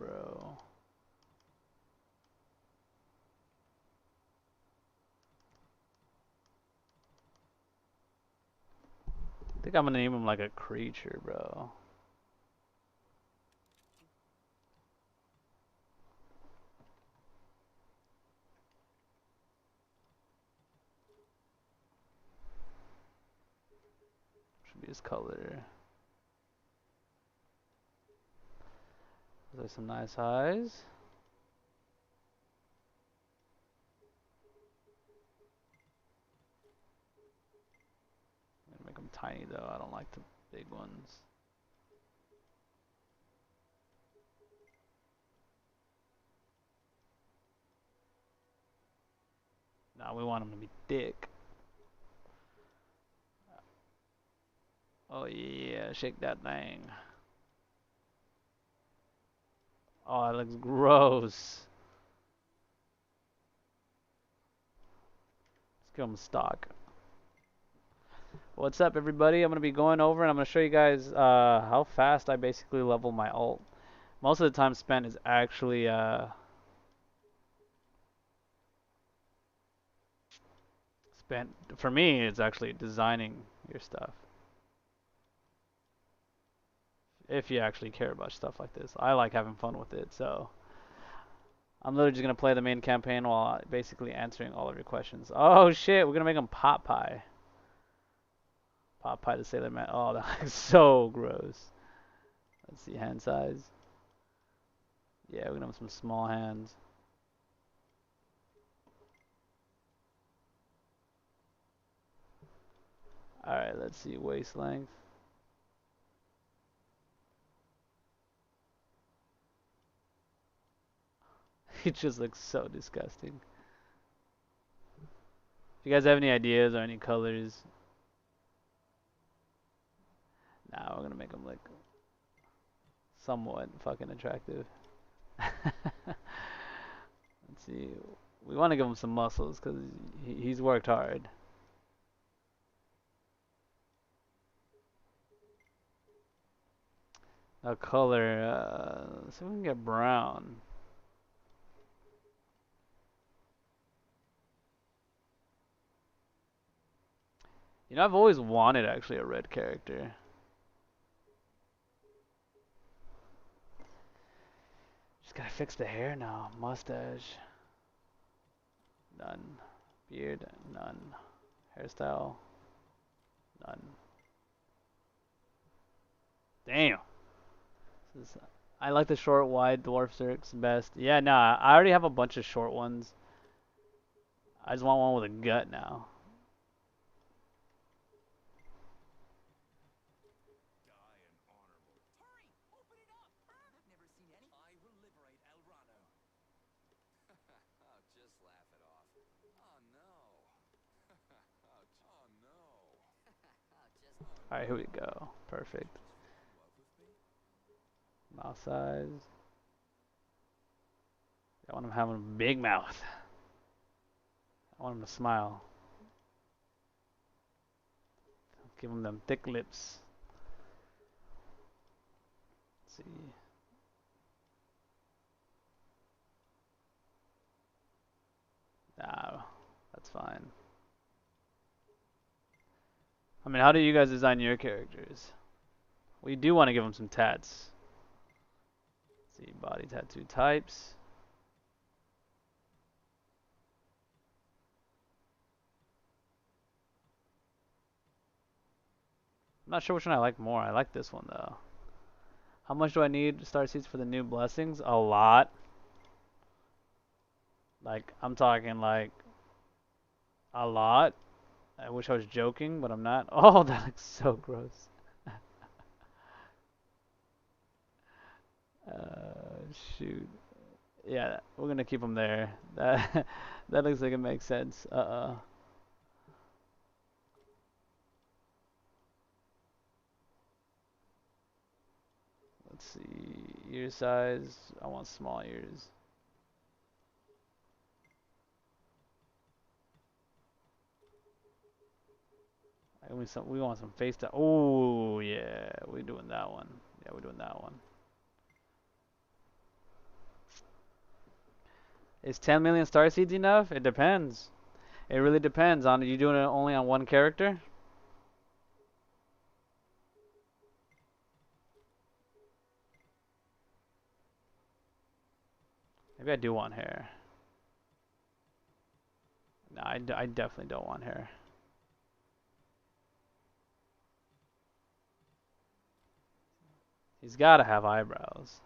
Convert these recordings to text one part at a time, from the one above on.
bro. I think I'm gonna name him like a creature, bro. Should be his color. Those are some nice eyes. I'm gonna make them tiny though. I don't like the big ones. Nah, we want them to be thick. Oh yeah, shake that thing. Oh, it looks gross. Let's give him stock. What's up, everybody? I'm gonna be going over and I'm gonna show you guys how fast I basically level my ult. Most of the time spent is actually spent for me. It's actually designing your stuff. If you actually care about stuff like this, I like having fun with it. So I'm literally just gonna play the main campaign while basically answering all of your questions. Oh shit, we're gonna make him Pot Pie. Pot Pie the Sailor Man. Oh, that looks so gross. Let's see hand size. Yeah, we're gonna have some small hands. Alright, let's see waist length. It just looks so disgusting. If you guys have any ideas or any colors, nah, we're gonna make them look somewhat fucking attractive. Let's see. We want to give him some muscles because he's worked hard. A color, so we can get brown. You know, I've always wanted actually a red character. Just gotta fix the hair now. Mustache. None. Beard. None. Hairstyle. None. Damn. I like the short, wide dwarf circs best. Yeah, nah, I already have a bunch of short ones. I just want one with a gut now. Alright, here we go. Perfect. Mouth size. I want him having a big mouth. I want him to smile. Give him them thick lips. Let's see. Nah, that's fine. I mean, how do you guys design your characters? We do want to give them some tats. Let's see, body tattoo types. I'm not sure which one I like more. I like this one though. How much do I need star seeds for the new blessings? A lot. Like, I'm talking like a lot. I wish I was joking, but I'm not. Oh, that looks so gross. Shoot. Yeah, we're gonna keep them there. That that looks like it makes sense. Let's see. Ear size. I want small ears. We want some face to. Oh yeah, we're doing that one. Yeah, we're doing that one. Is 10 million star seeds enough? It depends. It really depends on you doing it only on one character. Maybe I do want hair. No, I definitely don't want hair. He's got to have eyebrows.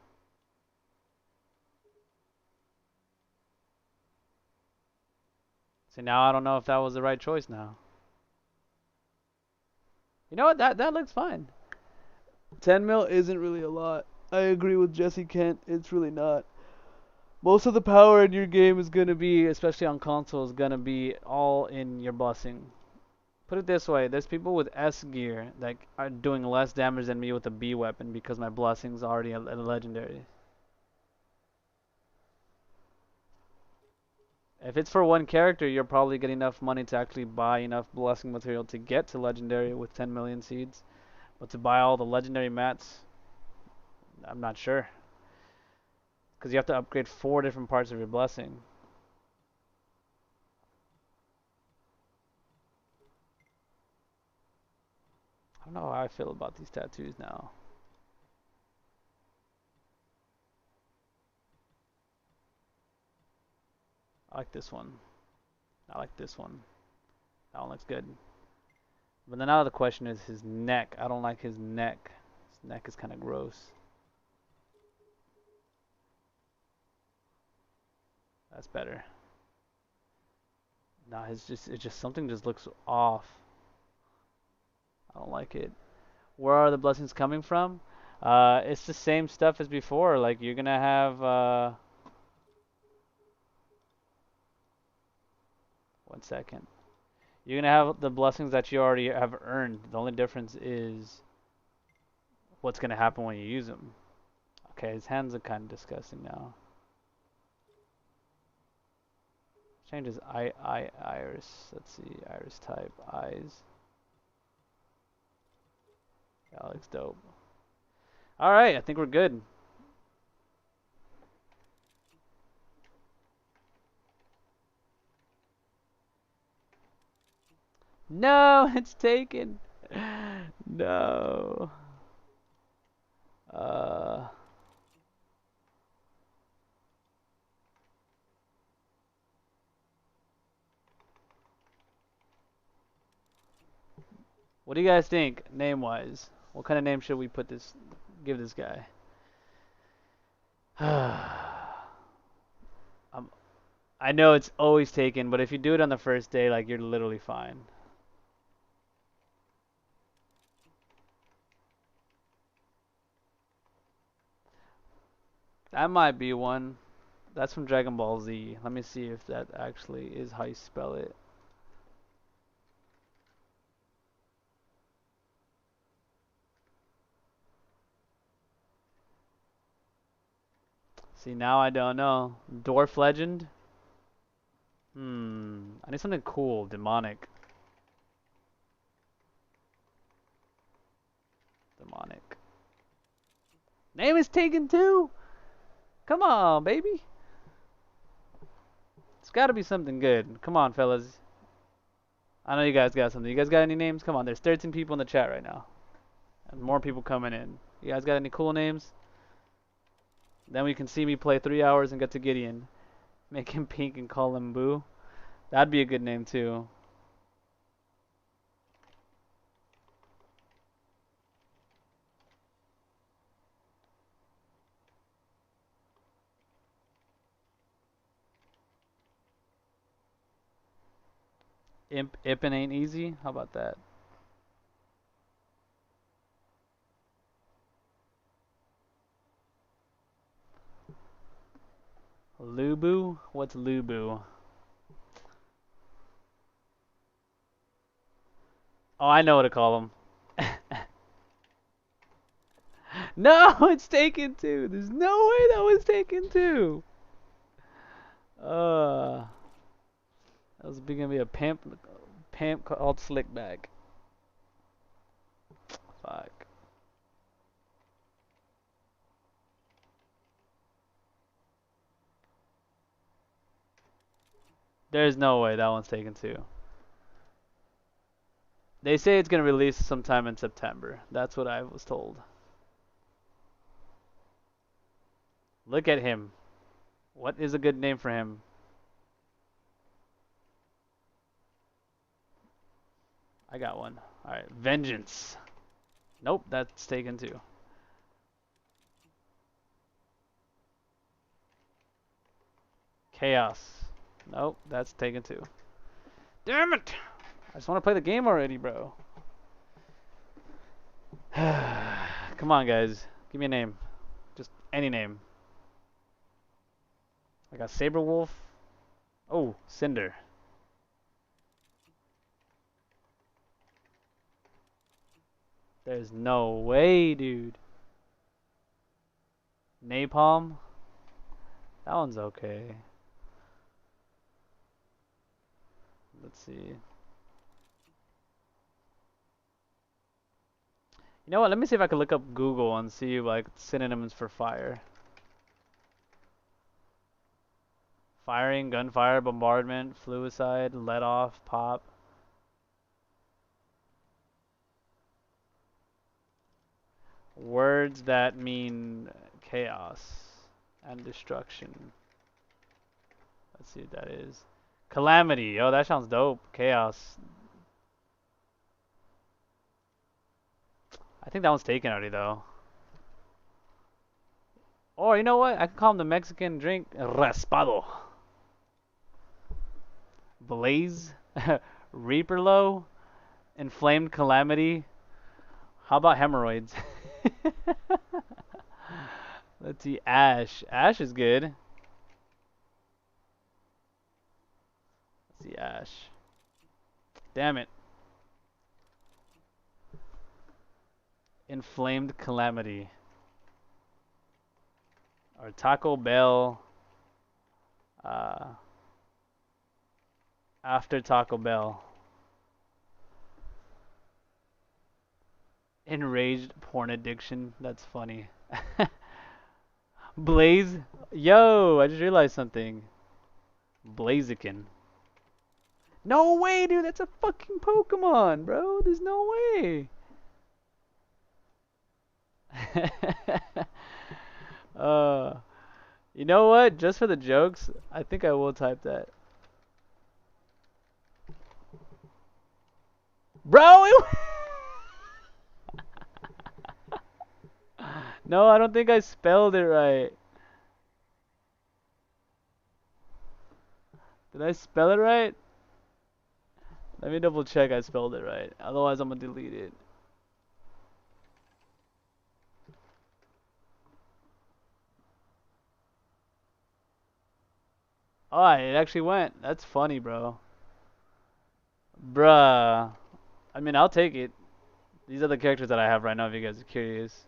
See, now I don't know if that was the right choice now. You know what? That looks fine. 10 mil isn't really a lot. I agree with Jesse Kent. It's really not. Most of the power in your game is going to be, especially on console, is going to be all in your blessing. Put it this way, there's people with S gear that are doing less damage than me with a B weapon because my blessing's already a legendary. If it's for one character, you're probably getting enough money to actually buy enough blessing material to get to legendary with 10 million seeds. But to buy all the legendary mats, I'm not sure. Because you have to upgrade 4 different parts of your blessing. I don't know how I feel about these tattoos now. I like this one. I like this one. That one looks good. But then now the question is his neck. I don't like his neck. His neck is kind of gross. That's better. Nah, it's just something just looks off. I don't like it. Where are the blessings coming from? It's the same stuff as before. Like you're gonna have one second. You're gonna have the blessings that you already have earned. The only difference is what's gonna happen when you use them. Okay, his hands are kind of disgusting now. Change his iris. Let's see, iris type, eyes. That looks dope. All right, I think we're good. No, it's taken. No. Uh. What do you guys think, name-wise? What kind of name should we give this guy? I know it's always taken, but if you do it on the first day, like you're literally fine. That might be one. That's from Dragon Ball Z. Let me see if that actually is how you spell it. See, now I don't know. Dwarf Legend? I need something cool, demonic. Demonic. Name is taken too? Come on, baby. It's gotta be something good. Come on, fellas. I know you guys got something. You guys got any names? Come on, there's 13 people in the chat right now. And more people coming in. You guys got any cool names? Then we can see me play 3 hours and get to Gideon. Make him pink and call him Boo. That'd be a good name too. Ippin ain't easy? How about that? Lubu? What's Lubu? Oh, I know what to call him. No, it's taken too. There's no way that was taken too. That was gonna be a pimp called Slickback. Fuck. There's no way that one's taken too. They say it's gonna release sometime in September. That's what I was told. Look at him. What is a good name for him? I got one. Alright, Vengeance. Nope, that's taken too. Chaos. Nope, that's taken too. Damn it! I just want to play the game already, bro. Come on, guys. Give me a name. Just any name. I got Saberwolf. Oh, Cinder. There's no way, dude. Napalm. That one's okay. Let's see. You know what? Let me see if I can look up Google and see like synonyms for fire. Firing, gunfire, bombardment, fluicide, let off, pop. Words that mean chaos and destruction. Let's see what that is. Calamity. Oh, that sounds dope. Chaos. I think that one's taken already though. Or you know what? I can call him the Mexican drink Raspado. Blaze. Reaperlow. Inflamed Calamity. How about hemorrhoids? Let's see. Ash. Ash is good. Let's see. Ash. Damn it. Inflamed Calamity. Or Taco Bell. After Taco Bell. Enraged porn addiction. That's funny. Blaze. Yo, I just realized something. Blaziken. No way, dude. That's a fucking Pokemon, bro. There's no way. You know what? Just for the jokes, I think I will type that. Bro! No, I don't think I spelled it right. Did I spell it right? Let me double check I spelled it right. Otherwise, I'm gonna delete it. Oh, it actually went. That's funny, bro. Bruh. I mean, I'll take it. These are the characters that I have right now if you guys are curious.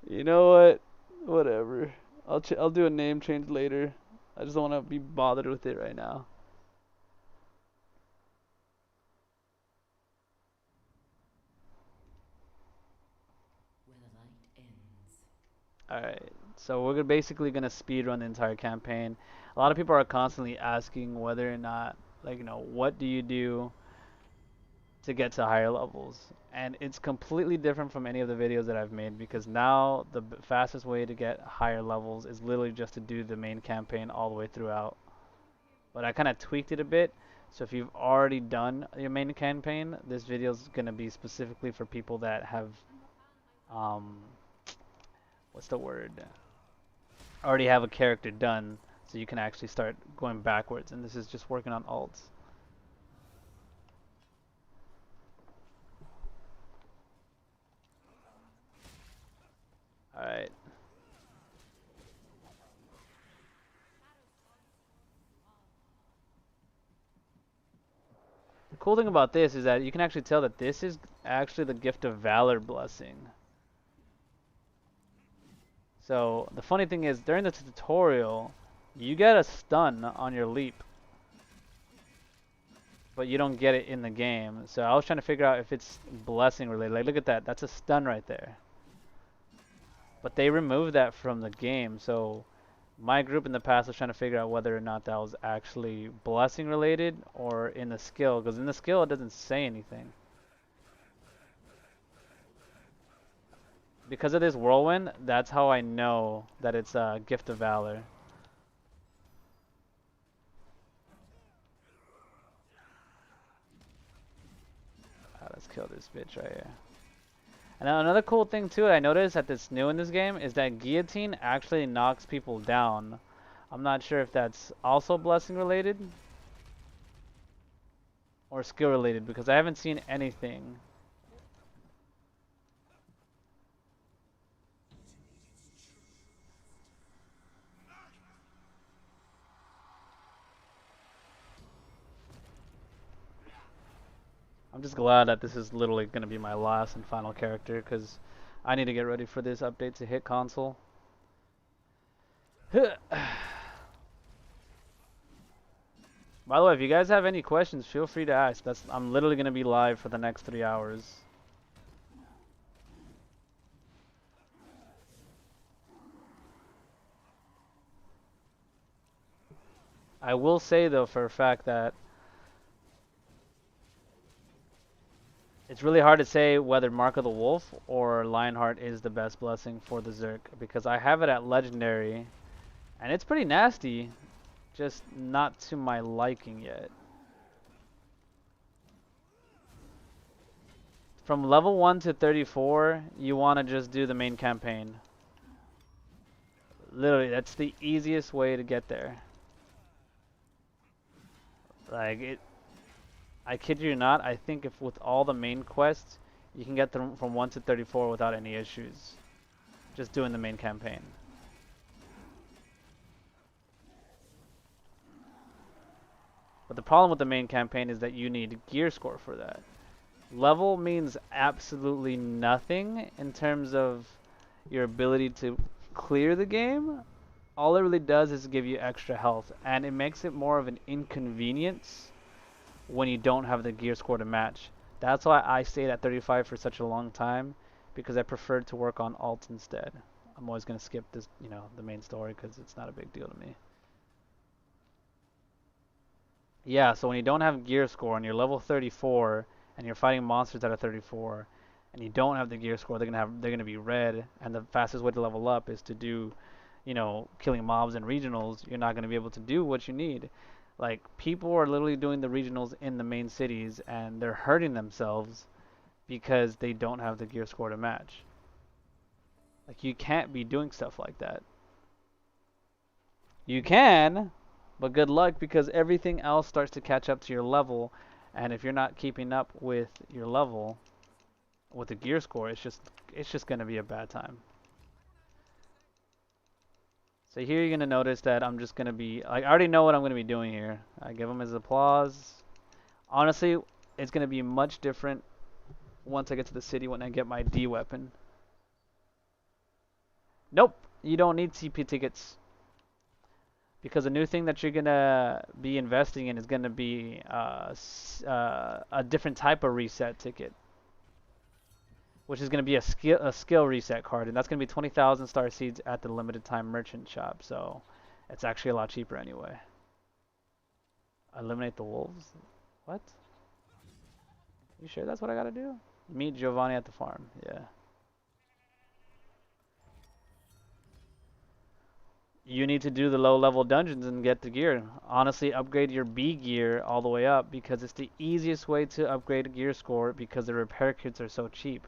You know what? Whatever. I'll do a name change later. I just don't want to be bothered with it right now. Alright, so we're basically gonna speed run the entire campaign. A lot of people are constantly asking whether or not, like, you know, what do you do to get to higher levels? And it's completely different from any of the videos that I've made because now the fastest way to get higher levels is literally just to do the main campaign all the way throughout. But I kind of tweaked it a bit. So if you've already done your main campaign, this video is gonna be specifically for people that have, um, what's the word? Already have a character done, so you can actually start going backwards. And this is just working on alts. Alright. The cool thing about this is that you can actually tell that this is actually the Gift of Valor blessing. So the funny thing is, during the tutorial, you get a stun on your leap, but you don't get it in the game. So I was trying to figure out if it's blessing related. Like, look at that. That's a stun right there. But they removed that from the game, so my group in the past was trying to figure out whether or not that was actually blessing related or in the skill, because in the skill it doesn't say anything. Because of this whirlwind, that's how I know that it's a gift of valor. Let's kill this bitch right here. And now another cool thing too I noticed that's new in this game is that Guillotine actually knocks people down. I'm not sure if that's also blessing related or skill related because I haven't seen anything. I'm just glad that this is literally going to be my last and final character because I need to get ready for this update to hit console. By the way, if you guys have any questions, feel free to ask. I'm literally going to be live for the next 3 hours. I will say though for a fact that it's really hard to say whether Mark of the Wolf or Lionheart is the best blessing for the Zerk because I have it at Legendary and it's pretty nasty, just not to my liking yet. From level 1 to 34, you want to just do the main campaign. Literally, that's the easiest way to get there. I kid you not, I think if with all the main quests, you can get them from 1 to 34 without any issues. Just doing the main campaign. But the problem with the main campaign is that you need gear score for that. Level means absolutely nothing in terms of your ability to clear the game. All it really does is give you extra health, and it makes it more of an inconvenience when you don't have the gear score to match. That's why I stayed at 35 for such a long time, because I preferred to work on alt instead. I'm always going to skip this, the main story because it's not a big deal to me. Yeah, so when you don't have gear score and you're level 34 and you're fighting monsters that are 34 and you don't have the gear score, they're gonna be red, and the fastest way to level up is to do, killing mobs and regionals. You're not gonna be able to do what you need. Like, people are literally doing the regionals in the main cities and they're hurting themselves because they don't have the gear score to match. Like, you can't be doing stuff like that. You can, but good luck because everything else starts to catch up to your level, and if you're not keeping up with your level with the gear score, it's just gonna be a bad time. So here you're gonna notice that I'm just gonna be I already know what I'm gonna be doing here. I give him his applause. Honestly, it's gonna be much different once I get to the city when I get my D weapon. Nope, you don't need CP tickets. Because the new thing that you're gonna be investing in is gonna be a different type of reset ticket, which is gonna be a skill reset card, and that's gonna be 20,000 star seeds at the limited time merchant shop. So it's actually a lot cheaper anyway. Eliminate the wolves? What? You sure that's what I gotta do? Meet Giovanni at the farm. Yeah. You need to do the low level dungeons and get the gear. Honestly, upgrade your B gear all the way up because it's the easiest way to upgrade a gear score because the repair kits are so cheap.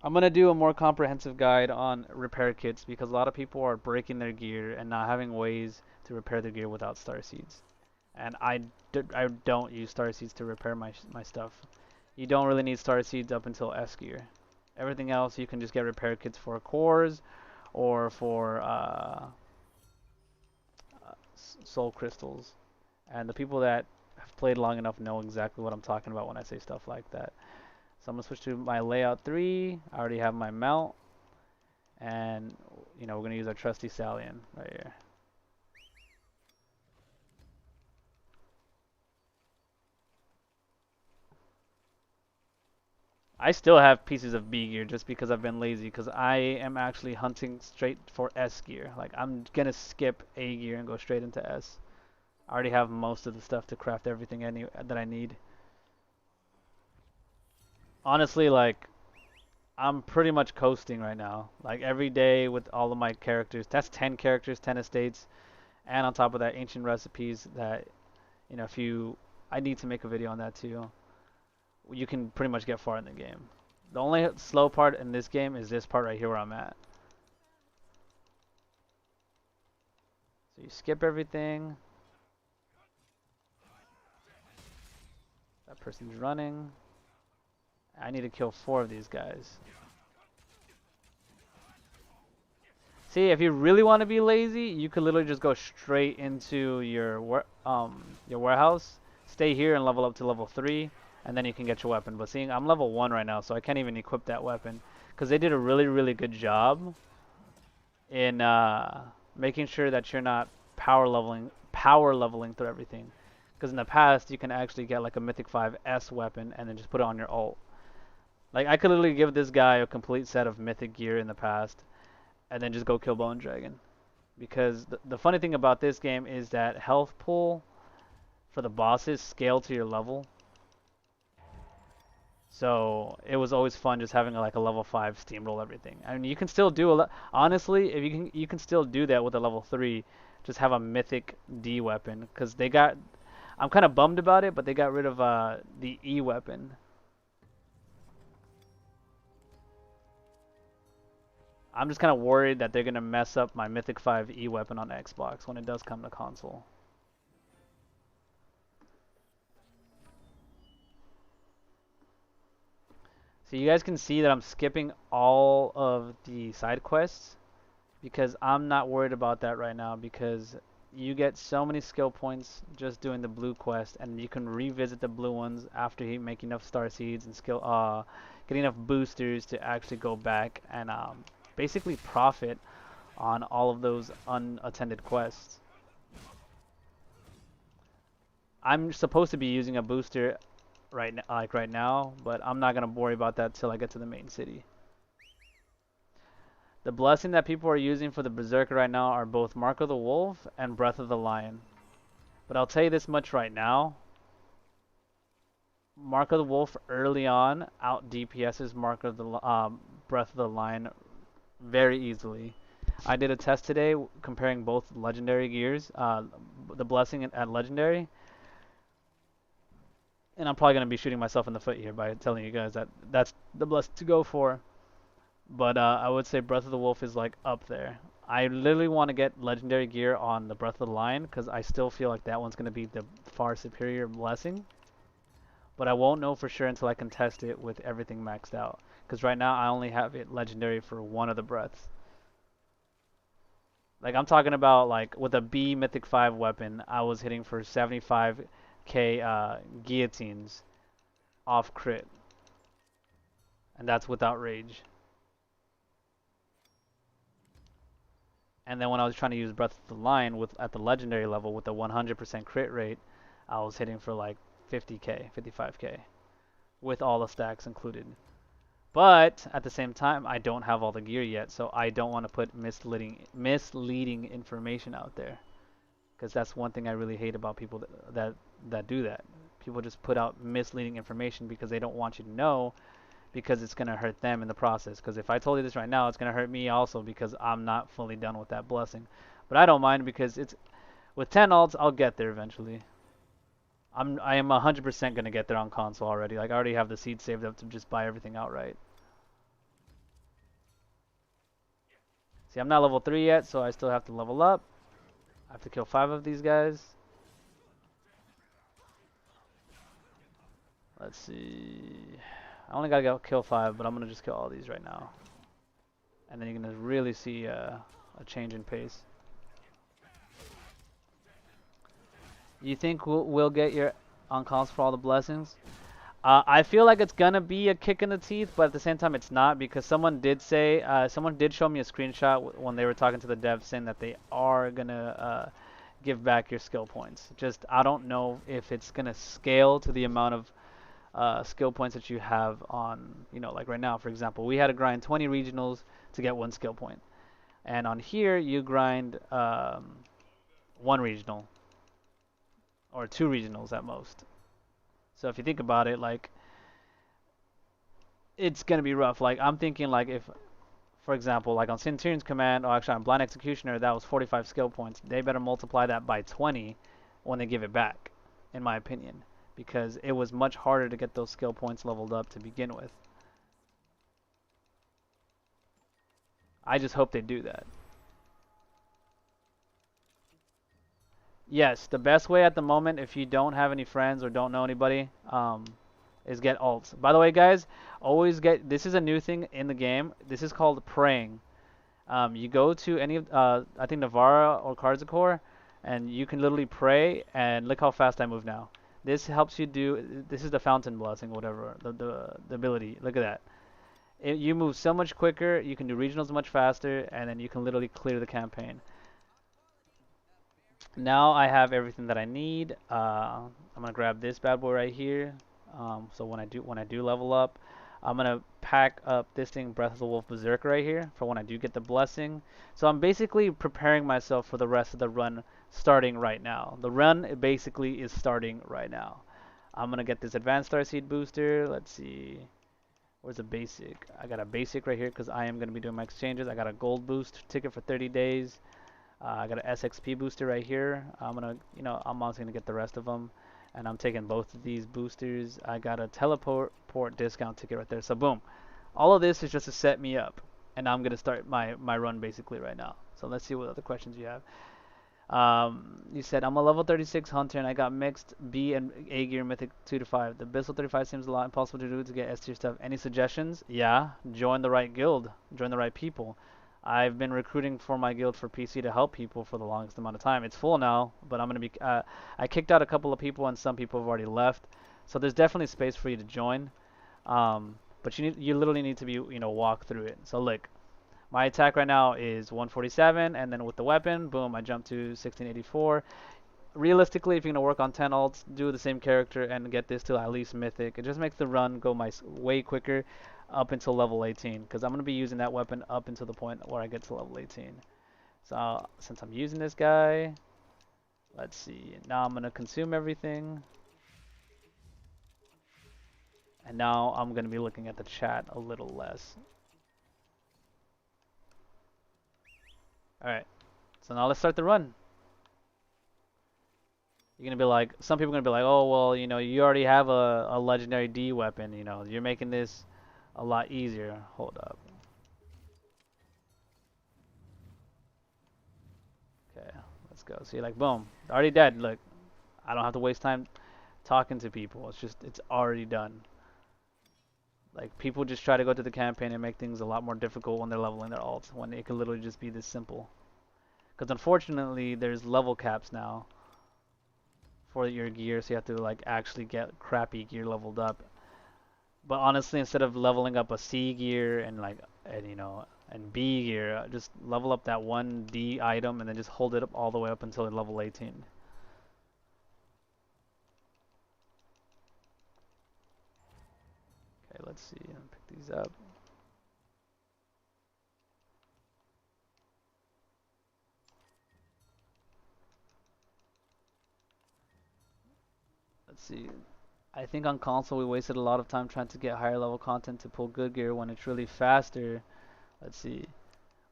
I'm going to do a more comprehensive guide on repair kits because a lot of people are breaking their gear and not having ways to repair their gear without star seeds. And I don't use star seeds to repair my stuff. You don't really need star seeds up until S gear. Everything else you can just get repair kits for cores or for soul crystals. And the people that have played long enough know exactly what I'm talking about when I say stuff like that. So I'm going to switch to my layout 3. I already have my mount. And, we're going to use our trusty Stallion right here. I still have pieces of B gear just because I've been lazy, because I am actually hunting straight for S gear. Like, I'm gonna skip A gear and go straight into S. I already have most of the stuff to craft everything that I need. Honestly, like, I'm pretty much coasting right now. Like, every day with all of my characters. That's 10 characters, 10 estates. And on top of that, ancient recipes that, you know, if you... I need to make a video on that too. You can pretty much get far in the game. The only slow part in this game is this part right here where I'm at. So you skip everything. That person's running. I need to kill 4 of these guys. See, if you really want to be lazy, you could literally just go straight into your warehouse, stay here and level up to level 3, and then you can get your weapon. But seeing I'm level 1 right now, so I can't even equip that weapon, because they did a really, really good job in making sure that you're not power leveling through everything. Because in the past, you can actually get like a Mythic 5 S weapon and then just put it on your ult. Like, I could literally give this guy a complete set of Mythic gear in the past, and then just go kill Bone Dragon. Because the funny thing about this game is that health pool for the bosses scale to your level. So it was always fun just having like a level 5 steamroll everything. I mean, you can still do honestly, if you can still do that with a level 3. Just have a Mythic D weapon, because they got... I'm kind of bummed about it, but they got rid of the E weapon. I'm just kind of worried that they're going to mess up my Mythic 5 E weapon on Xbox when it does come to console. So you guys can see that I'm skipping all of the side quests, because I'm not worried about that right now, because you get so many skill points just doing the blue quest, and you can revisit the blue ones after you make enough star seeds and get enough boosters to actually go back and basically profit on all of those unattended quests. I'm supposed to be using a booster right now, but I'm not gonna worry about that till I get to the main city. The blessing that people are using for the Berserker right now are both Mark of the Wolf and Breath of the Lion. But I'll tell you this much right now. Mark of the Wolf early on out DPS's Mark of the Breath of the Lion very easily. I did a test today comparing both legendary gears, the blessing at legendary. And I'm probably going to be shooting myself in the foot here by telling you guys that that's the blessing to go for. But I would say Breath of the Wolf is like up there. I literally want to get legendary gear on the Breath of the Lion, because I still feel like that one's going to be the far superior blessing. But I won't know for sure until I can test it with everything maxed out. Because right now I only have it legendary for one of the breaths. Like, I'm talking about, like, with a B Mythic 5 weapon, I was hitting for 75k guillotines off crit. And that's without rage. And then when I was trying to use Breath of the Lion at the legendary level with a 100% crit rate, I was hitting for like 50k, 55k, with all the stacks included. But at the same time, I don't have all the gear yet, so I don't want to put misleading information out there, because that's one thing I really hate about people that do that. People just put out misleading information because they don't want you to know, because it's going to hurt them in the process. Because if I told you this right now, it's going to hurt me also, because I'm not fully done with that blessing. But I don't mind, because it's with 10 ults, I'll get there eventually. I am 100% going to get there on console already. Like, I already have the seed saved up to just buy everything outright. See, I'm not level 3 yet, so I still have to level up. I have to kill 5 of these guys. Let's see. I only gotta kill 5, but I'm gonna just kill all these right now. And then you're gonna really see a change in pace. You think we'll get your on console for all the blessings? I feel like it's gonna be a kick in the teeth, but at the same time it's not, because someone did say, someone did show me a screenshot when they were talking to the devs saying that they are gonna give back your skill points. Just, I don't know if it's gonna scale to the amount of skill points that you have on, like right now, for example, we had to grind 20 regionals to get 1 skill point. And on here, you grind 1 regional or 2 regionals at most. So if you think about it, like, it's gonna be rough. Like I'm thinking, like if, for example, like on Centurion's command, or actually on Blind Executioner, that was 45 skill points. They better multiply that by 20 when they give it back, in my opinion, because it was much harder to get those skill points leveled up to begin with. I just hope they do that. Yes, the best way at the moment, if you don't have any friends or don't know anybody, is get alts. By the way, guys, always get, this is a new thing in the game. This is called praying. You go to any of, I think Navarra or Karzakor, and you can literally pray, and look how fast I move now. This helps you do, this is the fountain blessing, whatever, the ability. Look at that. You move so much quicker, you can do regionals much faster, and then you can literally clear the campaign. Now I have everything that I need. I'm gonna grab this bad boy right here. So when I do level up, I'm gonna pack up this thing, Breath of the Wolf Berserker right here, for when I do get the blessing. So I'm basically preparing myself for the rest of the run, starting right now. The run basically is starting right now. I'm gonna get this Advanced Starseed booster. Let's see, where's the basic? I got a basic right here because I am gonna be doing my exchanges. I got a gold boost ticket for 30 days. I got an SXP booster right here. I'm also gonna get the rest of them, and I'm taking both of these boosters. I got a teleport discount ticket right there. So boom, all of this is just to set me up, and I'm gonna start my run basically right now. So let's see what other questions you have. You said I'm a level 36 hunter and I got mixed B and A gear mythic 2 to 5. The Abyssal 35 seems a lot impossible to do to get S tier stuff. Any suggestions? Yeah, join the right guild, join the right people. I've been recruiting for my guild for PC to help people for the longest amount of time. It's full now, but I'm gonna be. I kicked out a couple of people, and some people have already left. So there's definitely space for you to join. But you literally need to be, walk through it. So look, my attack right now is 147, and then with the weapon, boom, I jump to 1684. Realistically, if you're gonna work on 10 alts, do the same character and get this to at least mythic. It just makes the run go way quicker up until level 18, because I'm gonna be using that weapon up until the point where I get to level 18. So since I'm using this guy, let's see. Now I'm gonna consume everything, and now I'm gonna be looking at the chat a little less. All right. So now let's start the run. You're gonna be like, some people are gonna be like, oh well, you already have a legendary D weapon, you're making this a lot easier. Hold up. Okay, let's go. See, like, boom, already dead. Look, I don't have to waste time talking to people. It's already done. Like, people just try to go to the campaign and make things a lot more difficult when they're leveling their alts, when it could literally just be this simple. Because unfortunately, there's level caps now for your gear, so you have to like actually get crappy gear leveled up. But honestly, instead of leveling up a C gear and and B gear, just level up that one D item and then just hold it up all the way up until level 18. Okay, let's see. I'll pick these up. Let's see. I think on console we wasted a lot of time trying to get higher level content to pull good gear when it's really faster. Let's see.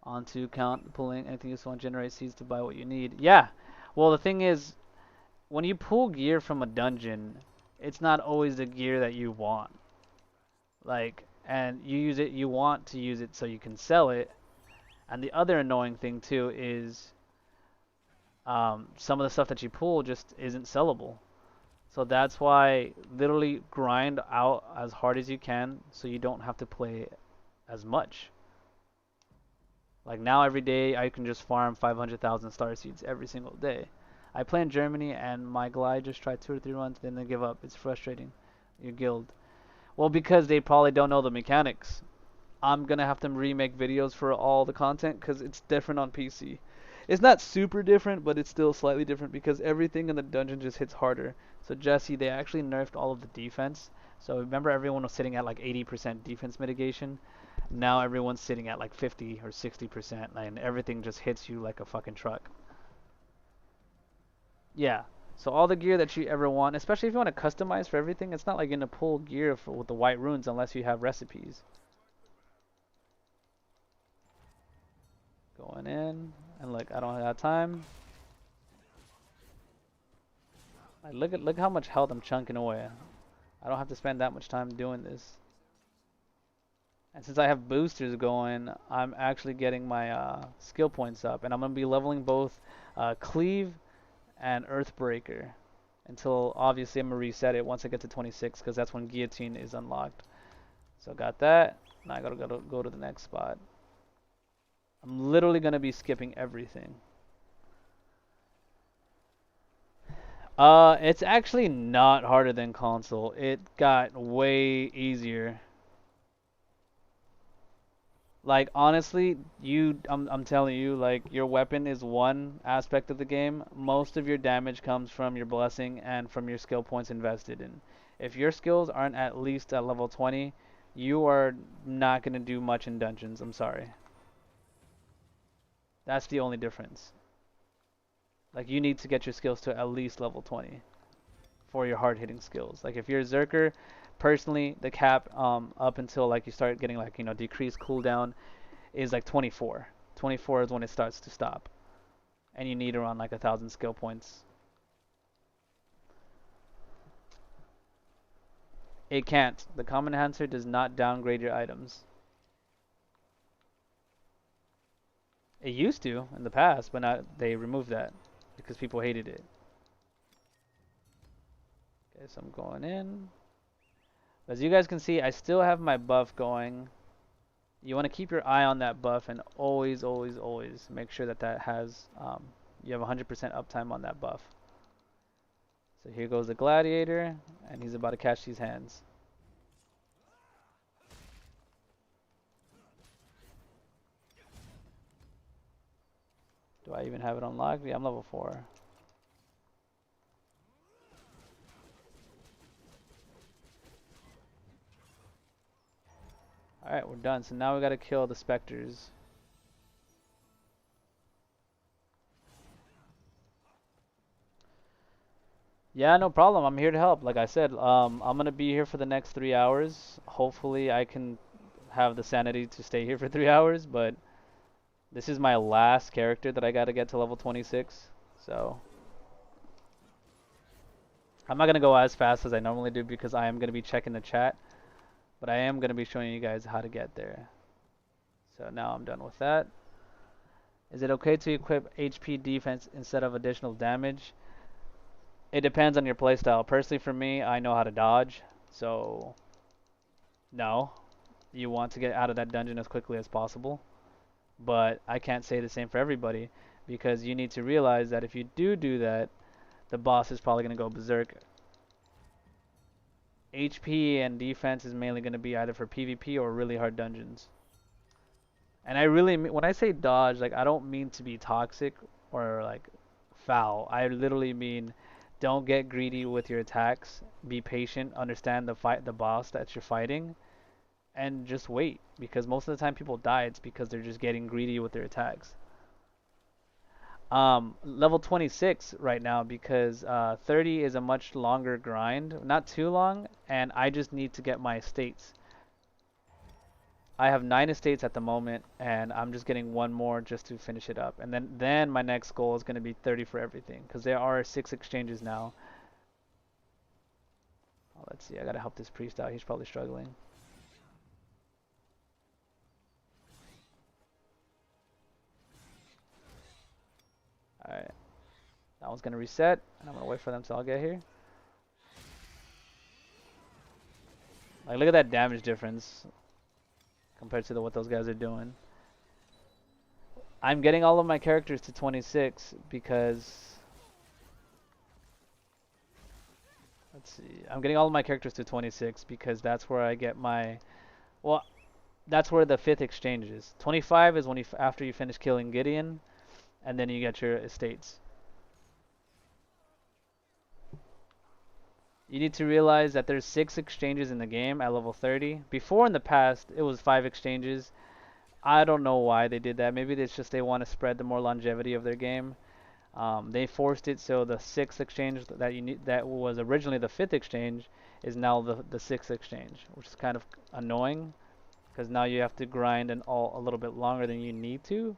On to count pulling anything useful and generate seeds to buy what you need. Yeah. Well, the thing is, when you pull gear from a dungeon, it's not always the gear that you want. Like, and you want to use it so you can sell it. And the other annoying thing too is some of the stuff that you pull just isn't sellable. So that's why literally grind out as hard as you can so you don't have to play as much. Like now every day I can just farm 500,000 star seeds every single day. I play in Germany and my glide just tried 2 or 3 runs, then they give up. It's frustrating. Your guild. Well, because they probably don't know the mechanics. I'm gonna have to remake videos for all the content because it's different on PC. It's not super different, but it's still slightly different because everything in the dungeon just hits harder. So Jesse, they actually nerfed all of the defense. So remember everyone was sitting at like 80% defense mitigation. Now everyone's sitting at like 50 or 60%, and everything just hits you like a fucking truck. Yeah. So all the gear that you ever want, especially if you want to customize for everything, it's not like you're gonna pull gear with the white runes unless you have recipes. Going in, and look, I don't have time. Like, look how much health I'm chunking away. I don't have to spend that much time doing this. And since I have boosters going, I'm actually getting my skill points up, and I'm gonna be leveling both Cleave and Earthbreaker until obviously I'm gonna reset it once I get to 26, because that's when Guillotine is unlocked. So got that. Now I gotta go to the next spot. I'm literally gonna be skipping everything. It's actually not harder than console. It got way easier. Like honestly, I'm telling you, like your weapon is one aspect of the game. Most of your damage comes from your blessing and from your skill points invested in. If your skills aren't at least at level 20, you are not gonna do much in dungeons. I'm sorry. That's the only difference. Like you need to get your skills to at least level 20 for your hard hitting skills. Like if you're a Zerker, personally the cap up until like you start getting like decreased cooldown is like 24. 24 is when it starts to stop, and you need around like 1,000 skill points. It can't. The common enhancer does not downgrade your items. It used to in the past, but now they removed that because people hated it. Okay, so I'm going in. As you guys can see, I still have my buff going. You want to keep your eye on that buff and always, always, always make sure that has, you have 100% uptime on that buff. So here goes the gladiator, and he's about to catch these hands. Do I even have it unlocked? Yeah, I'm level 4. Alright, we're done. So now we gotta kill the specters. Yeah, no problem. I'm here to help. Like I said, I'm gonna be here for the next 3 hours. Hopefully I can have the sanity to stay here for 3 hours, but this is my last character that I gotta get to level 26. So I'm not gonna go as fast as I normally do because I am gonna be checking the chat, but I am gonna be showing you guys how to get there. So now I'm done with that. Is it okay to equip HP defense instead of additional damage? It depends on your playstyle. Personally, for me, I know how to dodge, so no. You want to get out of that dungeon as quickly as possible. But I can't say the same for everybody, because you need to realize that if you do that, the boss is probably going to go berserk. HP and defense is mainly going to be either for PvP or really hard dungeons. And I really, when I say dodge, like I don't mean to be toxic or like foul. I literally mean don't get greedy with your attacks. Be patient. Understand the boss that you're fighting, and just wait. Because most of the time people die, it's because they're just getting greedy with their attacks. Level 26 right now because 30 is a much longer grind. Not too long, and I just need to get my estates. I have 9 estates at the moment, and I'm just getting one more just to finish it up. And then my next goal is going to be 30 for everything, because there are 6 exchanges now. Oh, let's see, I got to help this priest out. He's probably struggling. Alright. That one's going to reset, and I'm going to wait for them to all get here. Like, look at that damage difference compared to what those guys are doing. I'm getting all of my characters to 26 because... Let's see. I'm getting all of my characters to 26 because that's where I get my... Well, that's where the 5th exchange is. 25 is when after you finish killing Gideon, and then you get your estates. You need to realize that there's 6 exchanges in the game at level 30. Before in the past, it was 5 exchanges. I don't know why they did that. Maybe it's just they want to spread the more longevity of their game. They forced it so the 6th exchange that you need, that was originally the 5th exchange, is now the 6th exchange, which is kind of annoying because now you have to grind a little bit longer than you need to.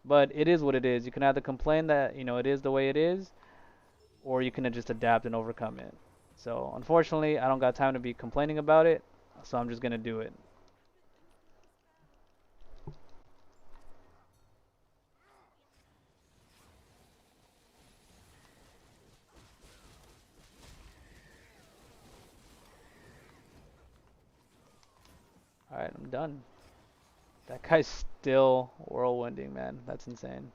But it is what it is. You can either complain that it is the way it is, or you can just adapt and overcome it. So unfortunately, I don't got time to be complaining about it, so I'm just gonna do it. Alright, I'm done. That guy's still whirlwinding, man. That's insane.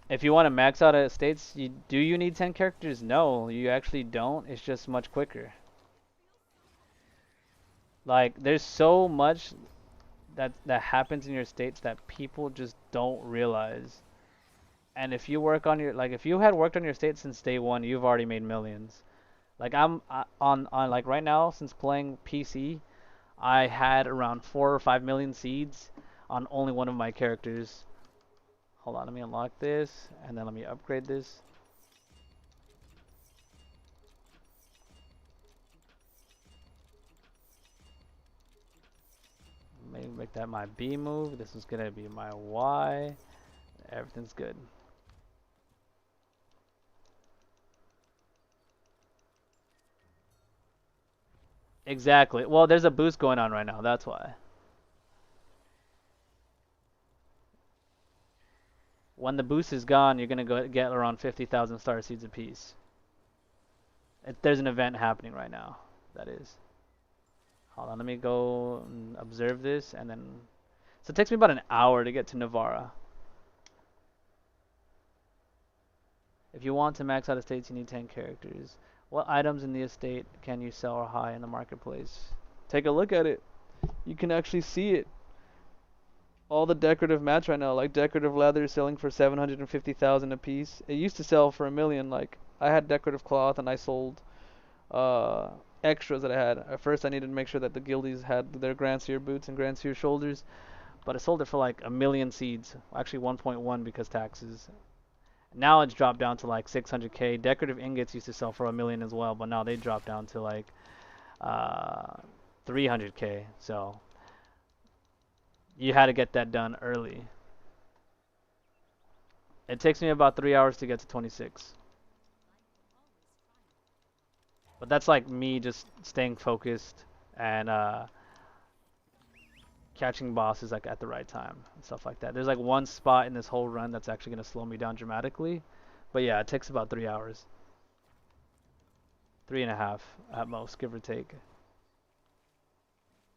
If you want to max out estates, do you need 10 characters? No, you actually don't. It's just much quicker. Like, there's so much that happens in your states that people just don't realize. And if you work on if you had worked on your state since day one, you've already made millions. Like on like right now, since playing PC, I had around 4 or 5 million seeds on only one of my characters. Hold on, let me unlock this, and then let me upgrade this. Maybe make that my B move. This is gonna be my Y. Everything's good. Exactly. Well, there's a boost going on right now. That's why. When the boost is gone, you're gonna get around 50,000 star seeds apiece. There's an event happening right now. That is. Hold on, let me go and observe this, and then. So it takes me about an hour to get to Navarra. If you want to max out estates, you need 10 characters. What items in the estate can you sell or high in the marketplace? Take a look at it. You can actually see it. All the decorative mats right now, like decorative leather is selling for 750,000 a piece. It used to sell for 1 million. Like I had decorative cloth and I sold extras that I had. At first I needed to make sure that the guildies had their Grand Seer boots and Grand Seer shoulders, but I sold it for like 1 million seeds. Actually 1.1 because taxes. Now it's dropped down to like 600k. Decorative ingots used to sell for 1 million as well, but now they dropped down to like 300k. So you had to get that done early. It takes me about 3 hours to get to 26. But that's like me just staying focused and catching bosses like at the right time and stuff like that. There's like one spot in this whole run that's actually going to slow me down dramatically. But yeah, it takes about 3 hours. 3.5 at most, give or take.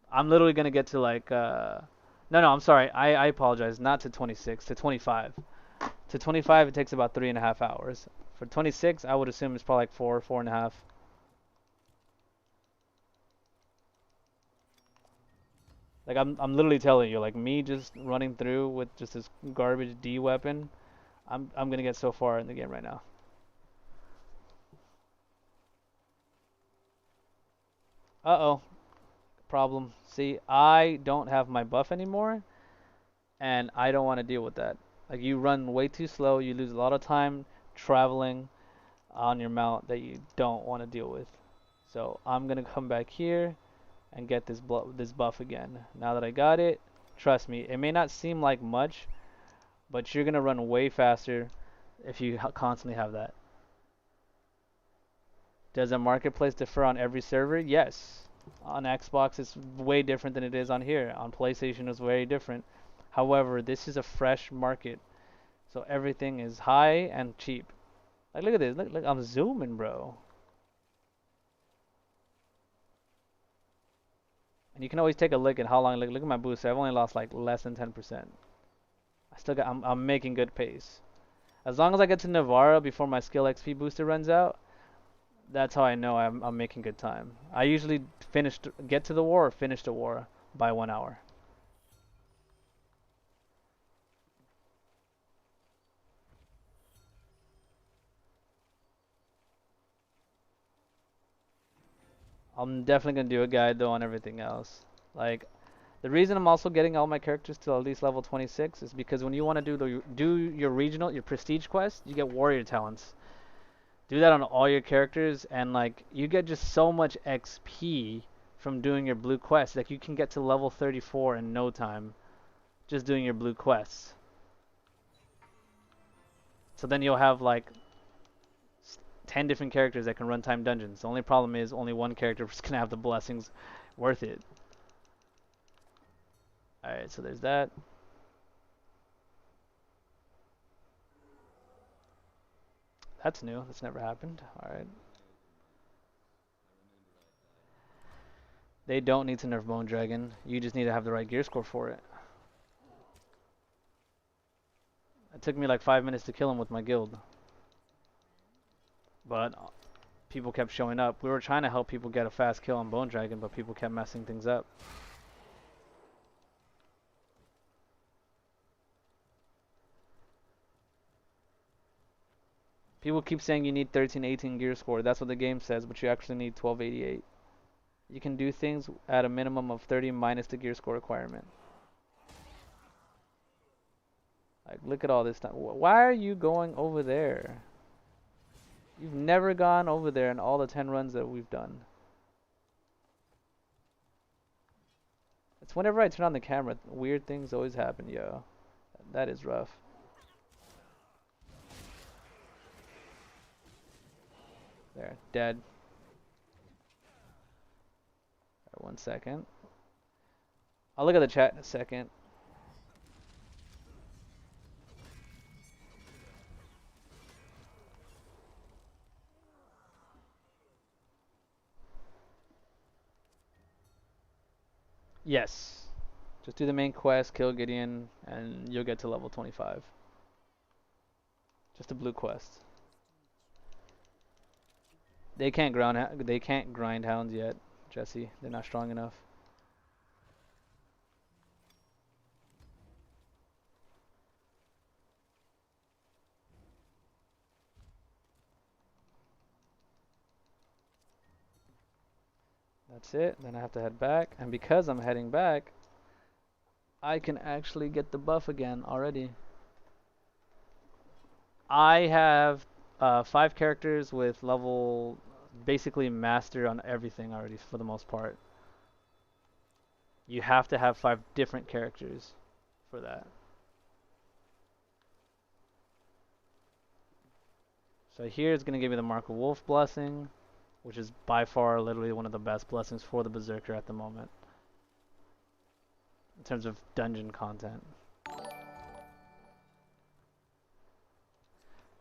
I'm literally going to get to like, no, I'm sorry. I apologize. Not to 26, to 25. To 25, it takes about 3.5 hours. For 26, I would assume it's probably like 4.5. Like I'm literally telling you, like me just running through with just this garbage D weapon, I'm gonna get so far in the game right now. Uh-oh, problem. See, I don't have my buff anymore, and I don't want to deal with that. Like you run way too slow, you lose a lot of time traveling on your mount that you don't want to deal with. So I'm gonna come back here and get this buff again. Now that I got it, trust me, it may not seem like much, but you're gonna run way faster if you constantly have that. Does a marketplace differ on every server? Yes. On Xbox, it's way different than it is on here. On PlayStation, it's very different. However, this is a fresh market, so everything is high and cheap. Like, look at this. Look, I'm zooming, bro. And you can always take a look at how long. Look at my boost. I've only lost like less than 10%. I'm making good pace. As long as I get to Navarra before my skill XP booster runs out, that's how I know I'm making good time. I usually get to the war or finish the war by 1 hour. I'm definitely gonna do a guide though on everything else. Like, the reason I'm also getting all my characters to at least level 26 is because when you want to do your regional, your prestige quest, you get warrior talents. Do that on all your characters, and like you get just so much XP from doing your blue quests. Like you can get to level 34 in no time, just doing your blue quests. So then you'll have like 10 different characters that can run time dungeons. The only problem is only one character is gonna have the blessings worth it. Alright, so there's that. That's new. That's never happened. Alright. They don't need to nerf Bone Dragon. You just need to have the right gear score for it. It took me like 5 minutes to kill him with my guild. But people kept showing up. We were trying to help people get a fast kill on Bone Dragon, but people kept messing things up. People keep saying you need 1318 gear score. That's what the game says, but you actually need 1288. You can do things at a minimum of 30 minus the gear score requirement. Like, look at all this time. Why are you going over there? You've never gone over there in all the 10 runs that we've done. It's whenever I turn on the camera, weird things always happen, yo. That is rough. There, dead. Right, 1 second. I'll look at the chat in a second. Yes. Just do the main quest, kill Gideon, and you'll get to level 25. Just a blue quest. They can't grind hounds yet, Jesse. They're not strong enough. That's it. Then I have to head back, and because I'm heading back, I can actually get the buff again already. I have 5 characters with level basically master on everything already for the most part. You have to have 5 different characters for that. So here it's going to give me the Mark of Wolf blessing, which is by far literally one of the best blessings for the Berserker at the moment in terms of dungeon content.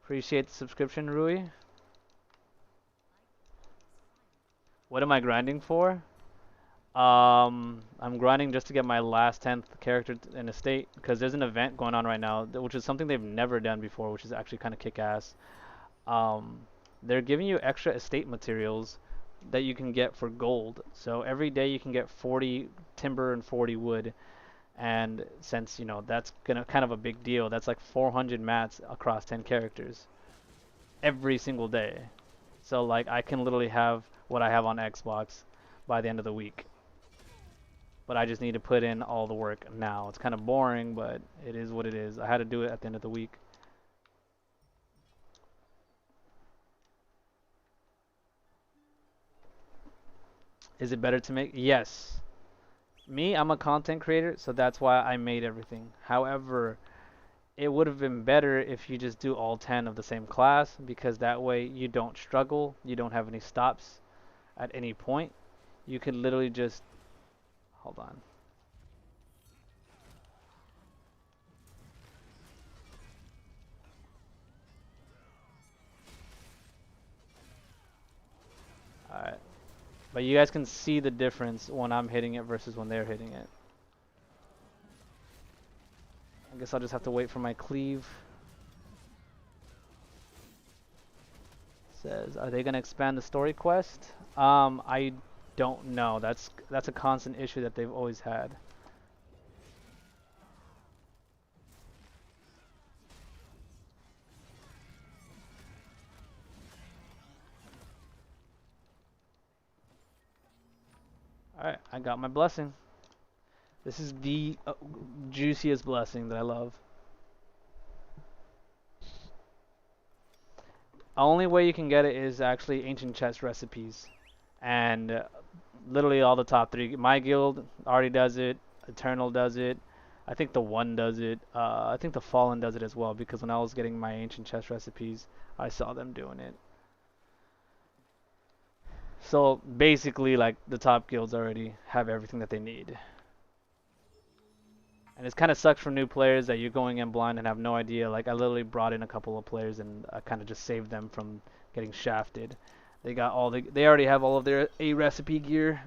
Appreciate the subscription, Rui. What am I grinding for? I'm grinding just to get my last 10th character in a state, because there's an event going on right now, which is something they've never done before, which is actually kind of kick-ass. They're giving you extra estate materials that you can get for gold. So every day you can get 40 timber and 40 wood. And since, you know, that's gonna kind of a big deal, that's like 400 mats across 10 characters every single day. So like I can literally have what I have on Xbox by the end of the week. But I just need to put in all the work now. It's kind of boring, but it is what it is. I had to do it at the end of the week. Is it better to make? Yes. Me, I'm a content creator, so that's why I made everything. However, it would have been better if you just do all 10 of the same class, because that way you don't struggle, you don't have any stops at any point. You could literally just, hold on. Alright. But you guys can see the difference when I'm hitting it versus when they're hitting it. I guess I'll just have to wait for my cleave. Says, are they going to expand the story quest? I don't know. That's a constant issue that they've always had. Alright, I got my blessing. This is the juiciest blessing that I love. Only way you can get it is actually ancient chest recipes. And literally all the top 3. My guild already does it. Eternal does it. I think the One does it. I think the Fallen does it as well, because when I was getting my ancient chest recipes, I saw them doing it. So basically, like, the top guilds already have everything that they need. And it kind of sucks for new players that you're going in blind and have no idea. Like, I literally brought in a couple of players and I kind of just saved them from getting shafted. They got all they already have all of their A recipe gear.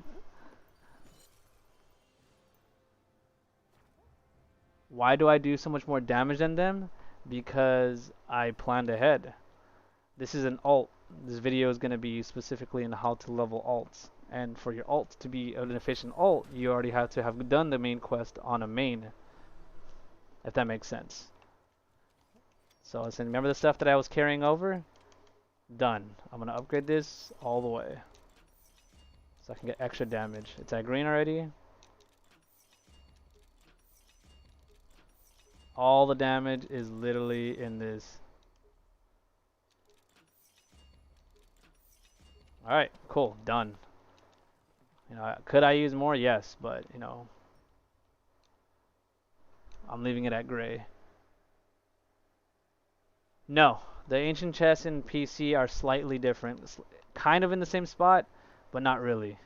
Why do I do so much more damage than them? Because I planned ahead. This is an alt. This video is going to be specifically on how to level alts. And for your alt to be an efficient alt, you already have to have done the main quest on a main. If that makes sense. So I said, remember the stuff that I was carrying over? Done. I'm going to upgrade this all the way. So I can get extra damage. It's at green already. All the damage is literally in this. Alright, cool. Done. You know, could I use more? Yes, but, you know, I'm leaving it at gray. No, the ancient chests in PC are slightly different. Kind of in the same spot, but not really.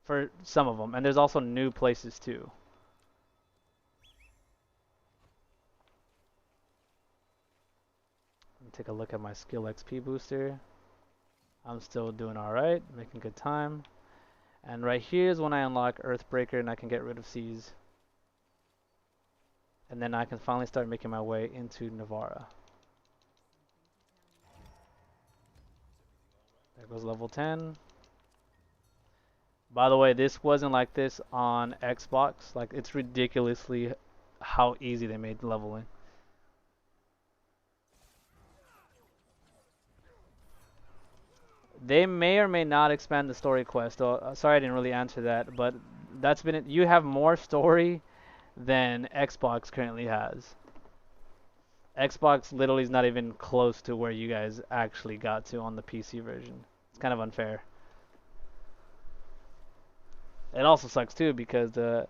For some of them. And there's also new places too. Take a look at my skill XP booster. I'm still doing alright, making good time. And right here is when I unlock Earthbreaker and I can get rid of Seas. And then I can finally start making my way into Navarra. There goes level 10. By the way, this wasn't like this on Xbox. Like, it's ridiculously how easy they made leveling. They may or may not expand the story quest. Sorry I didn't really answer that, but that's been it. You have more story than Xbox currently has. Xbox literally is not even close to where you guys actually got to on the PC version. It's kind of unfair. It also sucks too because the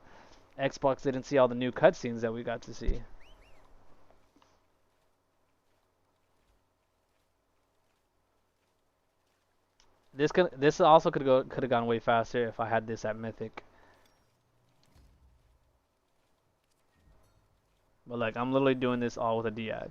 Xbox didn't see all the new cutscenes that we got to see. This also could have gone way faster if I had this at Mythic. But like, I'm literally doing this all with a DX.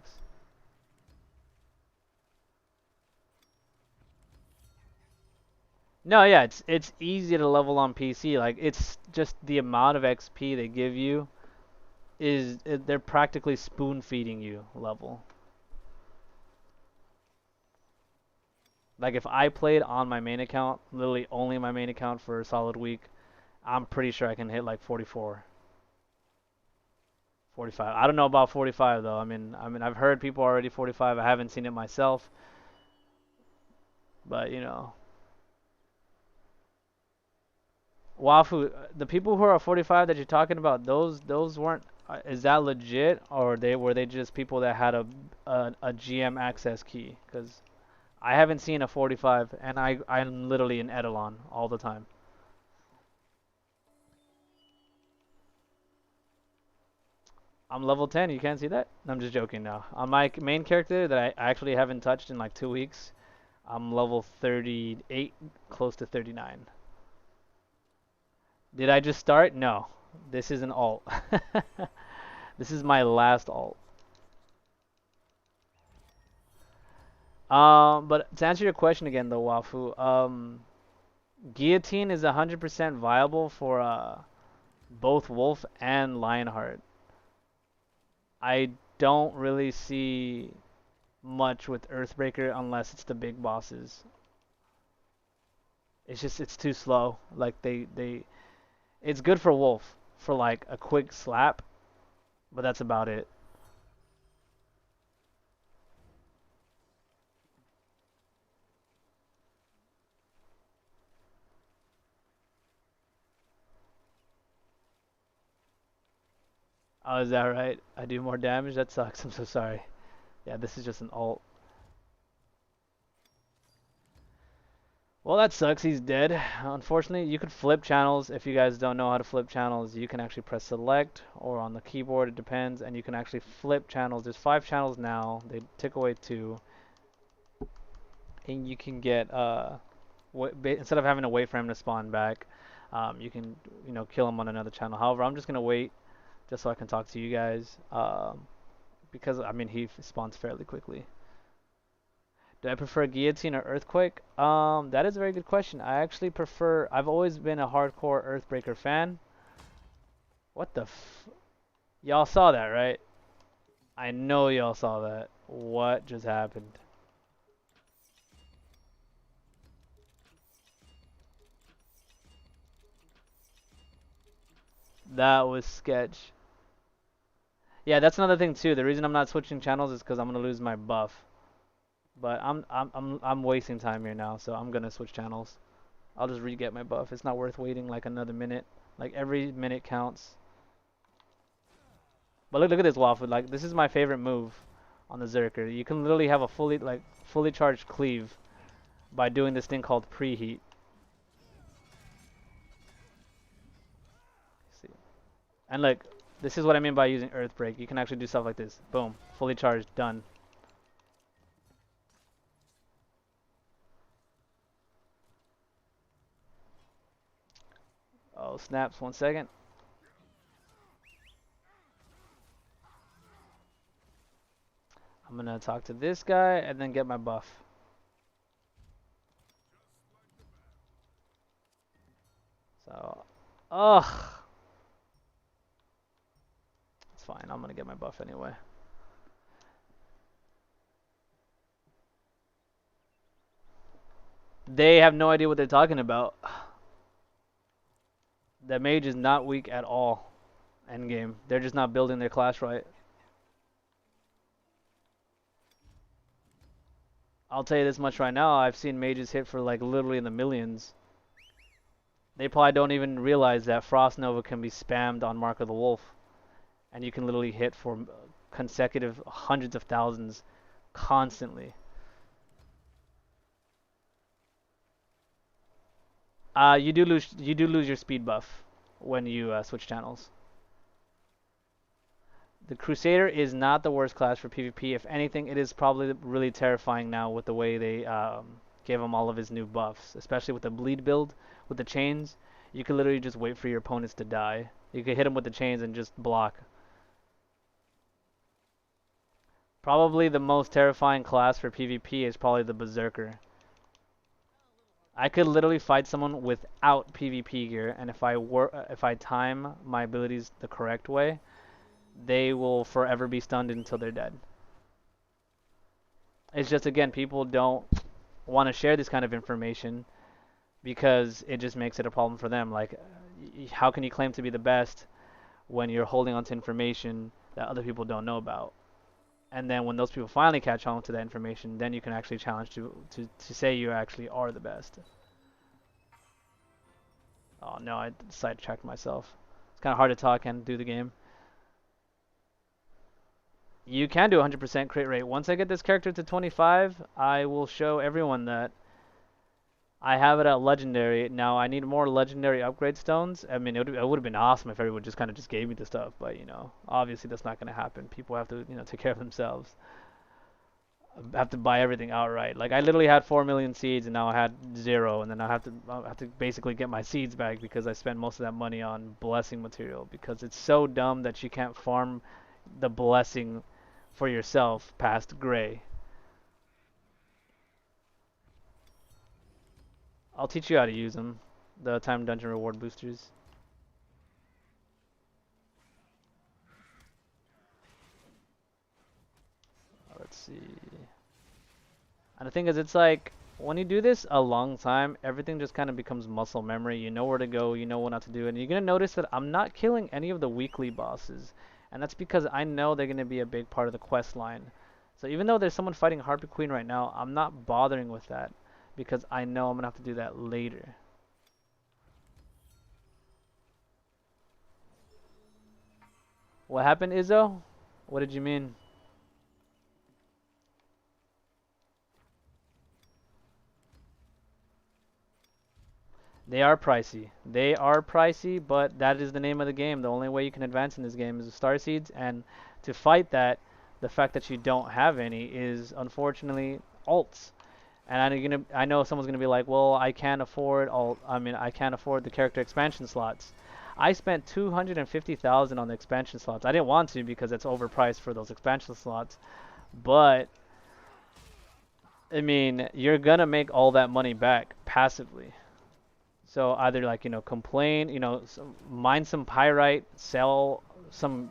No, yeah, it's easy to level on PC. Like, it's just the amount of XP they give you they're practically spoon feeding you level. Like, if I played on my main account, literally only my main account for a solid week, I'm pretty sure I can hit like 44. 45. I don't know about 45 though. I mean I've heard people already 45. I haven't seen it myself. But, you know, Wafu, the people who are 45 that you're talking about, those weren't is that legit, or were they just people that had a GM access key? Cuz I haven't seen a 45 and I'm literally in Edelon all the time. I'm level 10, you can't see that? I'm just joking now. On my main character that I actually haven't touched in like 2 weeks, I'm level 38, close to 39. Did I just start? No. This is an alt. This is my last alt. But to answer your question again though, Wafu, Guillotine is 100% viable for both Wolf and Lionheart. I don't really see much with Earthbreaker unless it's the big bosses. It's too slow. Like it's good for Wolf for like a quick slap, but that's about it. Oh, is that right? I do more damage? That sucks. I'm so sorry. Yeah, this is just an alt. Well, that sucks. He's dead. Unfortunately, you could flip channels. If you guys don't know how to flip channels, you can actually press select or on the keyboard, it depends, and you can actually flip channels. There's 5 channels now. They took away 2. And you can get, instead of having to wait for him to spawn back, you can, kill him on another channel. However, I'm just going to wait just so I can talk to you guys, because, I mean, he spawns fairly quickly. Do I prefer Guillotine or Earthquake? That is a very good question. I actually prefer... I've always been a hardcore Earthbreaker fan. What the f... Y'all saw that, right? I know y'all saw that. What just happened? That was sketch. Yeah, that's another thing too. The reason I'm not switching channels is because I'm gonna lose my buff. But I'm wasting time here now, so I'm gonna switch channels. I'll just re-get my buff. It's not worth waiting like another minute. Like every minute counts. But look at this waffle. Like this is my favorite move on the Zerker. You can literally have a fully charged cleave by doing this thing called preheat. See. And look, this is what I mean by using Earthbreak. You can actually do stuff like this. Boom, fully charged, done. Oh, snaps, 1 second. I'm gonna talk to this guy and then get my buff. So, ugh. It's fine, I'm gonna get my buff anyway. They have no idea what they're talking about. The mage is not weak at all. Endgame. They're just not building their class right. I'll tell you this much right now. I've seen mages hit for like literally in the millions. They probably don't even realize that Frost Nova can be spammed on Mark of the Wolf. And you can literally hit for consecutive hundreds of thousands constantly. You do lose your speed buff when you switch channels. The Crusader is not the worst class for PvP. If anything, it is probably really terrifying now with the way they gave him all of his new buffs, especially with the bleed build, with the chains. You can literally just wait for your opponents to die. You can hit them with the chains and just block. Probably the most terrifying class for PvP is probably the Berserker. I could literally fight someone without PvP gear, and if I time my abilities the correct way, they will forever be stunned until they're dead. It's just, again, people don't want to share this kind of information because it just makes it a problem for them. Like, how can you claim to be the best when you're holding on to information that other people don't know about? And then when those people finally catch on to that information, then you can actually challenge to say you actually are the best. Oh no, I sidetracked myself. It's kind of hard to talk and do the game. You can do 100% crit rate. Once I get this character to 25, I will show everyone that I have it at legendary. Now I need more legendary upgrade stones. I mean, it would have been awesome if everyone just kind of just gave me the stuff, but obviously that's not going to happen. People have to, take care of themselves. I have to buy everything outright. Like I literally had 4 million seeds and now I had 0, and then I have to basically get my seeds back because I spent most of that money on blessing material because it's so dumb that you can't farm the blessing for yourself past gray. I'll teach you how to use them, the time dungeon reward boosters. Let's see. And the thing is, it's like, when you do this a long time, everything just kind of becomes muscle memory. You know where to go, you know what not to do. And you're going to notice that I'm not killing any of the weekly bosses. And that's because I know they're going to be a big part of the quest line. So even though there's someone fighting Harpy Queen right now, I'm not bothering with that. Because I know I'm going to have to do that later. What happened, Izzo? What did you mean? They are pricey. They are pricey, but that is the name of the game. The only way you can advance in this game is with star seeds, and to fight that, the fact that you don't have any is unfortunately alts. And I know someone's gonna be like, well, I can't afford alt. I mean, I can't afford the character expansion slots. I spent 250,000 on the expansion slots. I didn't want to because it's overpriced for those expansion slots, but I mean, you're gonna make all that money back passively. So either like, complain, mine some pyrite, sell some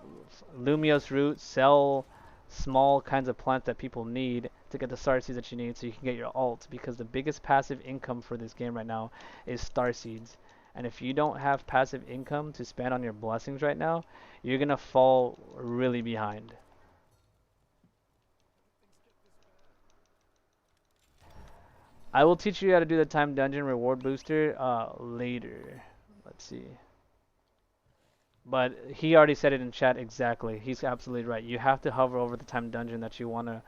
lumiose root, sell small kinds of plants that people need to get the star seeds that you need so you can get your alt, because the biggest passive income for this game right now is star seeds. And if you don't have passive income to spend on your blessings right now, you're gonna fall really behind. I will teach you how to do the time dungeon reward booster later. Let's see. But he already said it in chat exactly. He's absolutely right. You have to hover over the time dungeon that you want to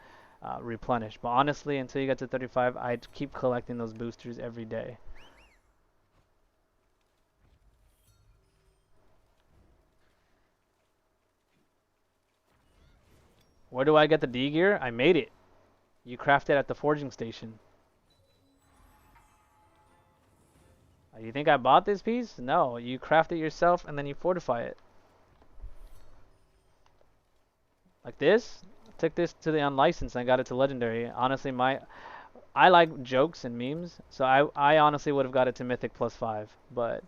replenish. But honestly, until you get to 35, I'd keep collecting those boosters every day. Where do I get the D gear? I made it. You craft it at the forging station. You think I bought this piece? No, you craft it yourself and then you fortify it. Like this. I took this to the unlicensed and I got it to legendary. Honestly, I like jokes and memes, so I honestly would have got it to mythic +5, but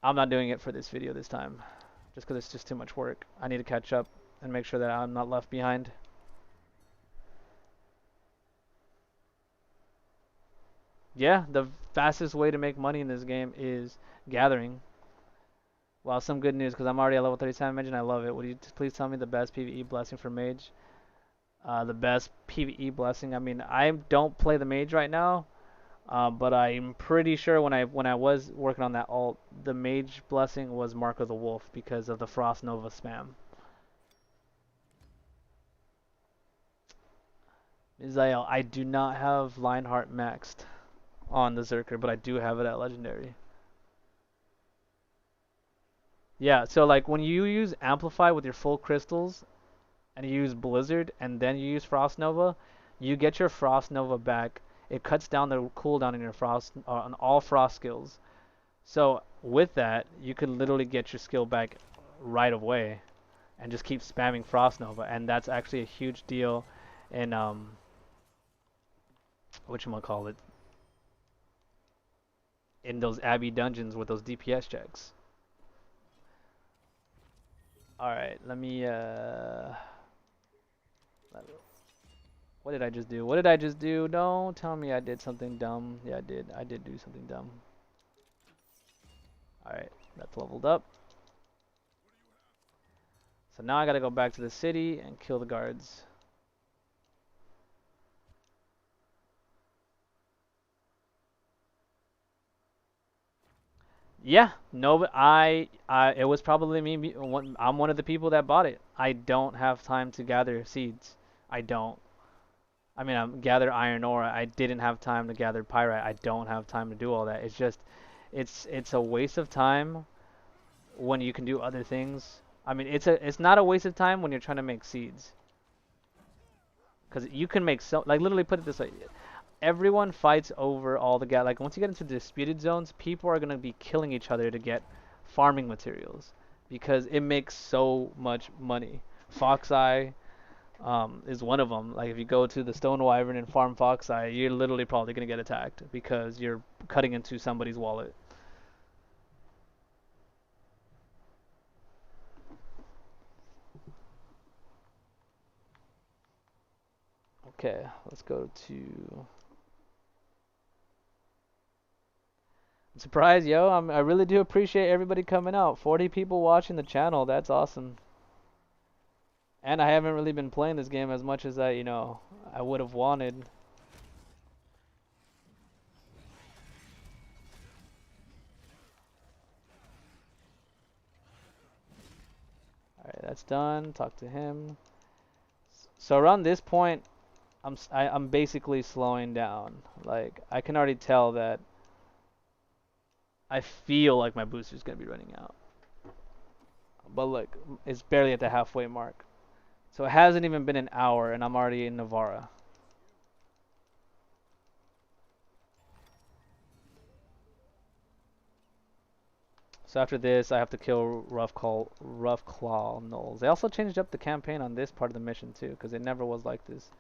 I'm not doing it for this video this time, just because it's just too much work. I need to catch up and make sure that I'm not left behind. Yeah, the fastest way to make money in this game is gathering. Well, some good news, because I'm already at level 37 Mage and I love it. Would you please tell me the best PvE blessing for Mage? The best PvE blessing. I mean, I don't play the Mage right now, but I'm pretty sure when I was working on that alt, the Mage blessing was Mark of the Wolf because of the Frost Nova spam. Mizael, I do not have Lionheart maxed on the Zerker, but I do have it at Legendary. Yeah, so like when you use Amplify with your full crystals, and you use Blizzard, and then you use Frost Nova, you get your Frost Nova back. It cuts down the cooldown in your Frost on all Frost skills. So with that, you could literally get your skill back right away, and just keep spamming Frost Nova, and that's actually a huge deal in whatchamacallit, in those Abbey dungeons with those DPS checks. Alright, let me what did I just do? What did I just do? Don't tell me I did something dumb. Yeah, I did. I did do something dumb. Alright, that's leveled up. So now I gotta go back to the city and kill the guards. Yeah, no, but it was probably me. I'm one of the people that bought it. I don't have time to gather seeds. I don't. I mean, I gather iron ore. I didn't have time to gather pyrite. I don't have time to do all that. It's just, it's a waste of time when you can do other things. I mean, it's not a waste of time when you're trying to make seeds. Because you can make so, like, literally put it this way. Everyone fights over all the like once you get into disputed zones, people are gonna be killing each other to get farming materials because it makes so much money. Fox Eye is one of them. Like if you go to the Stone Wyvern and farm Fox Eye, you're literally probably gonna get attacked because you're cutting into somebody's wallet. Okay, let's go to. Surprise, yo! I really do appreciate everybody coming out. 40 people watching the channel. That's awesome. And I haven't really been playing this game as much as I would have wanted. That's done. Talk to him. So around this point, I'm basically slowing down. Like, I can already tell that I feel like my booster's gonna be running out. But look, it's barely at the halfway mark. So it hasn't even been an hour and I'm already in Navarra. So after this, I have to kill Rough Claw Gnolls. They also changed up the campaign on this part of the mission too, because it never was like this.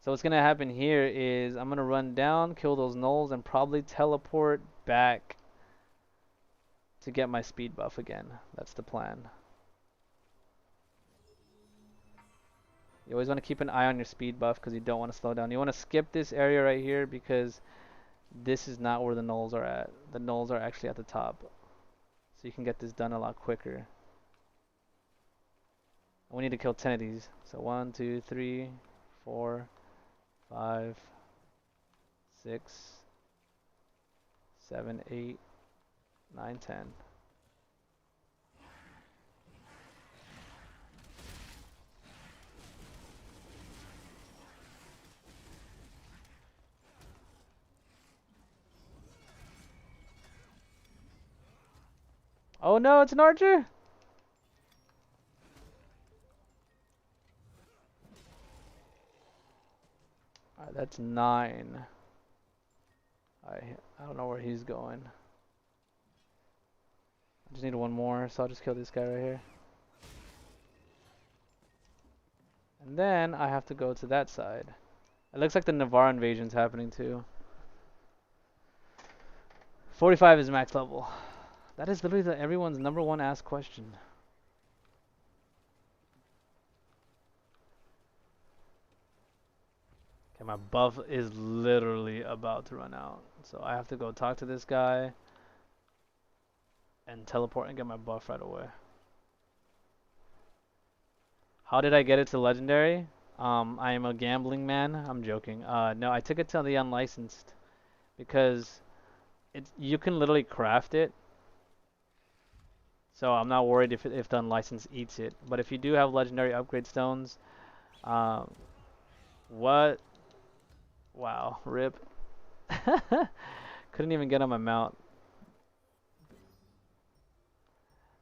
So what's gonna happen here is I'm gonna run down, kill those Gnolls, and probably teleport back to get my speed buff again. That's the plan. You always want to keep an eye on your speed buff because you don't want to slow down. You want to skip this area right here because this is not where the Gnolls are at. The Gnolls are actually at the top. So you can get this done a lot quicker. We need to kill 10 of these. So 1, 2, 3, 4, 5, 6, 7, 8, 9, 10. Oh no, it's an archer! Alright, that's 9. I don't know where he's going. I just need one more, so I'll just kill this guy right here. And then I have to go to that side. It looks like the Navarre invasion's happening too. 45 is max level. That is literally everyone's #1 asked question. Okay, my buff is literally about to run out. So I have to go talk to this guy and teleport and get my buff right away. How did I get it to legendary? I am a gambling man. I'm joking. No, I took it to the unlicensed because you can literally craft it. So I'm not worried if the unlicensed eats it. But if you do have legendary upgrade stones, what? Wow, rip. Couldn't even get on my mount.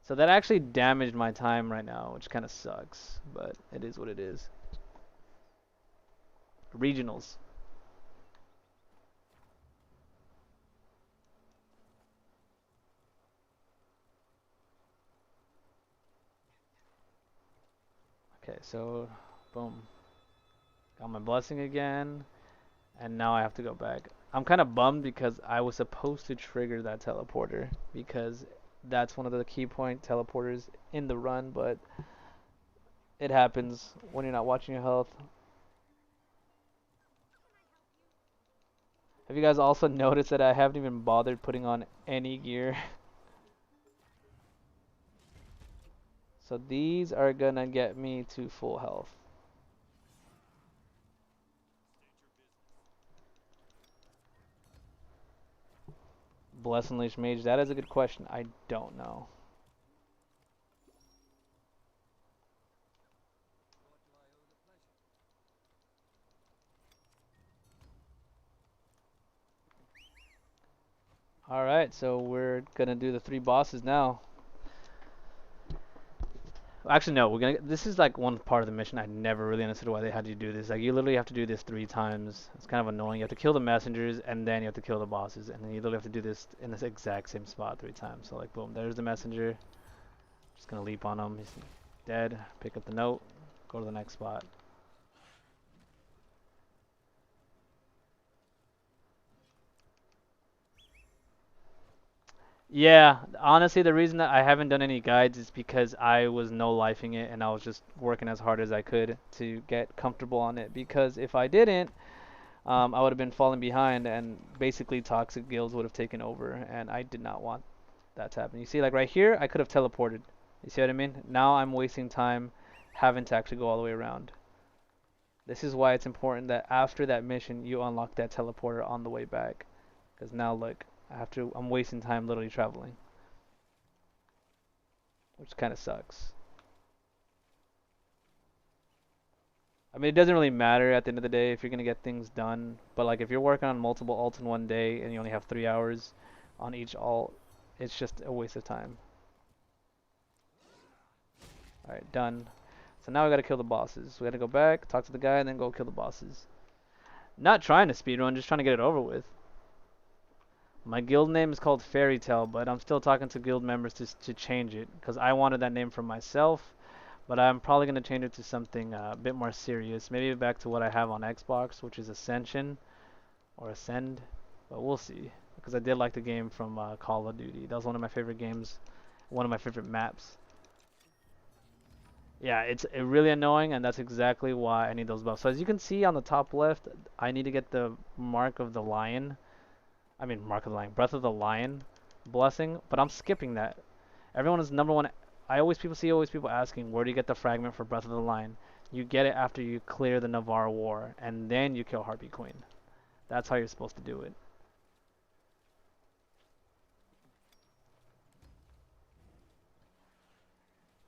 So that actually damaged my time right now, which kind of sucks, but it is what it is. Regionals. Okay, so boom. Got my blessing again, and now I have to go back. I'm kind of bummed because I was supposed to trigger that teleporter because that's one of the key point teleporters in the run, but it happens when you're not watching your health. Have you guys also noticed that I haven't even bothered putting on any gear? So these are gonna get me to full health. Bless Unleash Mage, that is a good question. I don't know. Alright, so we're gonna do the 3 bosses now. Actually, no, this is like one part of the mission I never really understood why they had to do this. Like, you literally have to do this 3 times. It's kind of annoying. You have to kill the messengers, and then you have to kill the bosses. And then you literally have to do this in this exact same spot 3 times. So, like, boom, there's the messenger. Just gonna leap on him. He's dead. Pick up the note. Go to the next spot. Yeah, honestly, the reason that I haven't done any guides is because I was no lifing it and I was just working as hard as I could to get comfortable on it. Because if I didn't, I would have been falling behind and basically toxic guilds would have taken over, and I did not want that to happen. You see, like right here, I could have teleported. You see what I mean? Now I'm wasting time having to actually go all the way around. This is why it's important that after that mission, you unlock that teleporter on the way back. Because now look. I'm wasting time literally traveling. which kind of sucks. I mean, it doesn't really matter at the end of the day if you're gonna get things done, but like if you're working on multiple alts in one day and you only have 3 hours on each alt, it's just a waste of time. Alright, done. So now we gotta kill the bosses. We gotta go back, talk to the guy, and then go kill the bosses. Not trying to speedrun, just trying to get it over with. My guild name is called Fairy Tale, but I'm still talking to guild members to change it, because I wanted that name for myself. But I'm probably going to change it to something a bit more serious. Maybe back to what I have on Xbox, which is Ascension or Ascend. But we'll see. Because I did like the game from Call of Duty. That was one of my favorite games. One of my favorite maps. Yeah, it's really annoying, and that's exactly why I need those buffs. So as you can see on the top left, I need to get the Mark of the Lion. I mean, Mark of the Lion. Breath of the Lion blessing. But I'm skipping that. Everyone is number one. I always people asking, where do you get the fragment for Breath of the Lion? You get it after you clear the Navarre War, and then you kill Harpy Queen. That's how you're supposed to do it.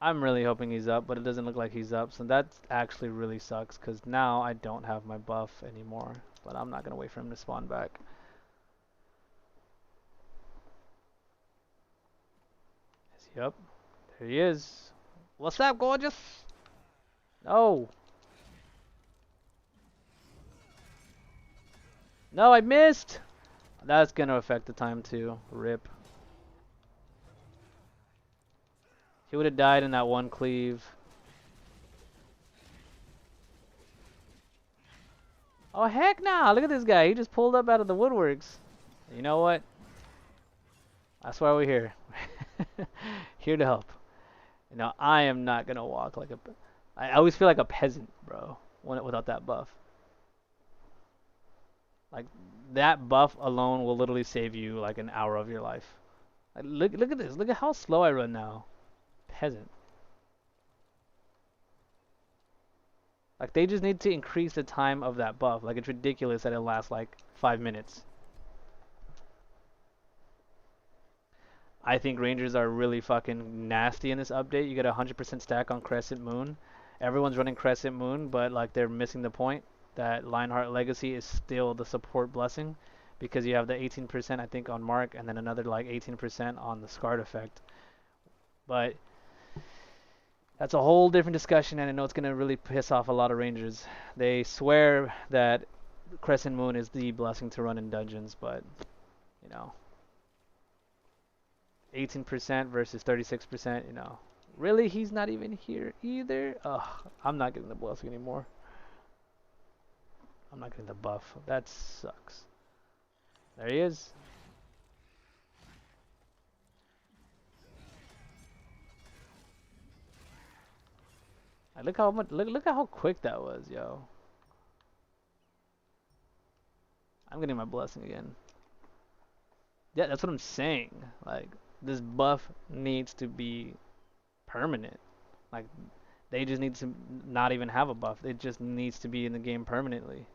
I'm really hoping he's up, but it doesn't look like he's up, so that actually really sucks, because now I don't have my buff anymore. But I'm not going to wait for him to spawn back. Is he up? There he is. What's up, gorgeous? No. No, I missed! That's going to affect the time too. Rip. He would have died in that one cleave. Oh, heck nah. Look at this guy. He just pulled up out of the woodworks. You know what? That's why we're here. Here to help. You know, I am not going to walk like a... I always feel like a peasant, bro, without that buff. Like, that buff alone will literally save you like an hour of your life. Like, look at this. Look at how slow I run now. Peasant. Like, they just need to increase the time of that buff. Like, it's ridiculous that it lasts like 5 minutes. I think Rangers are really fucking nasty in this update. You get a 100% stack on Crescent Moon. Everyone's running Crescent Moon, but like they're missing the point that Lionheart Legacy is still the support blessing, because you have the 18% I think on Mark, and then another like 18% on the Scarred effect. But that's a whole different discussion, and I know it's gonna really piss off a lot of Rangers. They swear that Crescent Moon is the blessing to run in dungeons, but you know, 18% versus 36%, you know. Really? He's not even here either? Ugh, I'm not getting the blessing anymore. I'm not getting the buff. That sucks. There he is. Look how much. Look at how quick that was, yo. I'm getting my blessing again. Yeah, that's what I'm saying. Like, this buff needs to be permanent. Like, they just need to not even have a buff. It just needs to be in the game permanently.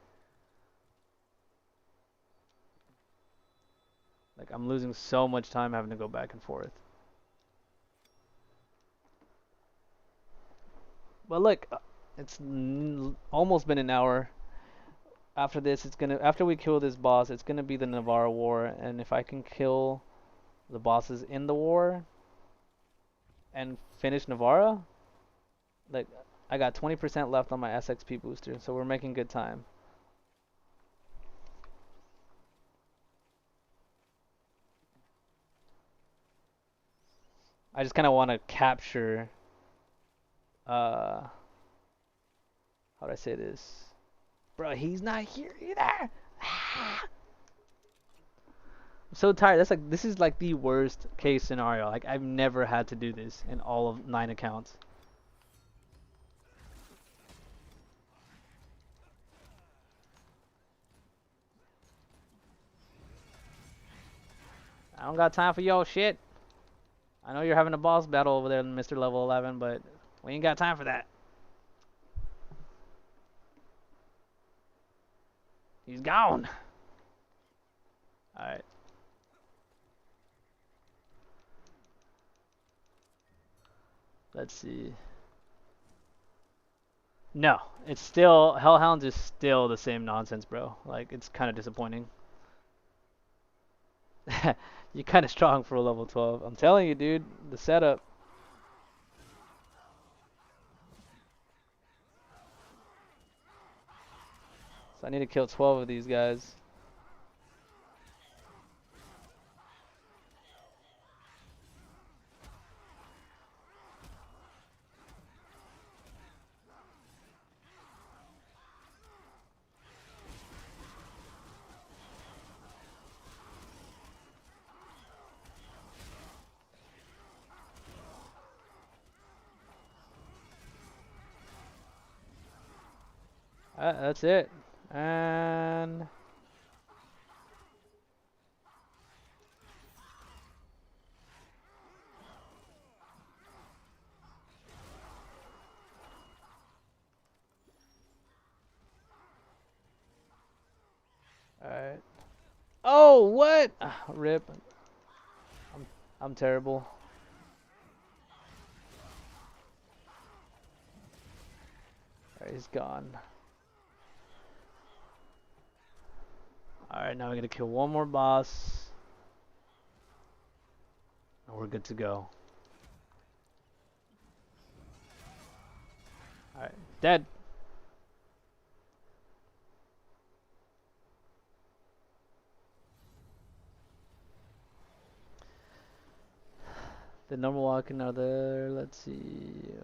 Like, I'm losing so much time having to go back and forth. But look, it's almost been an hour. After this, after we kill this boss, it's gonna be the Navarre War, and if I can kill the bosses in the war and finish Navarra, like, I got 20% left on my SXP booster, so we're making good time. I just kind of want to capture, how do I say this? Bro, he's not here either. I'm so tired. This is like the worst case scenario. Like, I've never had to do this in all of 9 accounts. I don't got time for your shit. I know you're having a boss battle over there, Mr. Level 11, but we ain't got time for that. He's gone. Alright. Let's see. No, it's still Hellhounds is still the same nonsense, bro. Like it's kind of disappointing. You're kind of strong for a level 12. I'm telling you, dude. The setup. So I need to kill 12 of these guys. That's it. And alright. Oh, what? Rip. I'm terrible. Alright, he's gone. Alright, now we're gonna kill one more boss. And we're good to go. Alright, dead. The normal walking are there. Let's see.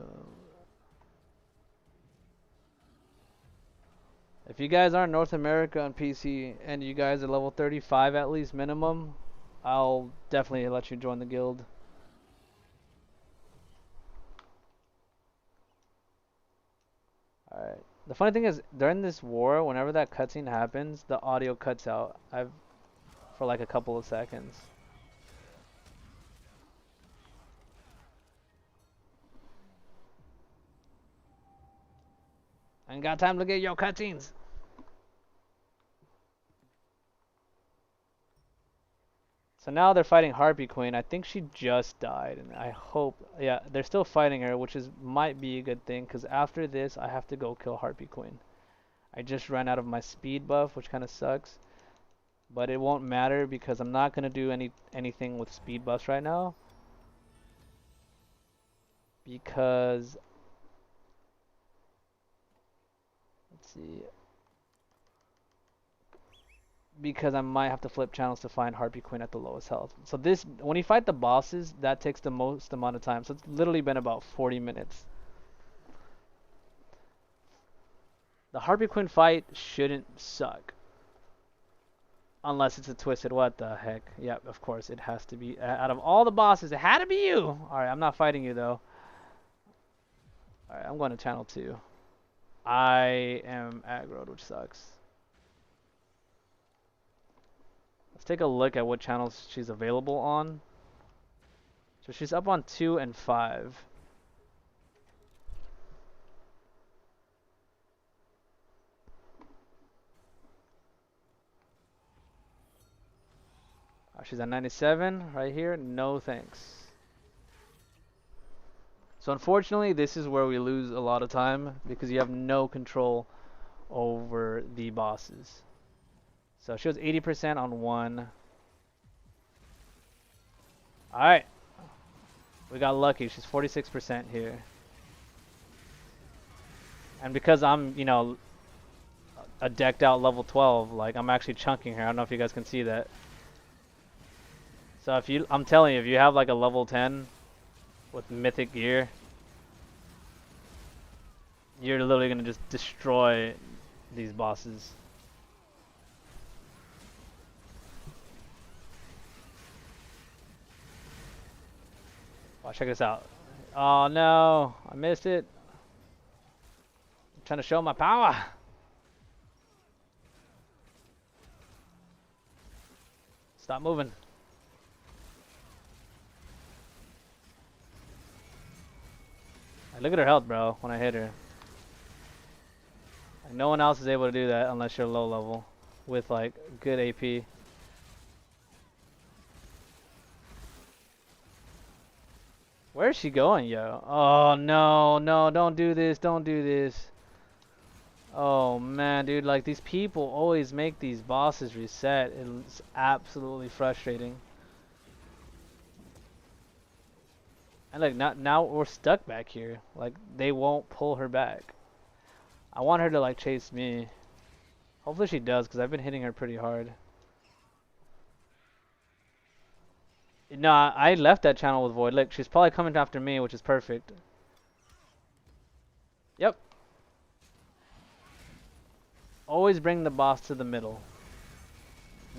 If you guys aren't North America on PC and you guys are level 35 at least minimum, I'll definitely let you join the guild. Alright. The funny thing is, during this war, whenever that cutscene happens, the audio cuts out. For like a couple of seconds. I ain't got time to get your cutscenes. So now they're fighting Harpy Queen. I think she just died, and I hope, yeah, they're still fighting her, which might be a good thing, because after this, I have to go kill Harpy Queen. I just ran out of my speed buff, which kind of sucks, but it won't matter because I'm not gonna do anything with speed buffs right now, because let's see. Because I might have to flip channels to find Harpy Queen at the lowest health. So this, when you fight the bosses, that takes the most amount of time. So it's literally been about 40 minutes. The Harpy Queen fight shouldn't suck. Unless it's a twisted, what the heck. Yep, of course, it has to be. Out of all the bosses, it had to be you! Alright, I'm not fighting you though. Alright, I'm going to channel 2. I am aggroed, which sucks. Let's take a look at what channels she's available on. So she's up on 2 and 5. She's at 97 right here. No thanks. So unfortunately, this is where we lose a lot of time because you have no control over the bosses. So she was 80% on 1. Alright. We got lucky. She's 46% here. And because I'm, you know, a decked out level 12, like I'm actually chunking her. I don't know if you guys can see that. So I'm telling you, if you have like a level 10 with mythic gear, you're literally gonna just destroy these bosses. Wow, check this out. Oh no, I missed it. I'm trying to show my power. Stop moving. Look at her health, bro, when I hit her. Like, no one else is able to do that unless you're low level with like good AP. Where's she going, yo? Oh, no, no, don't do this, don't do this. Oh, man, dude, like, these people always make these bosses reset. It's absolutely frustrating. And, like, now we're stuck back here. Like, they won't pull her back. I want her to, like, chase me. Hopefully she does, because I've been hitting her pretty hard. No, I left that channel with Void. Look, she's probably coming after me, which is perfect. Yep. Always bring the boss to the middle.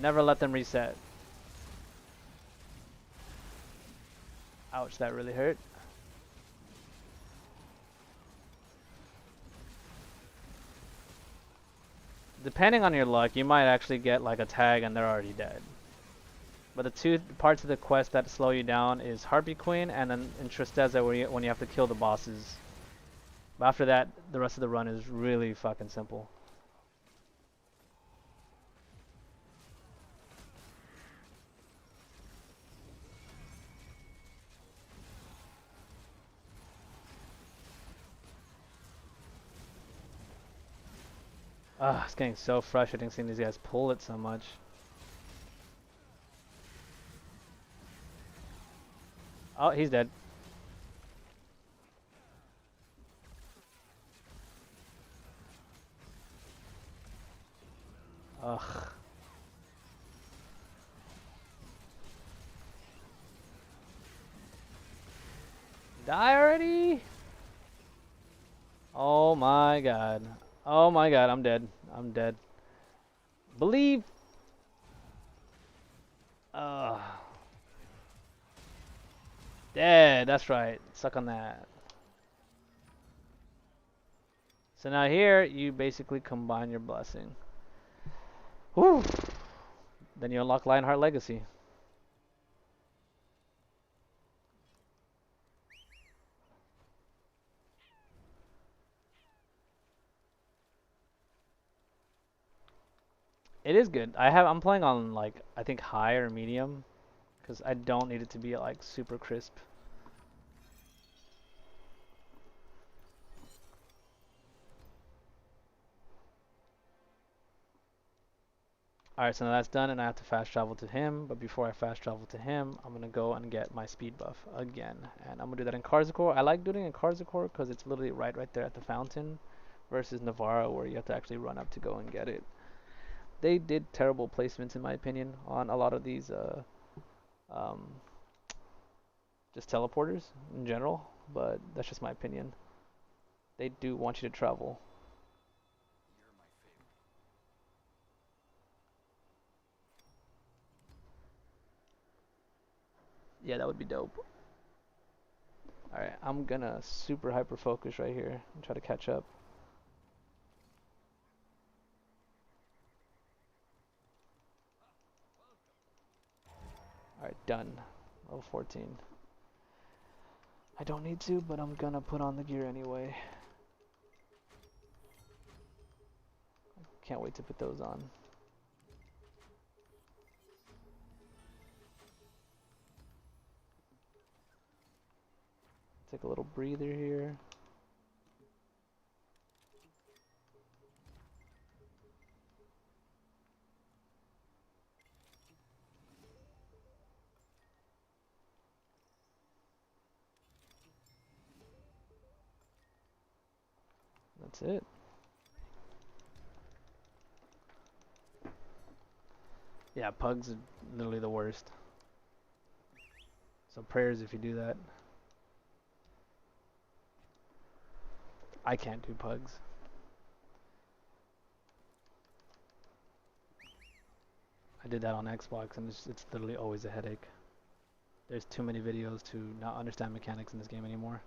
Never let them reset. Ouch, that really hurt. Depending on your luck, you might actually get like a tag and they're already dead. But the two parts of the quest that slow you down is Harpy Queen and then in Tristeza when you have to kill the bosses. But after that, the rest of the run is really fucking simple. Ah, it's getting so frustrating seeing these guys pull it so much. Oh, he's dead. Ugh. Die already? Oh my god. Oh my god, I'm dead. I'm dead. Believe. Ugh. Dead, that's right. Suck on that. So now here, you basically combine your blessing. Whew. Then you unlock Lionheart Legacy. It is good. I'm playing on like I think high or medium because I don't need it to be like super crisp. Alright, so now that's done and I have to fast travel to him, but before I fast travel to him, I'm gonna go and get my speed buff again. And I'm gonna do that in Karzakor. I like doing it in Karzakor because it's literally right there at the fountain versus Navarra where you have to actually run up to go and get it. They did terrible placements in my opinion on a lot of these um, just teleporters in general, but that's just my opinion. They do want you to travel. Yeah, that would be dope. Alright, I'm gonna super hyper focus right here and try to catch up. Alright, done. Level 14. I don't need to, but I'm gonna put on the gear anyway. Can't wait to put those on. Take a little breather here. That's it. Yeah, pugs are literally the worst. So prayers if you do that. I can't do pugs. I did that on Xbox and it's literally always a headache. There's too many videos to not understand mechanics in this game anymore.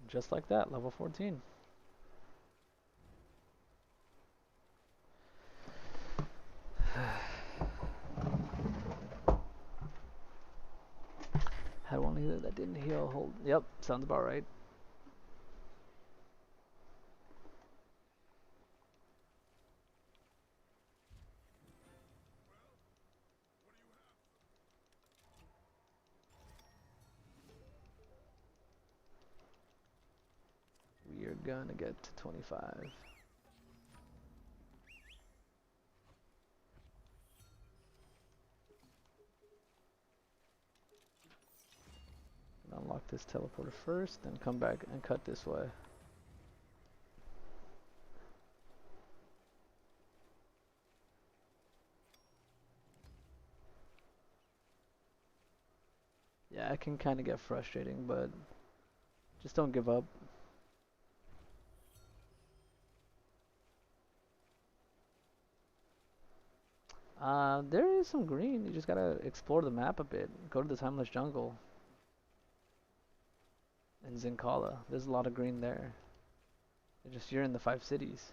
Just like that, level 14. Had one healer that didn't heal. Hold. Yep, sounds about right. gonna get to 25. Unlock this teleporter first, then come back and cut this way. Yeah, it can kind of get frustrating, but just don't give up. There is some green. You just gotta explore the map a bit. Go to the Timeless Jungle. And Zincala. There's a lot of green there. You're in the 5 cities.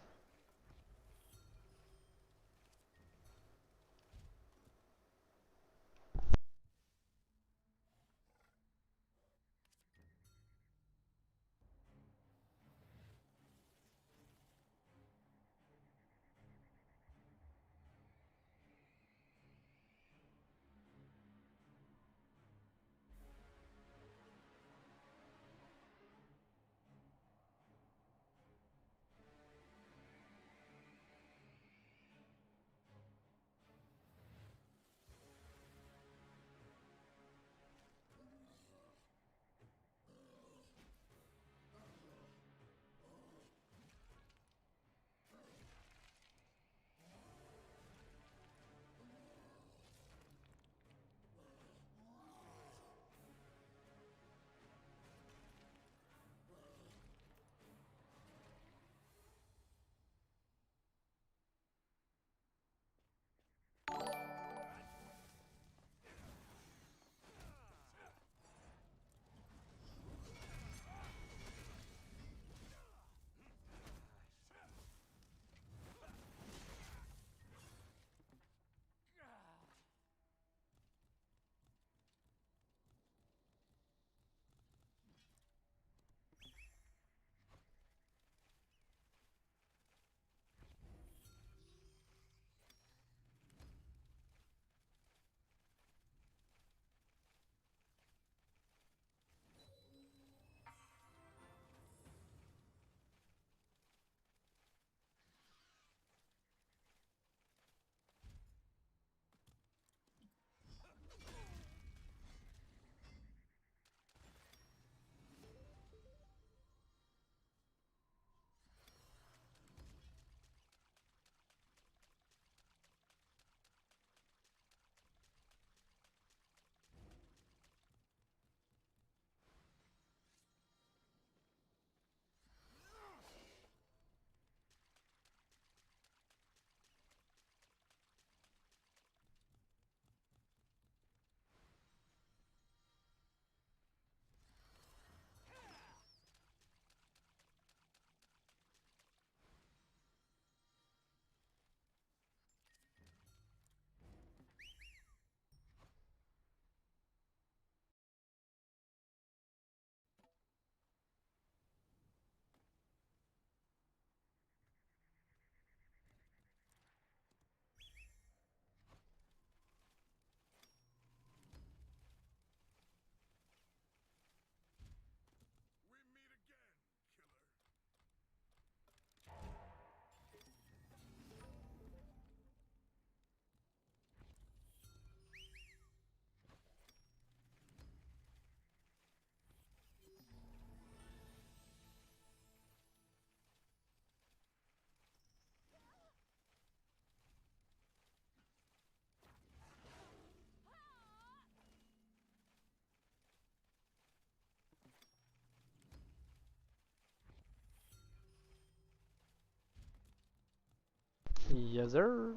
Yes, sir.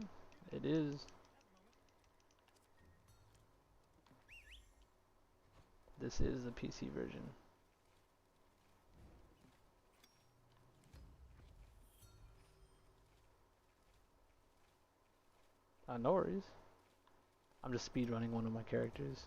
It is. This is the PC version. No worries. I'm just speedrunning one of my characters.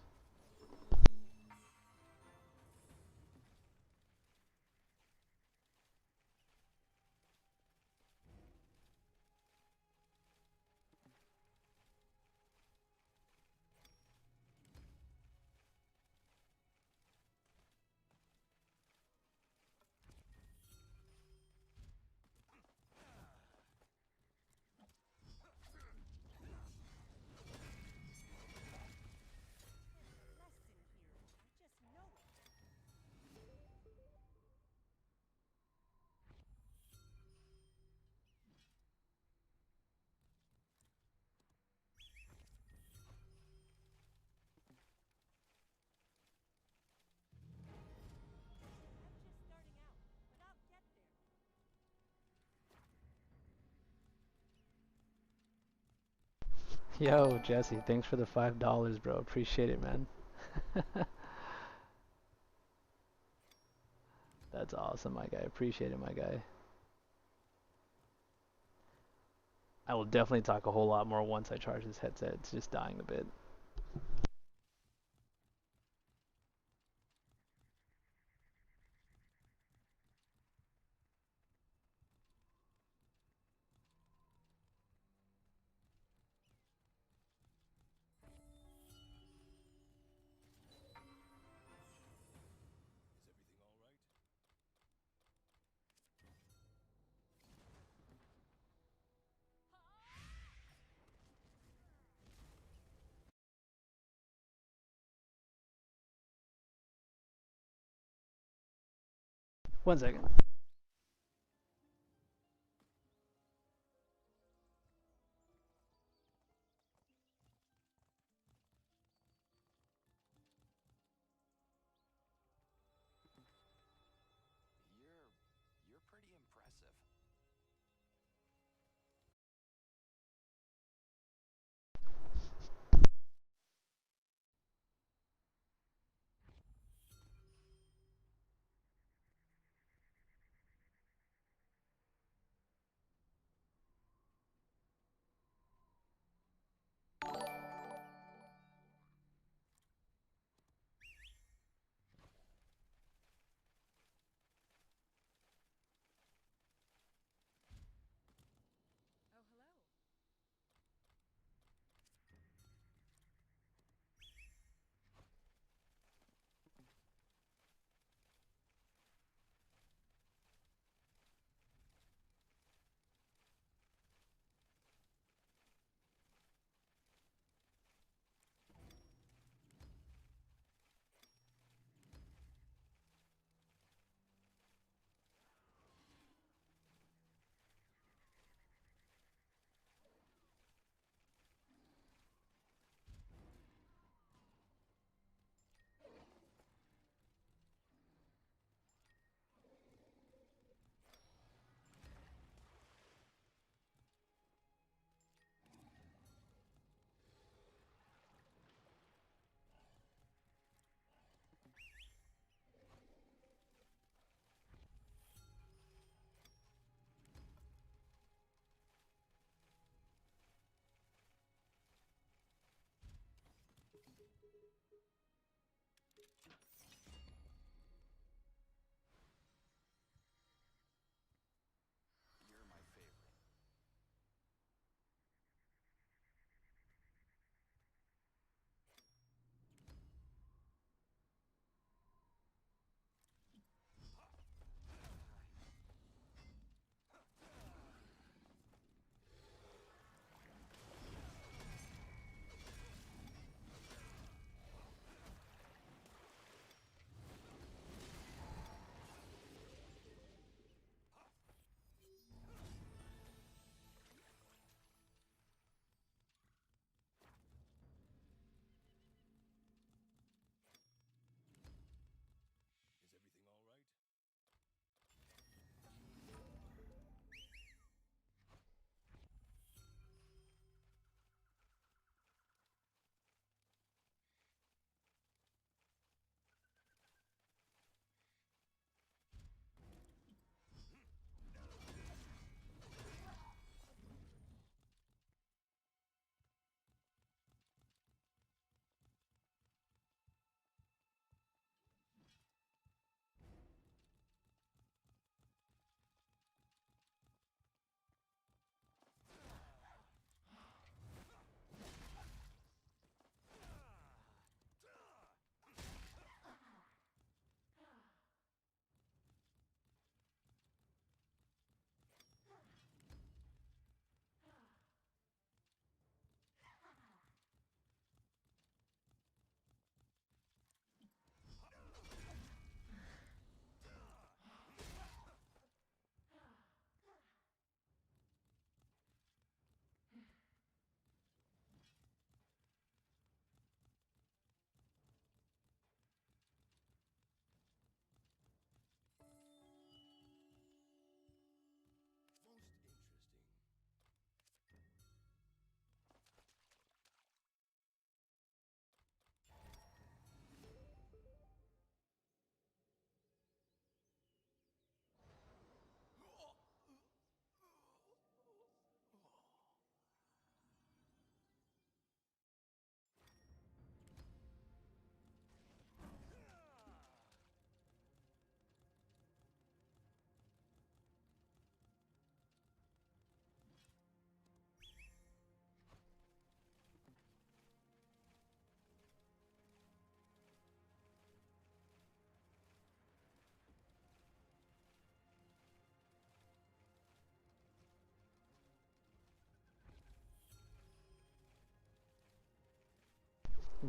Yo, Jesse, thanks for the $5, bro. Appreciate it, man. That's awesome, my guy. Appreciate it, my guy. I will definitely talk a whole lot more once I charge this headset. It's just dying a bit. One second. You're pretty impressive.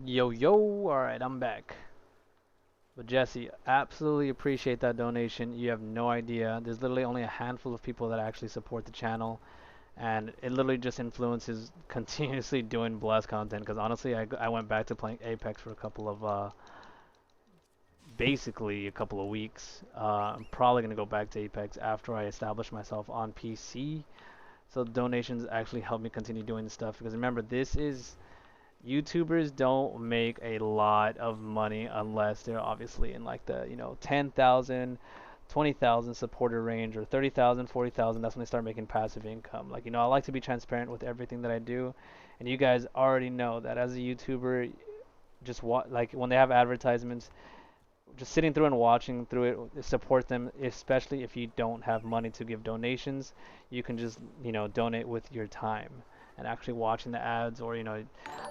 Yo, yo, alright, I'm back. But Jesse, absolutely appreciate that donation. You have no idea. There's literally only a handful of people that actually support the channel, and it literally just influences continuously doing Blast content. Because honestly, I went back to playing Apex for a couple of, basically a couple of weeks. I'm probably going to go back to Apex after I establish myself on PC. So donations actually help me continue doing this stuff. Because remember, this is YouTubers don't make a lot of money unless they're obviously in like the 10,000, 20,000 supporter range, or 30,000, 40,000. That's when they start making passive income. Like, I like to be transparent with everything that I do, and you guys already know that as a YouTuber, just like when they have advertisements, just sitting through and watching through it, support them, especially if you don't have money to give donations. You can just donate with your time and actually watching the ads, or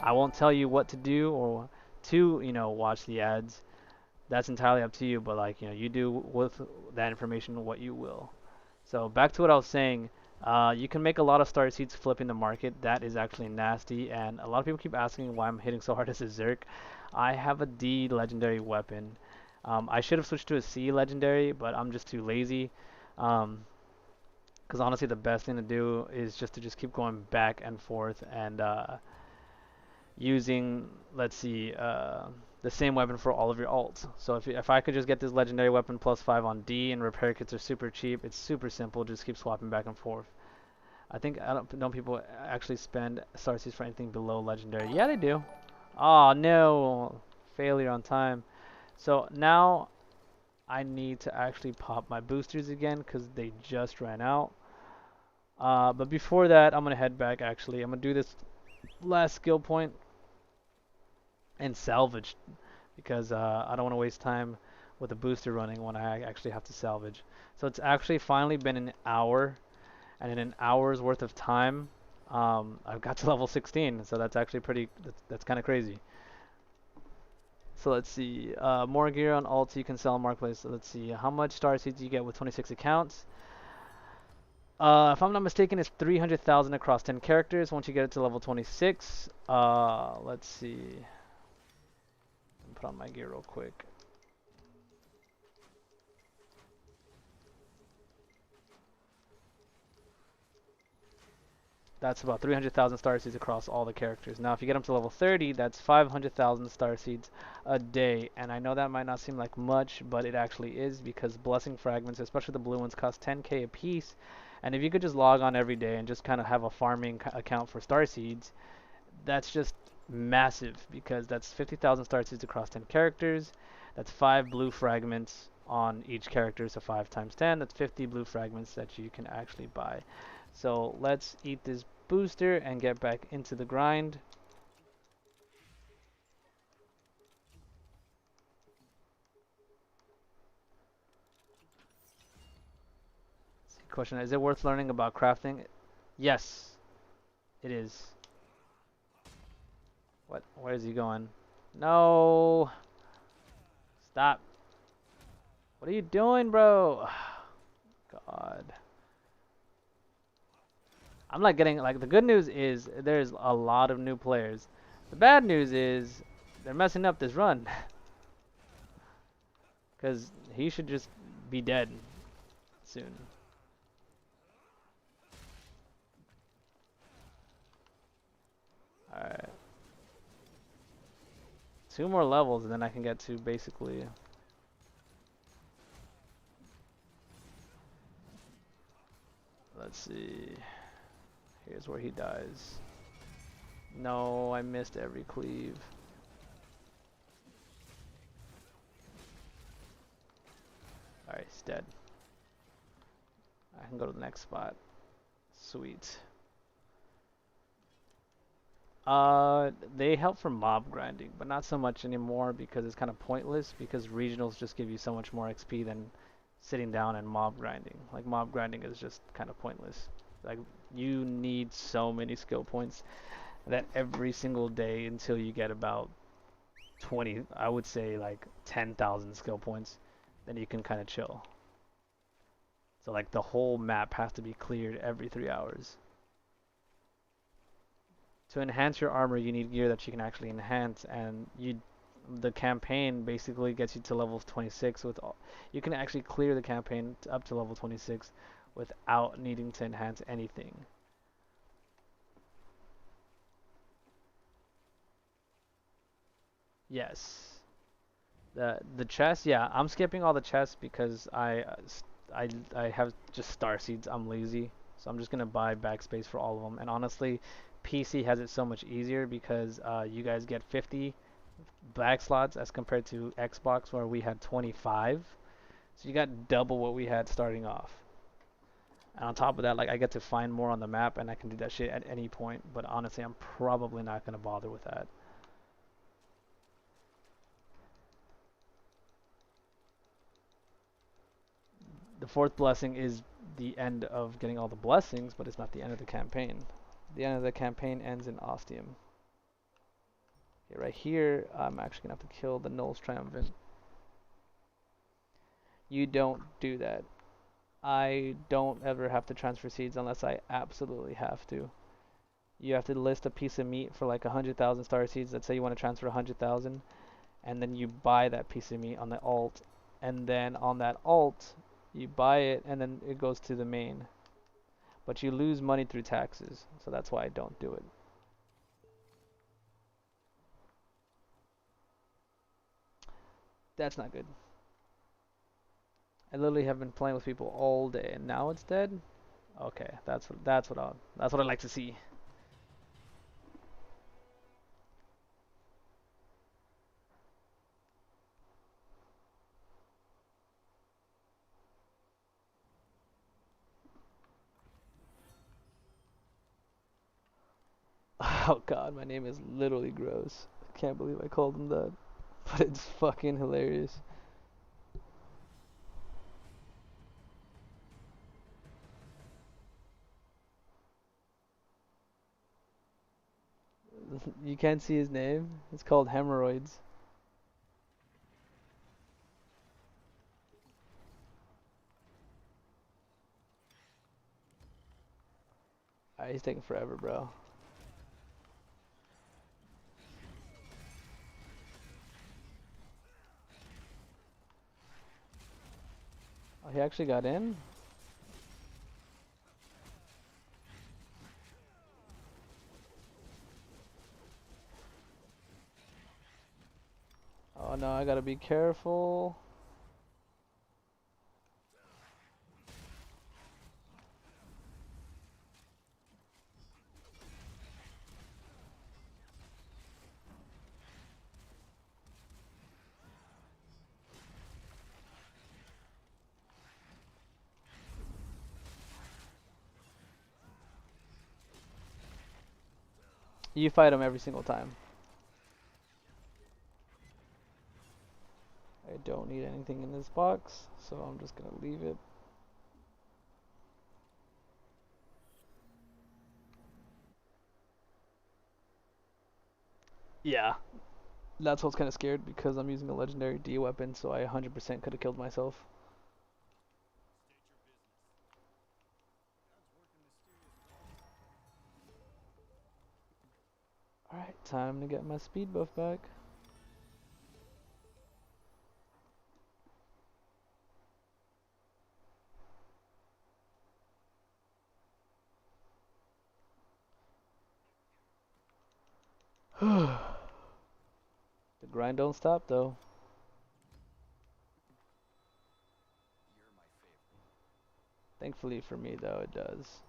I won't tell you what to do or to watch the ads. That's entirely up to you, but like you do with that information what you will. So back to what I was saying, you can make a lot of star seeds flipping the market. That is actually nasty, and a lot of people keep asking why I'm hitting so hard as a Zerk. I have a D legendary weapon. I should have switched to a C legendary, but I'm just too lazy. Because honestly, the best thing to do is just to keep going back and forth and using, let's see, the same weapon for all of your ults. So if I could just get this legendary weapon +5 on D, and repair kits are super cheap, it's super simple. Just keep swapping back and forth. I don't people actually spend star seeds for anything below legendary. Yeah, they do. Oh no, failure on time. So now I need to actually pop my boosters again because they just ran out. But before that, I'm gonna head back. Actually, I'm gonna do this last skill point and salvage because I don't want to waste time with a booster running when I actually have to salvage. So it's actually finally been an hour, and in an hour's worth of time, I've got to level 16. So that's actually that's kind of crazy. So let's see, more gear on alt you can sell in marketplace. So let's see, how much star seeds you get with 26 accounts. If I'm not mistaken, it's 300,000 across 10 characters once you get it to level 26. Let's see. Put on my gear real quick. That's about 300,000 star seeds across all the characters. Now, if you get them to level 30, that's 500,000 star seeds a day. And I know that might not seem like much, but it actually is, because blessing fragments, especially the blue ones, cost 10k a piece. And if you could just log on every day and just kind of have a farming account for star seeds, that's just massive, because that's 50,000 star seeds across 10 characters. That's 5 blue fragments on each character, so 5 times 10. That's 50 blue fragments that you can actually buy. So let's eat this booster and get back into the grind. Question, is it worth learning about crafting? Yes, it is. What? Where is he going? No! Stop. What are you doing, bro? God. I'm like getting, like, the good news is there's a lot of new players. The bad news is they're messing up this run. Because he should just be dead soon. Alright. 2 more levels and then I can get to basically... Let's see. Here's where he dies. No, I missed every cleave. Alright, he's dead. I can go to the next spot. Sweet. They help for mob grinding, but not so much anymore because it's kind of pointless, because regionals just give you so much more XP than sitting down and mob grinding. Like, mob grinding is just kind of pointless. Like, you need so many skill points that every single day until you get about 20, I would say like 10,000 skill points, then you can kind of chill. So like the whole map has to be cleared every 3 hours To enhance your armor, you need gear that you can actually enhance, and the campaign basically gets you to level 26 with all, you can actually clear the campaign up to level 26 without needing to enhance anything. Yes. The chest, yeah, I'm skipping all the chests because I have just star seeds. I'm lazy, so I'm just gonna buy backspace for all of them. And honestly, PC has it so much easier because you guys get 50 back slots as compared to Xbox where we had 25. So you got double what we had starting off. And on top of that, like I get to find more on the map and I can do that shit at any point. But honestly, I'm probably not gonna bother with that. The fourth blessing is the end of getting all the blessings, but it's not the end of the campaign. The end of the campaign ends in Ostium. Okay, right here, I'm actually gonna have to kill the Null's Triumphant. You don't do that. I don't ever have to transfer seeds unless I absolutely have to. You have to list a piece of meat for like 100,000 star seeds. Let's say you want to transfer 100,000, and then you buy that piece of meat on the alt, and then on that alt, you buy it, and then it goes to the main. But you lose money through taxes, so that's why I don't do it. That's not good. I literally have been playing with people all day, and now it's dead. Okay, that's what I like to see. Oh god, my name is literally gross. I can't believe I called him that, but it's fucking hilarious. You can't see his name. It's called hemorrhoids. Alright, he's taking forever, bro. Oh, he actually got in? Oh no, I gotta be careful. You fight him every single time. I don't need anything in this box, so I'm just gonna leave it. Yeah, that's what's kind of scared because I'm using a legendary D weapon, so I 100% could have killed myself. Alright, time to get my speed buff back. The grind don't stop though. You're my favorite. Thankfully for me though, it does.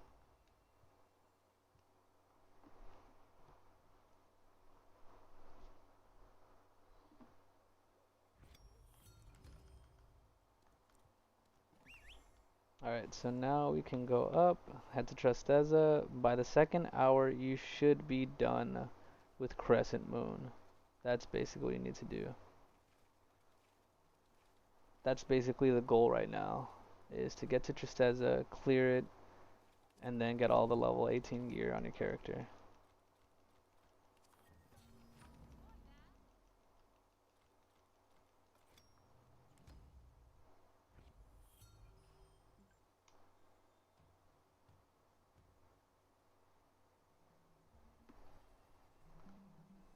Alright, so now we can go up, head to Tristeza. By the second hour, you should be done with Crescent Moon. That's basically what you need to do. That's basically the goal right now, is to get to Tristeza, clear it, and then get all the level 18 gear on your character.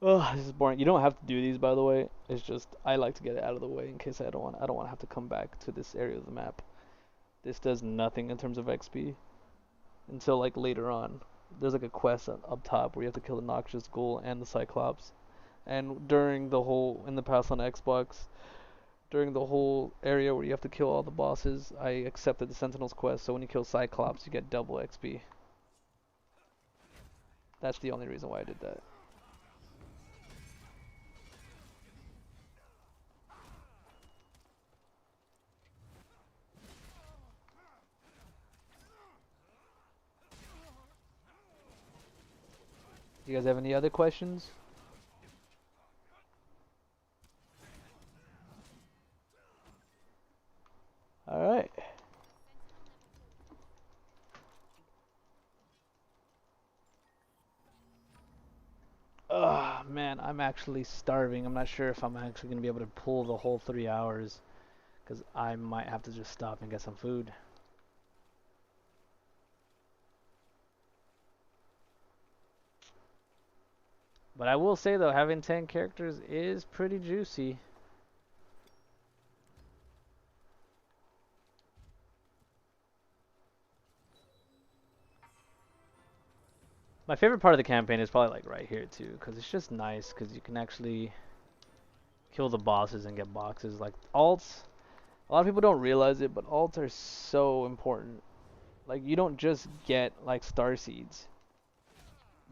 Ugh, this is boring. You don't have to do these, by the way. It's just I like to get it out of the way in case I don't want to have to come back to this area of the map. This does nothing in terms of XP until like later on. There's like a quest up top where you have to kill the Noxious Ghoul and the Cyclops. And during the whole in the past on Xbox, during the whole area where you have to kill all the bosses, I accepted the Sentinels quest. So when you kill Cyclops, you get double XP. That's the only reason why I did that. You guys have any other questions? Alright. Ugh, man, I'm actually starving. I'm not sure if I'm actually going to be able to pull the whole 3 hours. Because I might have to just stop and get some food. But I will say though, having 10 characters is pretty juicy. My favorite part of the campaign is probably like right here too, because it's just nice because you can actually kill the bosses and get boxes. Like alts, a lot of people don't realize it, but alts are so important. Like you don't just get like star seeds.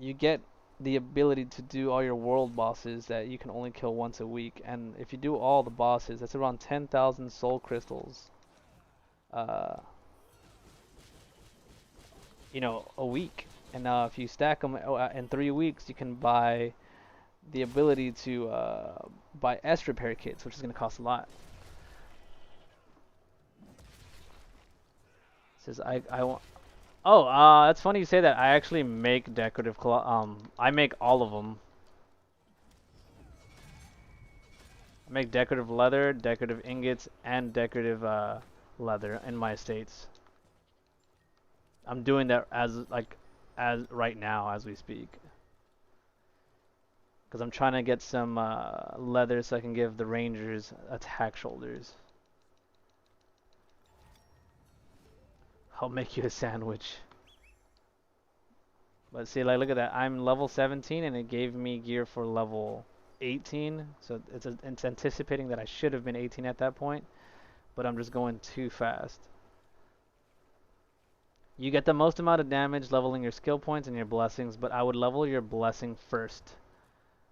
You get the ability to do all your world bosses that you can only kill once a week, and if you do all the bosses, that's around 10,000 soul crystals. Uh, a week. And now if you stack them in 3 weeks, you can buy the ability to buy S repair kits, which is going to cost a lot. It says I want. Oh, that's funny you say that. I actually make decorative I make all of them. I make decorative leather, decorative ingots, and decorative leather in my estates. I'm doing that as right now as we speak. Because I'm trying to get some leather so I can give the rangers attack shoulders. I'll make you a sandwich. But see, like, look at that. I'm level 17 and it gave me gear for level 18. So it's anticipating that I should have been 18 at that point. But I'm just going too fast. You get the most amount of damage leveling your skill points and your blessings, but I would level your blessing first.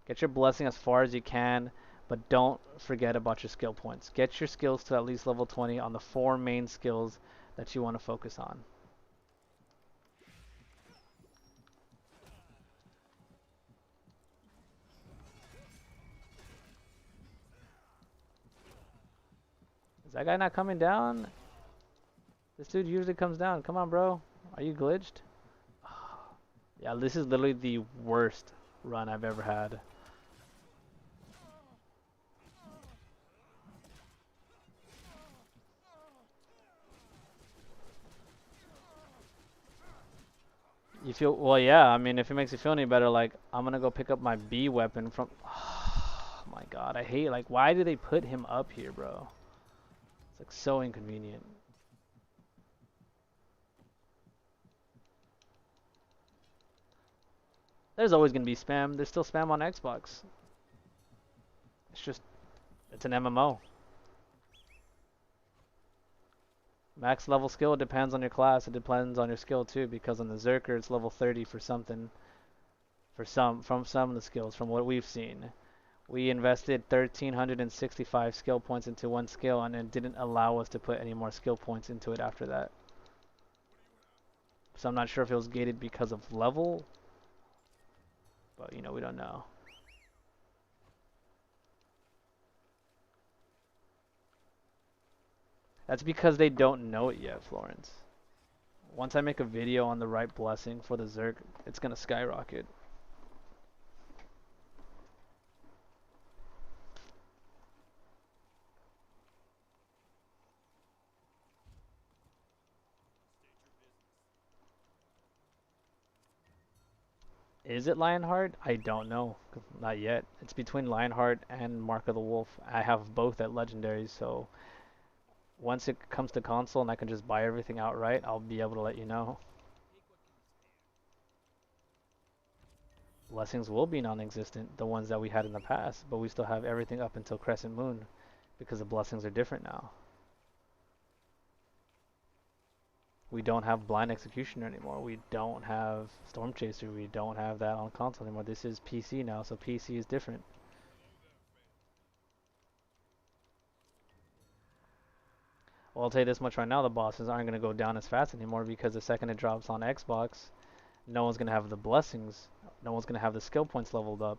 Get your blessing as far as you can, but don't forget about your skill points. Get your skills to at least level 20 on the 4 main skills that you want to focus on. Is that guy not coming down? This dude usually comes down. Come on, bro. Are you glitched? Yeah, this is literally the worst run I've ever had. You feel, well, yeah, I mean, if it makes you feel any better, like, I'm gonna go pick up my B weapon from, oh my god, I hate, like, why do they put him up here, bro? It's, like, so inconvenient. There's always gonna be spam. There's still spam on Xbox. It's just, it's an MMO. Max level skill depends on your class. It depends on your skill too, because on the Zerker it's level 30 for something. From some of the skills, from what we've seen. We invested 1,365 skill points into one skill, and it didn't allow us to put any more skill points into it after that. So I'm not sure if it was gated because of level, but we don't know. That's because they don't know it yet, Florence. Once I make a video on the right blessing for the Zerg, it's gonna skyrocket. Is it Lionheart? I don't know. Not yet. It's between Lionheart and Mark of the Wolf. I have both at Legendary, so once it comes to console and I can just buy everything outright, I'll be able to let you know. Blessings will be non-existent, the ones that we had in the past, but we still have everything up until Crescent Moon because the blessings are different now. We don't have Blind Executioner anymore. We don't have Storm Chaser. We don't have that on console anymore. This is PC now, so PC is different. Well, I'll tell you this much right now, the bosses aren't going to go down as fast anymore because the second it drops on Xbox, no one's going to have the blessings. No one's going to have the skill points leveled up.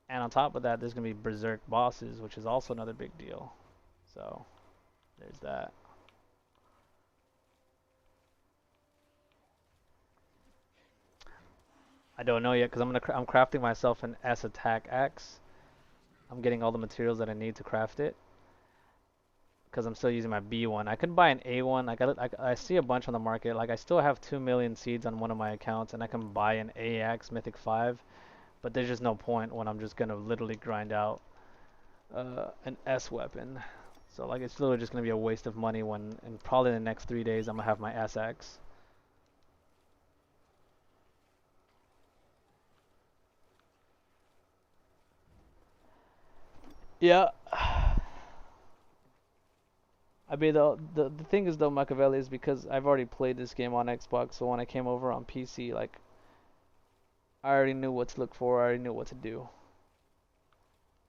And on top of that, there's going to be Berserk bosses, which is also another big deal. So, there's that. I don't know yet because I'm crafting myself an S attack axe. I'm getting all the materials that I need to craft it because I'm still using my B one. I could buy an A one. I see a bunch on the market. Like I still have 2 million seeds on one of my accounts, and I can buy an A axe Mythic 5. But there's just no point when I'm just gonna literally grind out an S weapon. So like it's literally just gonna be a waste of money when, and probably in the next 3 days, I'm gonna have my S axe. Yeah. I mean, the thing is though, Machiavelli, is because I've already played this game on Xbox, so when I came over on PC, like, I already knew what to look for, I already knew what to do.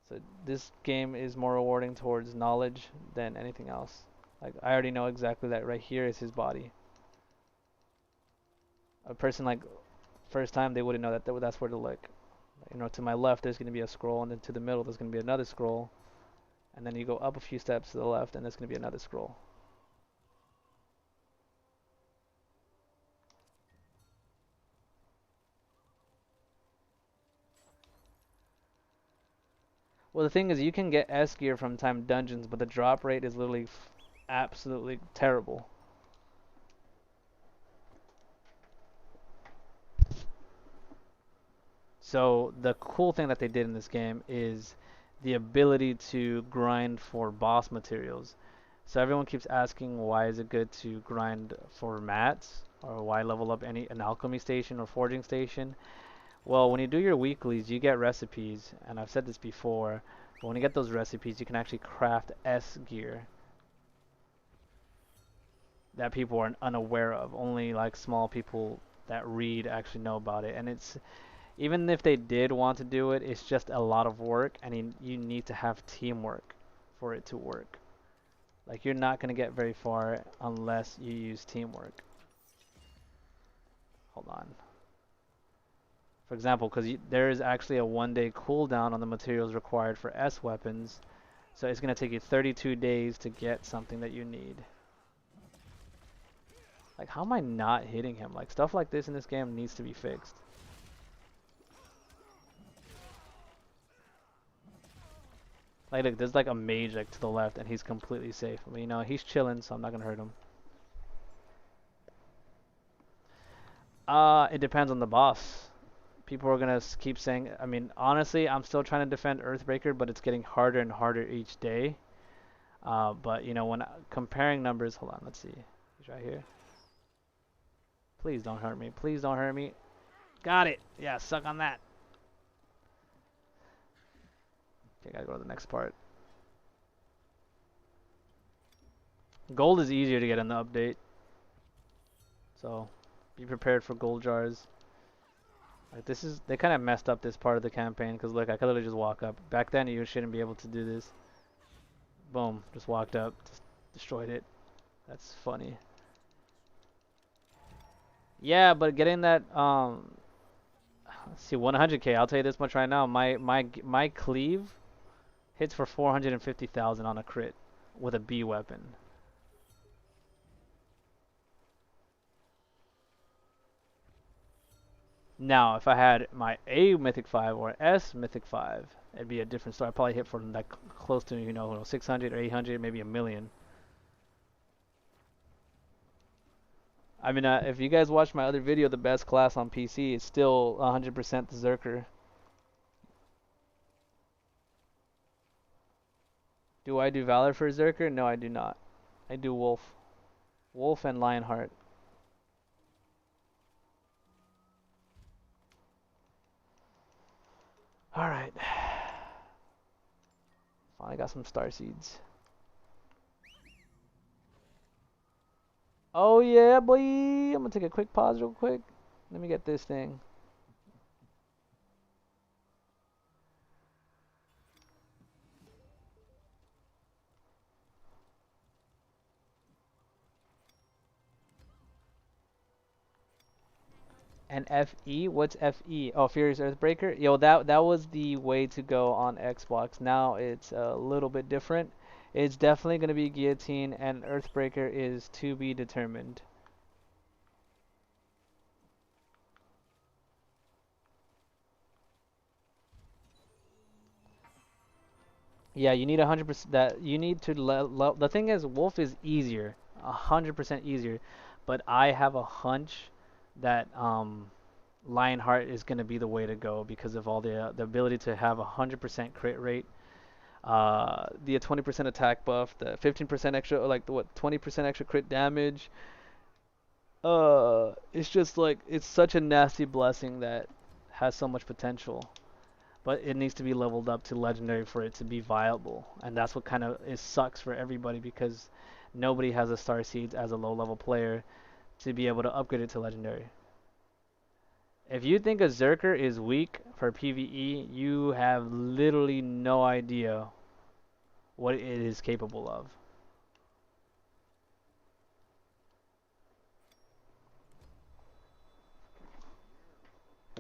So this game is more rewarding towards knowledge than anything else. Like, I already know exactly that right here is his body. A person like, first time, they wouldn't know that's where to look. You know, to my left, there's going to be a scroll, and then to the middle, there's going to be another scroll. And then you go up a few steps to the left, and there's going to be another scroll. Well, the thing is, you can get S gear from time dungeons, but the drop rate is literally absolutely terrible. So the cool thing that they did in this game is the ability to grind for boss materials. So everyone keeps asking why is it good to grind for mats or why level up an alchemy station or forging station. Well, when you do your weeklies, you get recipes, and I've said this before, but when you get those recipes, you can actually craft S gear that people are unaware of. Only like small people that read actually know about it, and it's even if they did want to do it, it's just a lot of work, and you need to have teamwork for it to work. Like you're not gonna get very far unless you use teamwork. Hold on. For example, because there is actually a 1-day cooldown on the materials required for S weapons, so it's gonna take you 32 days to get something that you need. Like, how am I not hitting him? Like, stuff like this in this game needs to be fixed. Like, look, there's like a mage like to the left, and he's completely safe. I mean, you know, he's chilling, so I'm not gonna hurt him. It depends on the boss. People are gonna keep saying. I mean, honestly, I'm still trying to defend Earthbreaker, but it's getting harder and harder each day. But you know, when comparing numbers, hold on, let's see. He's right here. Please don't hurt me. Please don't hurt me. Got it. Yeah, suck on that. Okay, gotta go to the next part. Gold is easier to get in the update, so be prepared for gold jars. Like this is, they kind of messed up this part of the campaign because look, I could literally just walk up. Back then, you shouldn't be able to do this. Boom, just walked up, just destroyed it. That's funny. Yeah, but getting that let's see, 100k. I'll tell you this much right now. My cleave hits for 450,000 on a crit with a B weapon. Now, if I had my A Mythic 5 or S Mythic 5, it'd be a different story. I'd probably hit for like close to, you know, 600 or 800, maybe a million. I mean, if you guys watch my other video, the best class on PC, it's still 100% the Zerker. Do I do Valor for Zerker? No, I do not. I do Wolf. Wolf and Lionheart. Alright. Finally got some star seeds. Oh yeah, boy! I'm gonna take a quick pause real quick. Let me get this thing. And FE? What's FE? Oh, Furious Earthbreaker? Yo, that was the way to go on Xbox. Now it's a little bit different. It's definitely going to be Guillotine, and Earthbreaker is to be determined. Yeah, you need 100%. That you need to the thing is, Wolf is easier, 100% easier, but I have a hunch that Lionheart is going to be the way to go because of all the ability to have 100% crit rate, the 20% attack buff, the 15% extra, like the what 20% extra crit damage. It's just like it's such a nasty blessing that has so much potential, but it needs to be leveled up to legendary for it to be viable, and that's what kind of it sucks for everybody because nobody has a star seeds as a low level player to be able to upgrade it to legendary. If you think a Zerker is weak for PvE, you have literally no idea what it is capable of.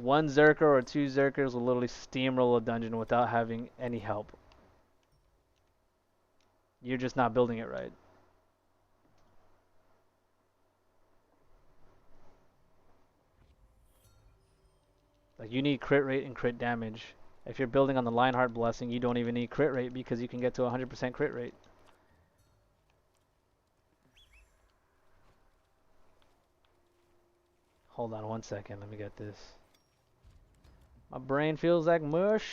One Zerker or two Zerkers will literally steamroll a dungeon without having any help. You're just not building it right. Like you need crit rate and crit damage. If you're building on the Lionheart Blessing, you don't even need crit rate because you can get to 100% crit rate. Hold on one second, let me get this. My brain feels like mush.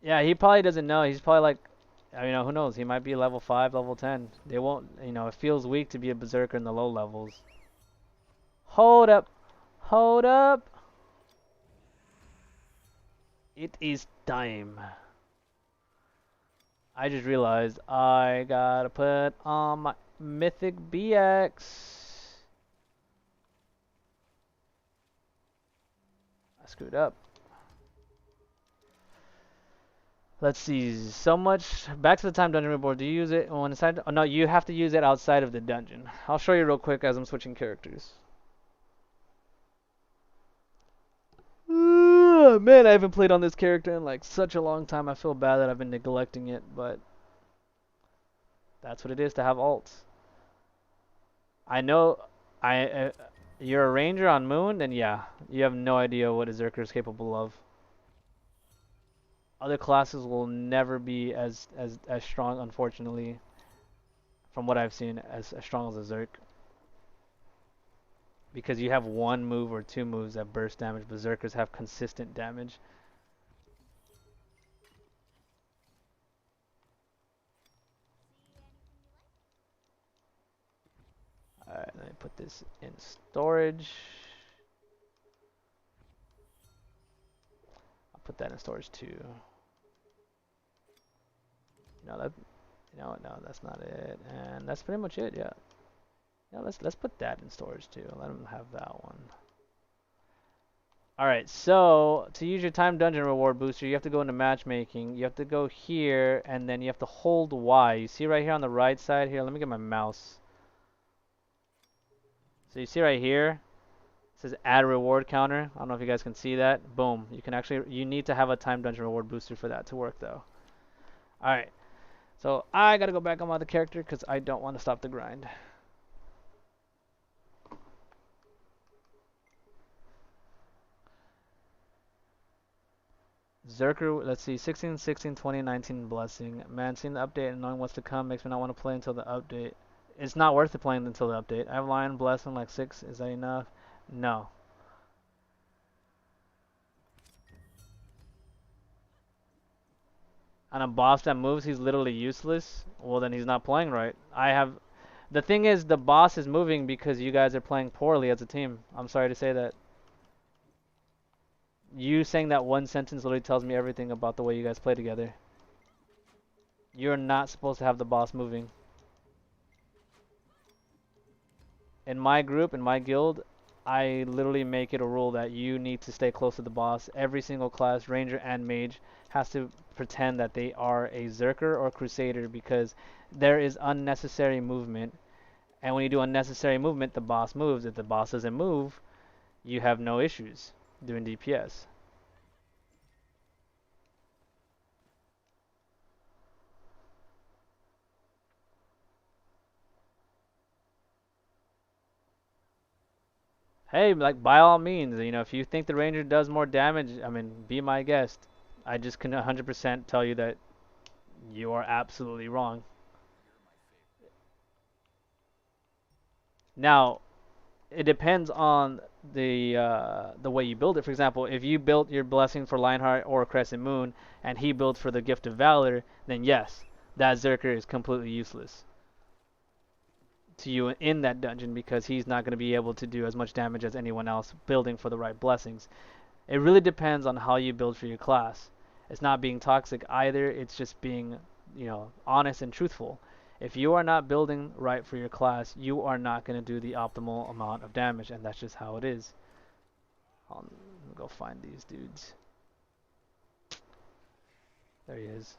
Yeah, he probably doesn't know. He's probably like, you know, who knows? He might be level 5, level 10. They won't, you know, it feels weak to be a berserker in the low levels. Hold up. Hold up. It is time. I just realized I gotta put on my Mythic BX. I screwed up. Let's see, so much. Back to the time dungeon reward. Do you use it when inside? Oh, no, you have to use it outside of the dungeon. I'll show you real quick as I'm switching characters. Man, I haven't played on this character in like such a long time. I feel bad that I've been neglecting it, but that's what it is to have alts. I know, you're a ranger on Moon, then yeah, you have no idea what a Zerker is capable of. Other classes will never be as strong, unfortunately, from what I've seen, as strong as a Zerk. Because you have one move or two moves that burst damage, berserkers have consistent damage. Alright, let me put this in storage. I'll put that in storage too. No, no, that's not it. And that's pretty much it, yeah. Yeah, let's put that in storage too. Let them have that one. Alright, so to use your time dungeon reward booster, you have to go into matchmaking. You have to go here, and then you have to hold Y. You see right here on the right side here? Let me get my mouse. So you see right here? It says add reward counter. I don't know if you guys can see that. Boom. You can actually, you need to have a time dungeon reward booster for that to work though. Alright. So I gotta go back on my other character because I don't want to stop the grind. Zerker, let's see, 16, 16, 20, 19 blessing. Man, seeing the update and knowing what's to come makes me not want to play until the update. It's not worth it playing until the update. I have Lion blessing like 6. Is that enough? No. On a boss that moves, he's literally useless. Well, then he's not playing right. The thing is, the boss is moving because you guys are playing poorly as a team. I'm sorry to say that. You saying that one sentence literally tells me everything about the way you guys play together. You're not supposed to have the boss moving. In my group, in my guild, I literally make it a rule that you need to stay close to the boss. Every single class, ranger and mage, has to pretend that they are a Zerker or Crusader because there is unnecessary movement. And when you do unnecessary movement, the boss moves. If the boss doesn't move, you have no issues doing DPS. Hey, like by all means, you know, if you think the ranger does more damage, I mean, be my guest. I just can 100% tell you that you are absolutely wrong. Now, it depends on the way you build it. For example, if you built your blessing for Lionheart or Crescent Moon, and he built for the Gift of Valor, then yes, that Zerker is completely useless to you in that dungeon because he's not going to be able to do as much damage as anyone else building for the right blessings. It really depends on how you build for your class. It's not being toxic either. It's just being, you know, honest and truthful. If you are not building right for your class, you are not going to do the optimal amount of damage, and that's just how it is. I'll go find these dudes. There he is.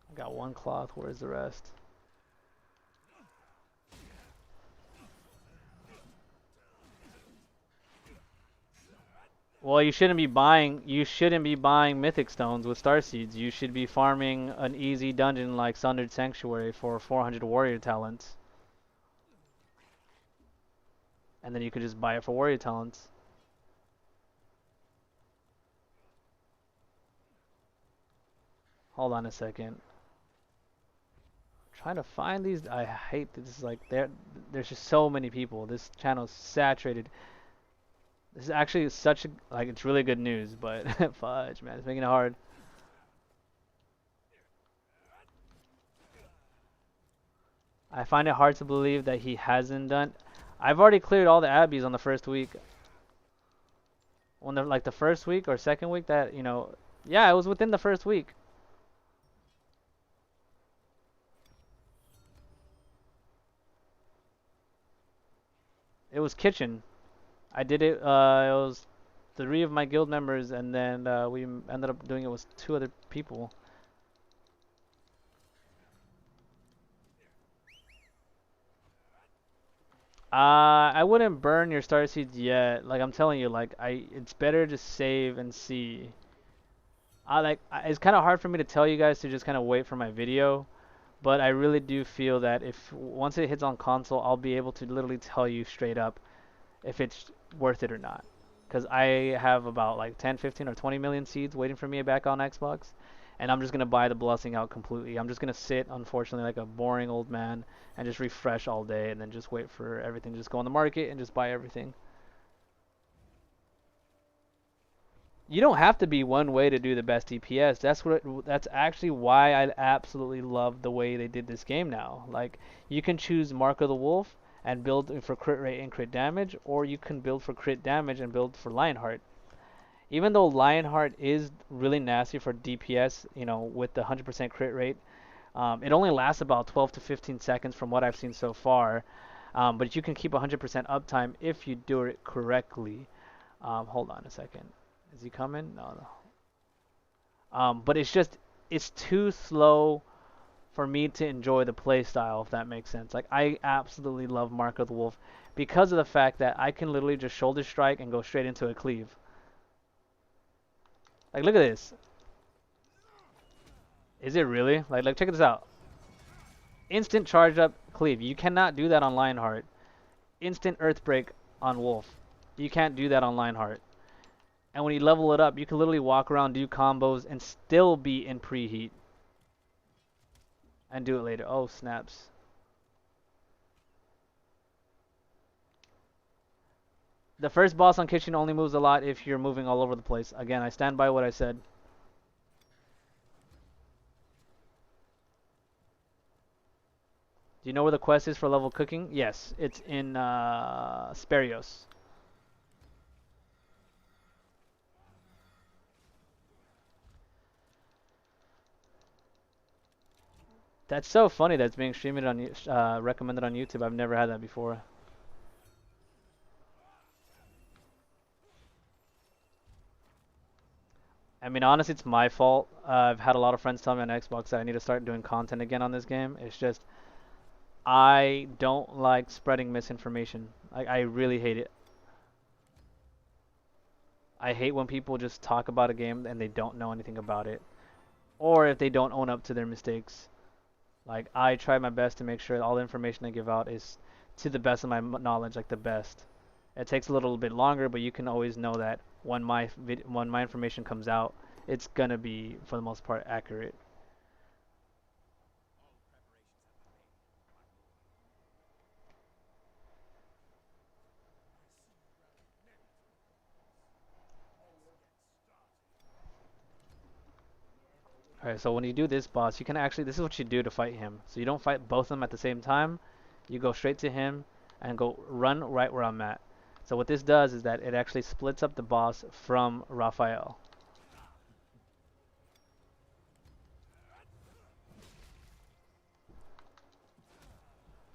I got one cloth. Where's the rest? Well, you shouldn't be buying mythic stones with star seeds. You should be farming an easy dungeon like Sundered Sanctuary for 400 warrior talents. And then you could just buy it for warrior talents. Hold on a second. Trying to find these. I hate that this is like there's just so many people. This channel is saturated. This is actually such a, like, it's really good news, but fudge, man, it's making it hard. I find it hard to believe that he hasn't done. I've already cleared all the abbeys on the first week. When the like the first week or second week that, you know, yeah, it was within the first week. It was kitchen. I did it. It was 3 of my guild members, and then we ended up doing it with 2 other people. I wouldn't burn your star seeds yet. Like I'm telling you, like it's better to save and see. It's kind of hard for me to tell you guys to just kind of wait for my video, but I really do feel that if once it hits on console, I'll be able to literally tell you straight up if it's worth it or not. Because I have about like 10, 15, or 20 million seeds waiting for me back on Xbox, and I'm just gonna buy the blessing out completely. I'm just gonna sit, unfortunately, like a boring old man and just refresh all day, and then just wait for everything to just go on the market and just buy everything. You don't have to be one way to do the best DPS. That's actually why I absolutely love the way they did this game now. Like, you can choose Mark of the Wolf and build for crit rate and crit damage, or you can build for crit damage and build for Lionheart. Even though Lionheart is really nasty for DPS, you know, with the 100% crit rate, it only lasts about 12 to 15 seconds from what I've seen so far. But you can keep 100% uptime if you do it correctly. Hold on a second. Is he coming? No, no. But it's too slow for me to enjoy the play style, if that makes sense. Like, I absolutely love Mark of the Wolf because of the fact that I can literally just shoulder strike and go straight into a cleave. Like, look at this. Is it really? Like check this out. Instant charge up cleave. You cannot do that on Lionheart. Instant Earthbreak on Wolf. You can't do that on Lionheart. And when you level it up, you can literally walk around, do combos, and still be in preheat. And do it later. Oh, snaps. The first boss on Kitchen only moves a lot if you're moving all over the place. Again, I stand by what I said. Do you know where the quest is for level cooking? Yes, it's in Sparios. That's so funny that it's being streamed on recommended on YouTube. I've never had that before. I mean, honestly, it's my fault. I've had a lot of friends tell me on Xbox that I need to start doing content again on this game. It's just I don't like spreading misinformation. I really hate it. I hate when people just talk about a game and they don't know anything about it, or if they don't own up to their mistakes. Like, I try my best to make sure that all the information I give out is to the best of my knowledge, like the best. It takes a little bit longer, but you can always know that when my information comes out, it's gonna be for the most part accurate. Alright, so when you do this boss, you can actually, this is what you do to fight him. So you don't fight both of them at the same time. You go straight to him and go run right where I'm at. So what this does is that it actually splits up the boss from Raphael.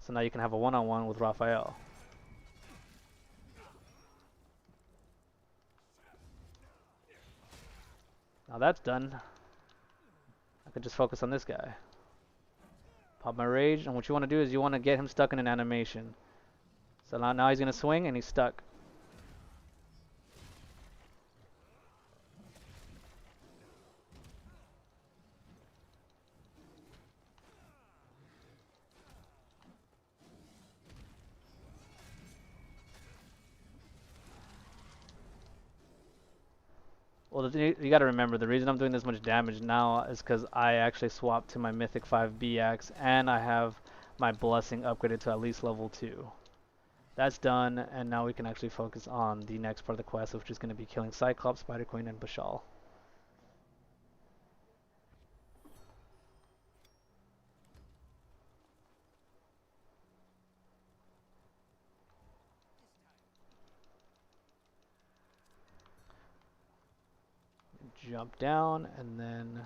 So now you can have a one-on-one with Raphael. Now that's done. I could just focus on this guy. Pop my rage, and what you want to do is you want to get him stuck in an animation. So now he's going to swing and he's stuck. Well, you got to remember, the reason I'm doing this much damage now is because I actually swapped to my Mythic 5 B axe, and I have my Blessing upgraded to at least level 2. That's done, and now we can actually focus on the next part of the quest, which is going to be killing Cyclops, Spider Queen, and Bashal. Jump down, and then...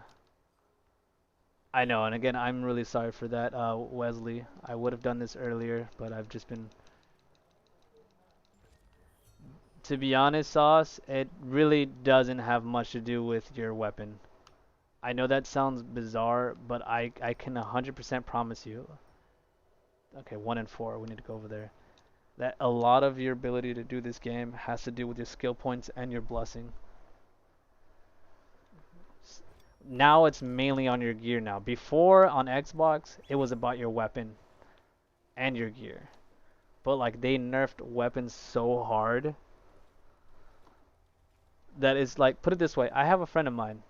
I know, and again, I'm really sorry for that, Wesley. I would have done this earlier, but I've just been... To be honest, Sauce, it really doesn't have much to do with your weapon. I know that sounds bizarre, but I can 100% promise you... Okay, 1 and 4, we need to go over there. That a lot of your ability to do this game has to do with your skill points and your blessing. Now it's mainly on your gear now. Before on Xbox, it was about your weapon and your gear. But like they nerfed weapons so hard that is like, put it this way, I have a friend of mine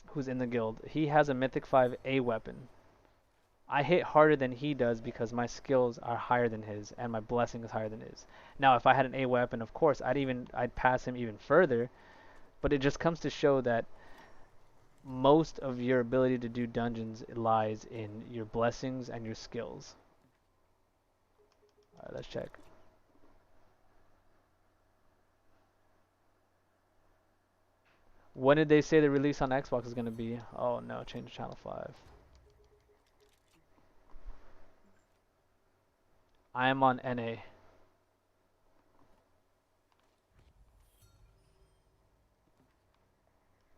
who's in the guild. He has a Mythic 5 A weapon. I hit harder than he does because my skills are higher than his and my blessing is higher than his. Now if I had an A weapon, of course, I'd pass him even further, but it just comes to show that most of your ability to do dungeons lies in your blessings and your skills. Alright, let's check. When did they say the release on Xbox is going to be? Oh no, change to channel 5. I am on NA.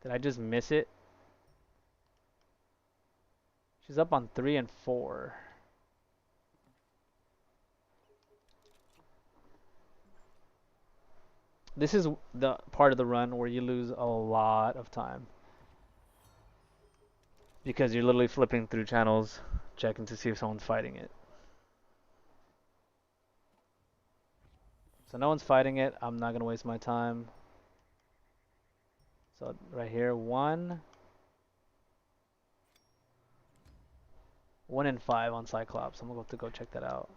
Did I just miss it? She's up on 3 and 4. This is the part of the run where you lose a lot of time. Because you're literally flipping through channels. checking to see if someone's fighting it. So no one's fighting it. I'm not gonna waste my time. So right here, 1 in 5 on Cyclops. I'm gonna have to go check that out.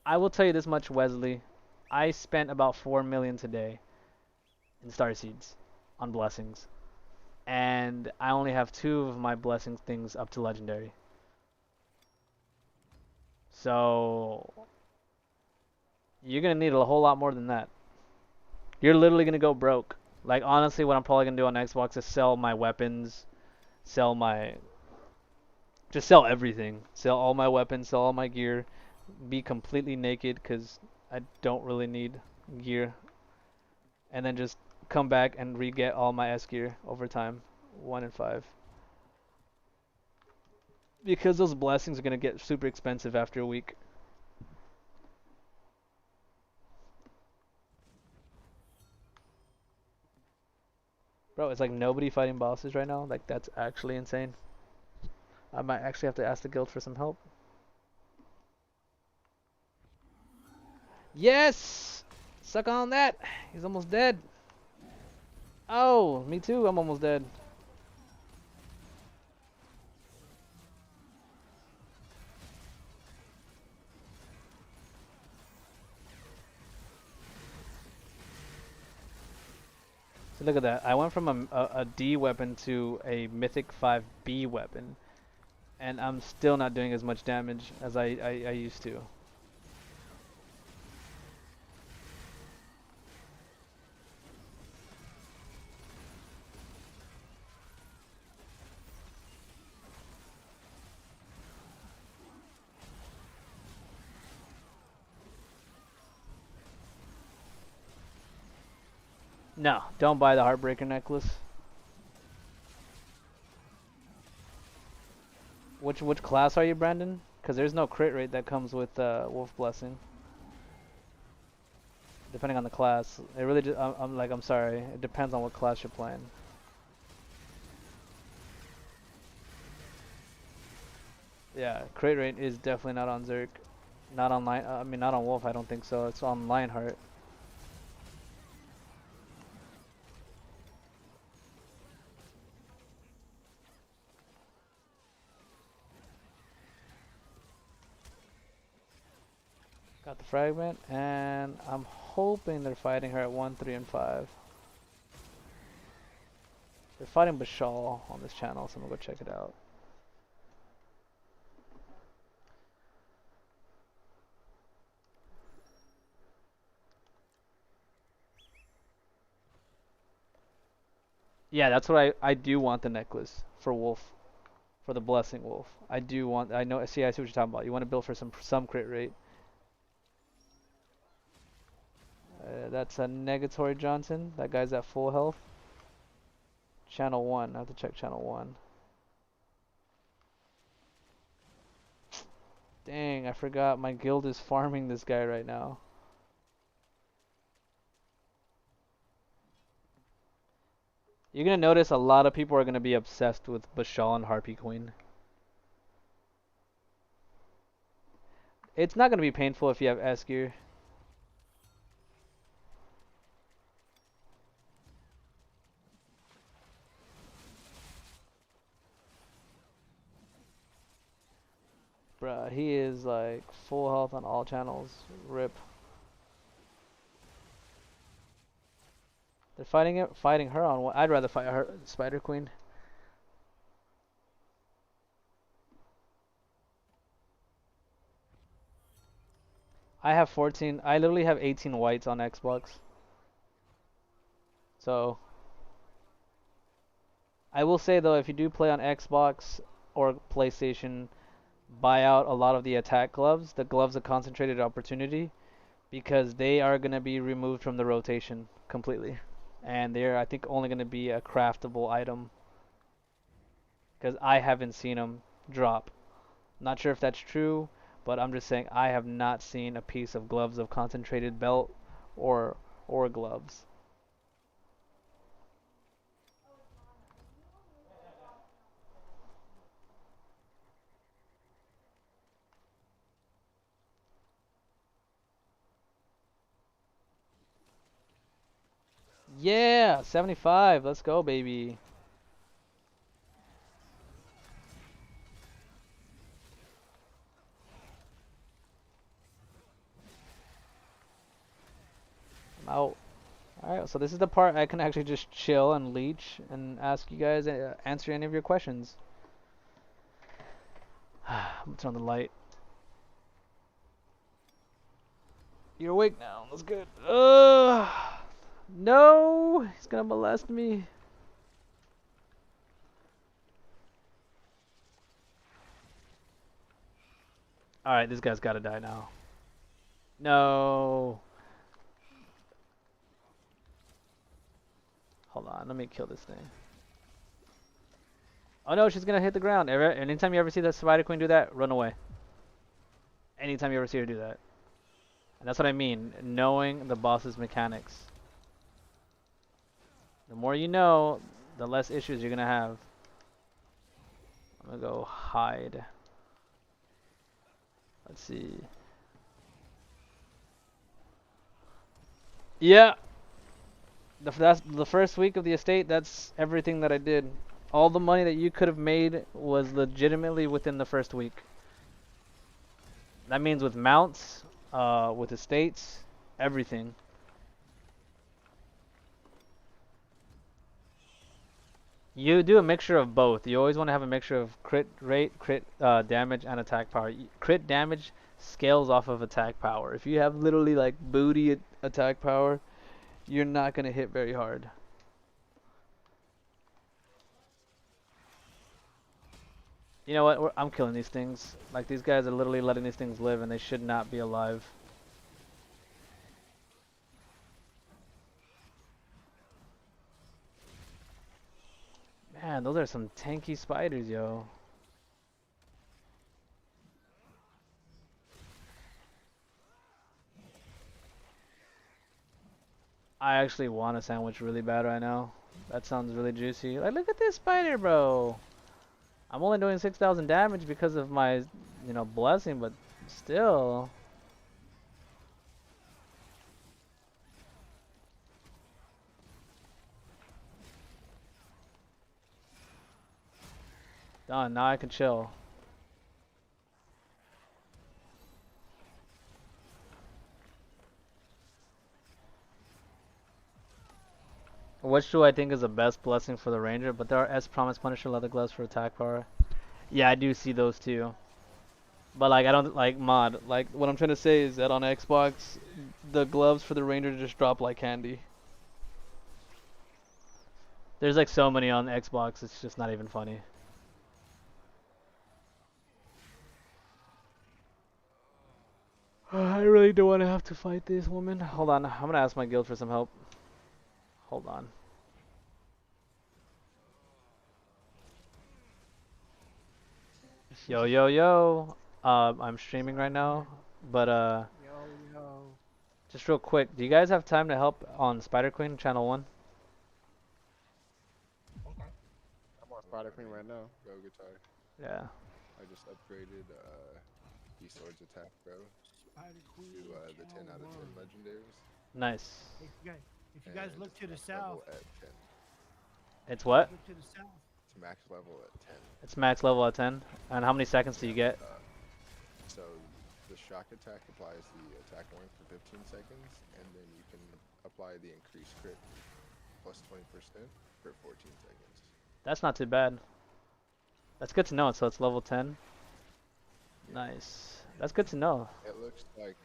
I will tell you this much, Wesley. I spent about 4 million today in star seeds on blessings, and I only have 2 of my blessing things up to legendary. So you're gonna need a whole lot more than that. You're literally gonna go broke. Like honestly, what I'm probably gonna do on Xbox is sell my weapons, sell my, just sell everything, sell all my weapons, sell all my gear, be completely naked because I don't really need gear, and then just come back and re-get all my S gear over time, 1 in 5. Because those blessings are gonna get super expensive after a week. Bro, it's like nobody fighting bosses right now. Like that's actually insane. I might actually have to ask the guild for some help. Yes! Suck on that! He's almost dead. Oh, me too, I'm almost dead. So look at that. I went from a D weapon to a Mythic 5 B weapon. And I'm still not doing as much damage as I used to. No, don't buy the Heartbreaker necklace. Which class are you, Brandon? Because there's no crit rate that comes with Wolf Blessing. Depending on the class, it really just I'm sorry. It depends on what class you're playing. Yeah, crit rate is definitely not on Zerk, not on Lion. I mean, not on Wolf. I don't think so. It's on Lionheart. Got the fragment, and I'm hoping they're fighting her at 1, 3, and 5. They're fighting Bashal on this channel, so I'm gonna go check it out. Yeah, that's what I do want the necklace for Wolf, for the Blessing Wolf. I do want. I know. See, I see what you're talking about. You want to build for some crit rate. That's a Negatory Johnson. That guy's at full health. Channel 1. I have to check channel 1. Dang, I forgot my guild is farming this guy right now. You're gonna notice a lot of people are gonna be obsessed with Bashal and Harpy Queen. It's not gonna be painful if you have S gear. Bruh, he is like full health on all channels. Rip. They're fighting her on what? I'd rather fight her, Spider Queen. I have 14. I literally have 18 whites on Xbox. So I will say though, if you do play on Xbox or PlayStation, buy out a lot of the attack gloves, the gloves of concentrated opportunity, because they are going to be removed from the rotation completely. And they're, I think, only going to be a craftable item. Because I haven't seen them drop. Not sure if that's true, but I'm just saying I have not seen a piece of gloves of concentrated belt or gloves. Yeah, 75. Let's go, baby. I'm out. Alright, so this is the part I can actually just chill and leech and ask you guys, answer any of your questions. I'm gonna turn on the light. You're awake now. That's good. No! He's gonna molest me. Alright, this guy's gotta die now. No! Hold on, let me kill this thing. Oh no, she's gonna hit the ground. Anytime you ever see the Spider Queen do that, run away. Anytime you ever see her do that. And that's what I mean, knowing the boss's mechanics. The more you know, the less issues you're gonna have. I'm gonna go hide. Let's see. Yeah! That's the first week of the estate, that's everything that I did. All the money that you could have made was legitimately within the first week. That means with mounts, with estates, everything. You do a mixture of both. You always want to have a mixture of crit rate, crit damage, and attack power. Crit damage scales off of attack power. If you have literally like booty attack power, you're not going to hit very hard. You know what? I'm killing these things. Like, these guys are literally letting these things live, and they should not be alive. Man, those are some tanky spiders, yo. I actually want a sandwich really bad right now. That sounds really juicy. Like, look at this spider, bro. I'm only doing 6,000 damage because of my, you know, blessing, but still. Done. Now I can chill. Which do I think is the best blessing for the ranger? But there are S Promise Punisher leather gloves for attack power. Yeah, I do see those too. But like, I don't like mod. Like, what I'm trying to say is that on Xbox, the gloves for the ranger just drop like candy. There's like so many on Xbox, it's just not even funny. I really don't want to have to fight this woman. Hold on, I'm gonna ask my guild for some help. Hold on. Yo, yo, yo. I'm streaming right now, but Yo, yo. just real quick, do you guys have time to help on Spider Queen Channel 1? Okay. I'm on Spider Queen right now. Go guitar. Yeah. I just upgraded D-Sword's attack bow Spider Queen. to the 10 out of 10 legendaries. Nice. If you guys and look it's to the max south, level at 10. It's what? look to the south. It's max level at 10. It's max level at 10. And how many seconds do you get? So the shock attack applies the attack length for 15 seconds, and then you can apply the increased crit plus 20% for 14 seconds. That's not too bad. That's good to know. So it's level 10. Nice. That's good to know. It looks like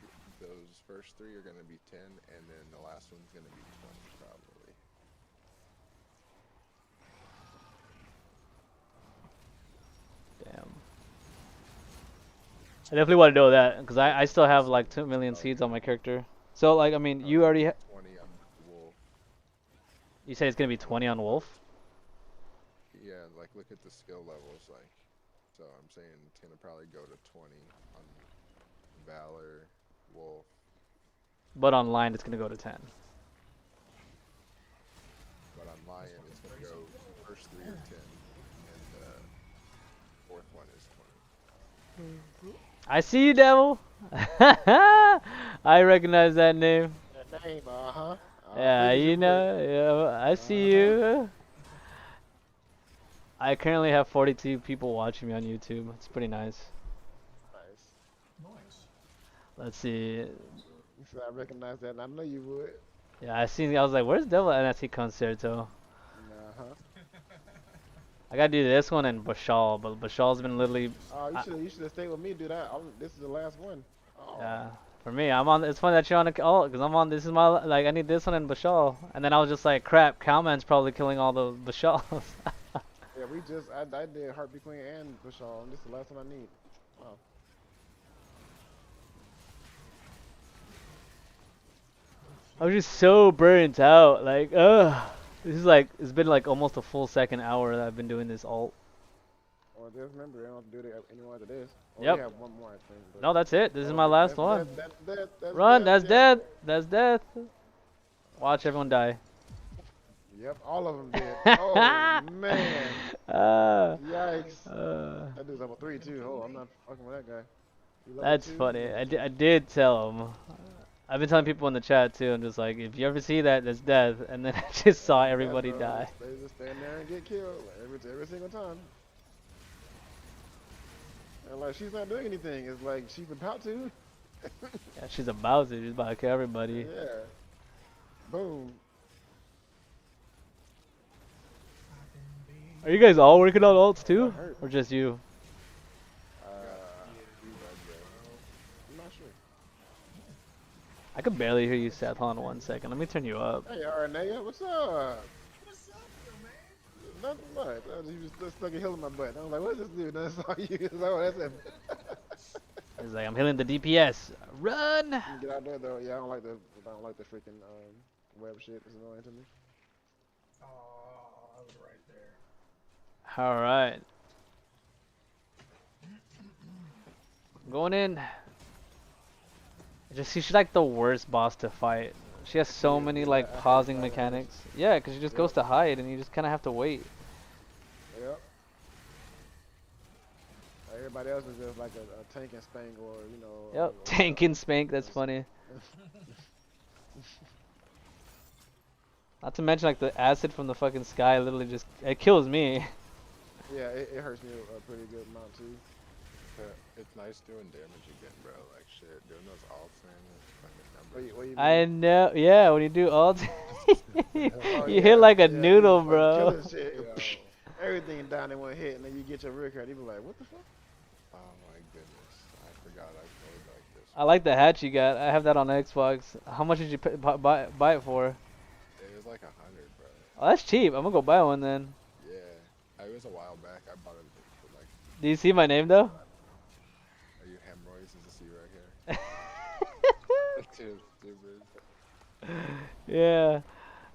those first three are going to be 10, and then the last one's going to be 20 probably. Damn. I definitely want to know that because I still have like 2 million seeds on my character. So like, I mean, you already 20 on Wolf. you say it's gonna be 20 on Wolf. Yeah, like look at the skill levels, like. So I'm saying it's going to probably go to 20 on Valor, Wolf. But online it's gonna go to 10. But on Lion, it's going to go first three are 10, and the fourth one is 20. I see you, devil. I recognize that name. That name, uh-huh. Yeah, figures you it would. know, yeah, I see Uh-huh. you. I currently have 42 people watching me on YouTube. It's pretty nice. Nice. Let's see. You said I recognize that, and I know you would. Yeah, I was like, where's Devil NFT Concerto? Uh-huh. I gotta do this one and Bashal, but Bashal's been literally, Oh, I, you should have stayed with me, dude. This is the last one. Oh. yeah. For me, I'm on. It's funny that you're on the oh, cause I'm on. This is my like. I need this one and Bashal, and then I was just like, crap. Cowman's probably killing all the Bashals. Yeah, I did Heartbeat Queen and Bashar, and this is the last one I need. Wow. I was just so burnt out. Like, this is like it's been like almost a full second hour that I've been doing this alt. Or just remember, I don't have to do it anymore after this. Or we Yep. have one more, I think. But No, that's it. This is oh, my last that's one. That's death. That's Run. death. That's Yep. death. That's death. Watch everyone die. Yep, all of them did. Oh man. Uh, Yikes. uh, That dude's level 3 too. Oh, I'm not fucking with that guy. You level that's 2? funny. Level 2. I did tell him. I've been telling people in the chat too. I'm just like, if you ever see that, that's death. And then I just saw That's death, everybody bro. die. They just stand there and get killed every single time. And like she's not doing anything. It's like she's about to. Yeah, she's about to. She's about to kill everybody. Yeah. Boom. Are you guys all working on alts Got too, hurt. or just you? I'm not sure. I could barely hear you, Seth. Hold on 1 second. Let me turn you up. Hey, Arnea, what's up? Nothing much. He was just stuck a hill in my butt. I was like, what's this dude? That's all you. That's all that's him. He's like, I'm healing the DPS. Run! Get out there though. Yeah, I don't like the freaking web shit. It's annoying to me. All right. Going in. She's like the worst boss to fight. She has so Yeah, many yeah, like I hate pausing fighters. mechanics. Yeah, because she just goes Yep. to hide and you just kind of have to wait. Yep. Everybody else is just like a tank and spank or you know. Yep, tank and spank. That's funny. Not to mention like the acid from the fucking sky literally just it kills me. Yeah, it hurts me a pretty good amount too. But it's nice doing damage again, bro. Like shit, doing those alts, man. It's fucking numbers. What you mean? I know. Yeah, when you do ult, Oh, you hit like a yeah, noodle, you bro. killing shit. Everything down in one hit, and then you get your rear card. You be like, what the fuck? Oh my goodness, I forgot I played like this. I like the hat you got. I have that on Xbox. How much did you buy it for? It was like 100, bro. Oh, that's cheap. I'm gonna go buy one then. Yeah, it was a while back. I bought it for like. Do you see my name though? Are you hemorrhoids? Is this you right here? Dude, stupid. Yeah.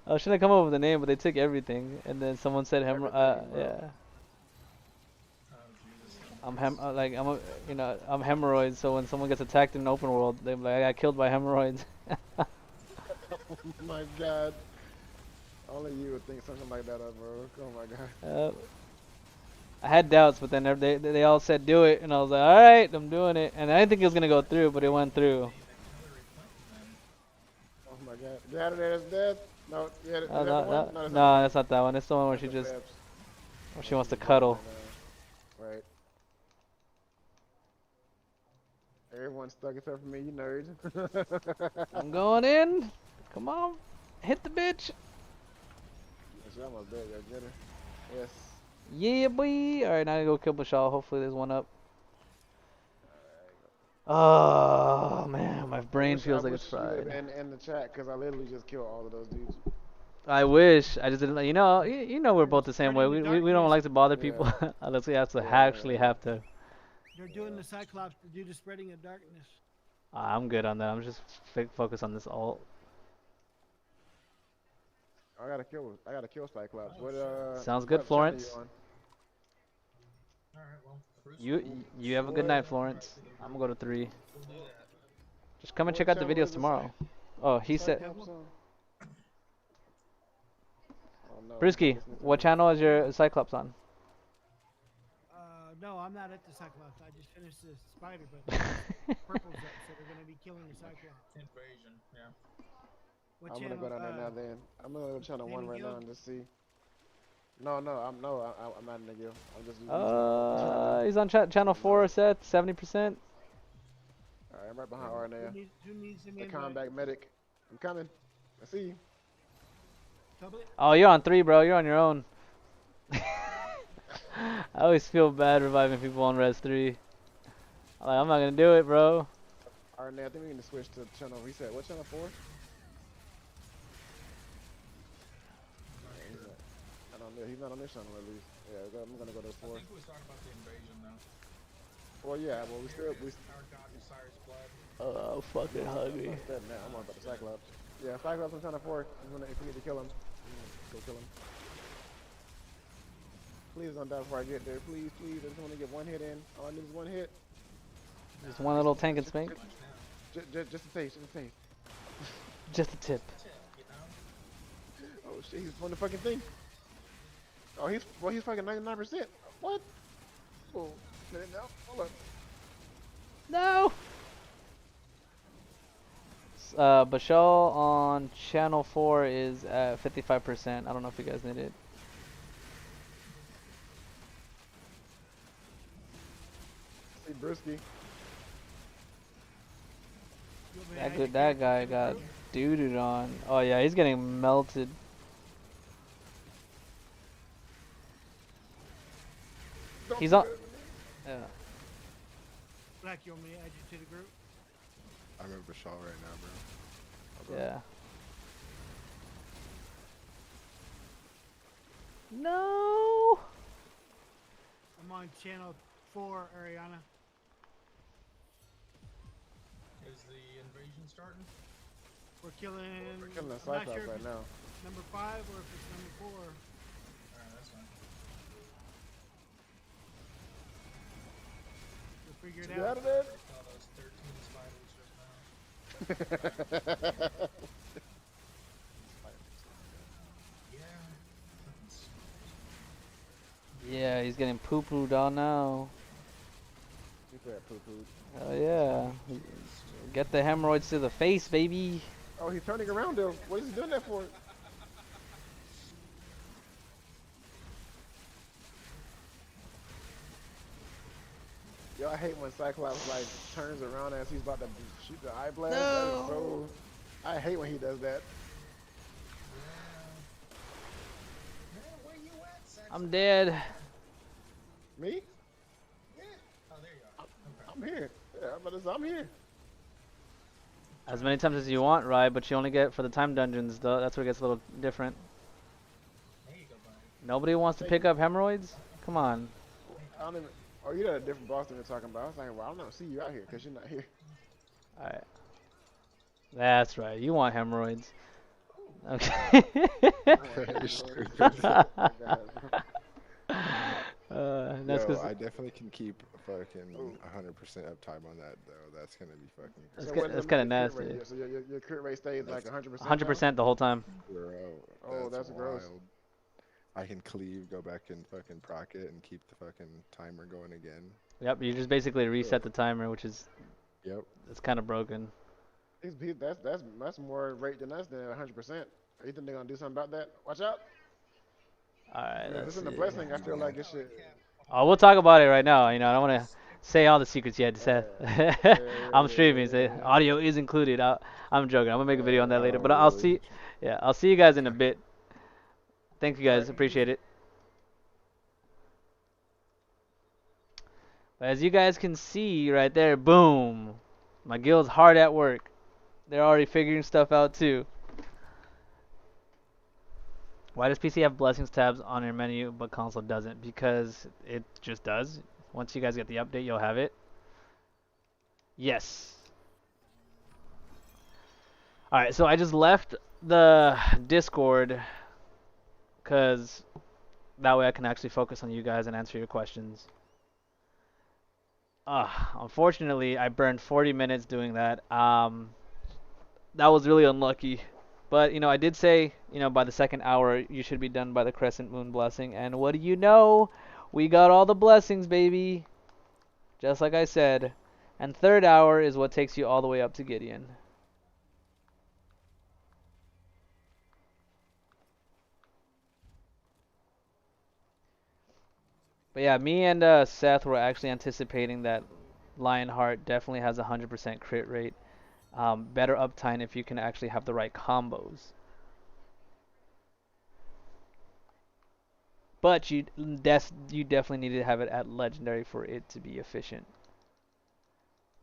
I was trying to come up with a name, but they took everything. And then someone said Everything, bro. yeah. Like I'm a, you know, I'm hemorrhoids. So when someone gets attacked in an open world, they're like, I got killed by hemorrhoids. Oh my god. Only you would think something like that up, bro. Oh my god. I had doubts, but then they all said do it, and I was like, all right, I'm doing it. And I didn't think it was gonna go through, but it went through. Oh my god. Get out of there, it's dead. No, yeah, is Oh, that the one? no, That's no, that's not that one. It's the one where she not the just, Babs. where she wants to cuddle. Right. Everyone's stuck except for me, you nerds. I'm going in. Come on, hit the bitch. She almost dead, yeah, get her. Yes. Yeah, boy. All right, now I go kill Bashal. Hopefully, there's one up. Oh man, my brain feels like it's fried. In the chat, because I literally just killed all of those dudes. I wish I just didn't. You know, you know we're both the same way. We don't like to bother people unless we have to actually have to. They're doing the Cyclops to do the spreading of darkness. I'm good on that. I'm just focused on this ult. I gotta kill Cyclops. What Sounds good, what channel Florence. you on? You have a good night, Florence. I'm gonna go to 3. Just come and check What out the channel videos is tomorrow. Oh, he said, Cyclops on? Oh, no, Brisky, listening to what me. channel is your Cyclops on? No, I'm not at the Cyclops. I just finished the spider, but purple's up, so they're gonna be killing the Cyclops. Invasion, yeah. What I'm gonna channel? go down there now. Then I'm gonna go to channel 1 Naming right now guild? and just see. No, I'm not in the guild. I'm just using my name. He's on channel 4, Seth, 70%. Alright, I'm right behind Yeah. Arnea. Who needs an The invite? combat medic. I'm coming. I see you. Public? Oh, you're on 3, bro. You're on your own. I always feel bad reviving people on res 3. I'm not gonna do it, bro. Arnea, I think we need to switch to channel reset. What channel 4? Not He's sure. not. I don't know. He's not on this channel at least. Yeah, I'm gonna go to I 4. think we was talking about the invasion though. Well, yeah. Well, we still Our god Osiris blood. Oh, fucking hungry. I'm on about the Cyclops. Yeah, Cyclops on channel 4. If we need to kill him, go kill him. Please don't die before I get there. Please. I just want to get one hit in. All I need is one hit. Just one little tank and spank. Just a taste. Just a tip. You know? Oh shit, he's on the fucking thing. Oh, he's fucking 99%. What? Oh, minute now. Hold up. No! Bashal on channel 4 is at 55%. I don't know if you guys need it. See Brewski. That guy got doo-dooed on. Oh yeah, he's getting melted. He's on. Yeah. Black, you want me to add you to the group? I'm at Bashal right now, bro. Yeah. No. I'm on channel 4, Ariana. Is the invasion starting? We're killing. We're killing the I'm not Cyclops sure if right it's now. number 5 or if it's number 4. Alright, that's fine. We'll figure it Get out out. of there. I saw those 13 spiders just now. Yeah. Yeah, he's getting poo-pooed on now. He said poo-poo. Oh yeah. Get the hemorrhoids to the face, baby. Oh, he's turning around though. What is he doing that for? Yo, I hate when Cyclops like turns around as he's about to shoot the eye blast. That is so. I hate when he does that. Man, where you at, Saxon? I'm dead. Me? Yeah. Oh, there you are. Okay. I'm here. Yeah, I'm here. As many times as you want, right? But you only get for the time dungeons, though. That's where it gets a little different. There you go, buddy. Nobody wants to pick up hemorrhoids? Come on. I don't even. Oh, you got a different boss than you're talking about. I was like, well, I don't see you out here because you're not here. Alright. That's right. You want hemorrhoids. Okay. That's Yo, because I definitely can keep fucking 100% uptime on that though. That's gonna be fucking That's crazy. good. That's kinda your crit nasty. rate? So your crit rate stays like 100%. 100% the whole time. Bro, Oh, that's gross. wild. I can cleave, go back and fucking proc it, and keep the fucking timer going again. Yep, you just basically reset the timer, which is Yep. it's kind of broken. That's more rate than us than 100%. You think they're gonna do something about that? Watch out. Alright, If let's it's in the see. blessing, I feel like it should. Oh, we'll talk about it right now. You know, I don't want to say all the secrets yet, Seth. I'm streaming, so audio is included. I'm joking. I'm gonna make a video on that later. But I'll see. Yeah, I'll see you guys in a bit. Thank you guys. Appreciate it. But as you guys can see right there, boom. My guild's hard at work. They're already figuring stuff out too. Why does PC have blessings tabs on your menu but console doesn't? Because it just does. Once you guys get the update, you'll have it. Yes. Alright, so I just left the Discord because that way I can actually focus on you guys and answer your questions. Unfortunately, I burned 40 minutes doing that. That was really unlucky. But, you know, I did say, you know, by the second hour, you should be done by the Crescent Moon Blessing. And what do you know? We got all the blessings, baby. Just like I said. And third hour is what takes you all the way up to Gideon. But yeah, me and Seth were actually anticipating that Lionheart definitely has a 100% crit rate. Better uptime if you can actually have the right combos. But you definitely need to have it at legendary for it to be efficient.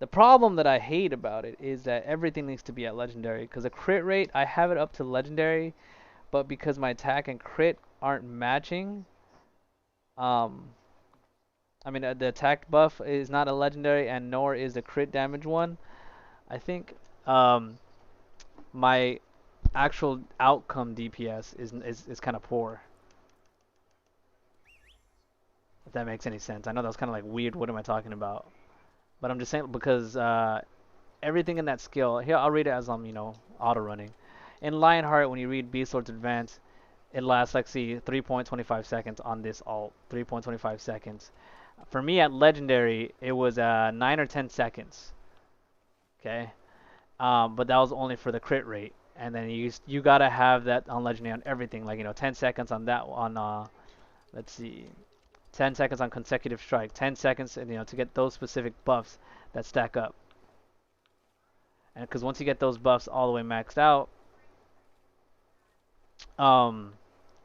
The problem that I hate about it is that everything needs to be at legendary, because the crit rate, I have it up to legendary, but because my attack and crit aren't matching, um, I mean the attack buff is not a legendary, and nor is the crit damage one. I think my actual outcome DPS is kind of poor. If that makes any sense. I know that was kind of like weird. What am I talking about? But I'm just saying because everything in that skill. Here, I'll read it as I'm, auto running. In Lionheart, when you read Beast Lord's Advance, it lasts like 3.25 seconds on this alt. 3.25 seconds. For me at Legendary, it was 9 or 10 seconds. Okay, but that was only for the crit rate. And then you gotta have that on Legendary on everything. Like 10 seconds on that on let's see, 10 seconds on consecutive strike. 10 seconds, to get those specific buffs that stack up. And because once you get those buffs all the way maxed out,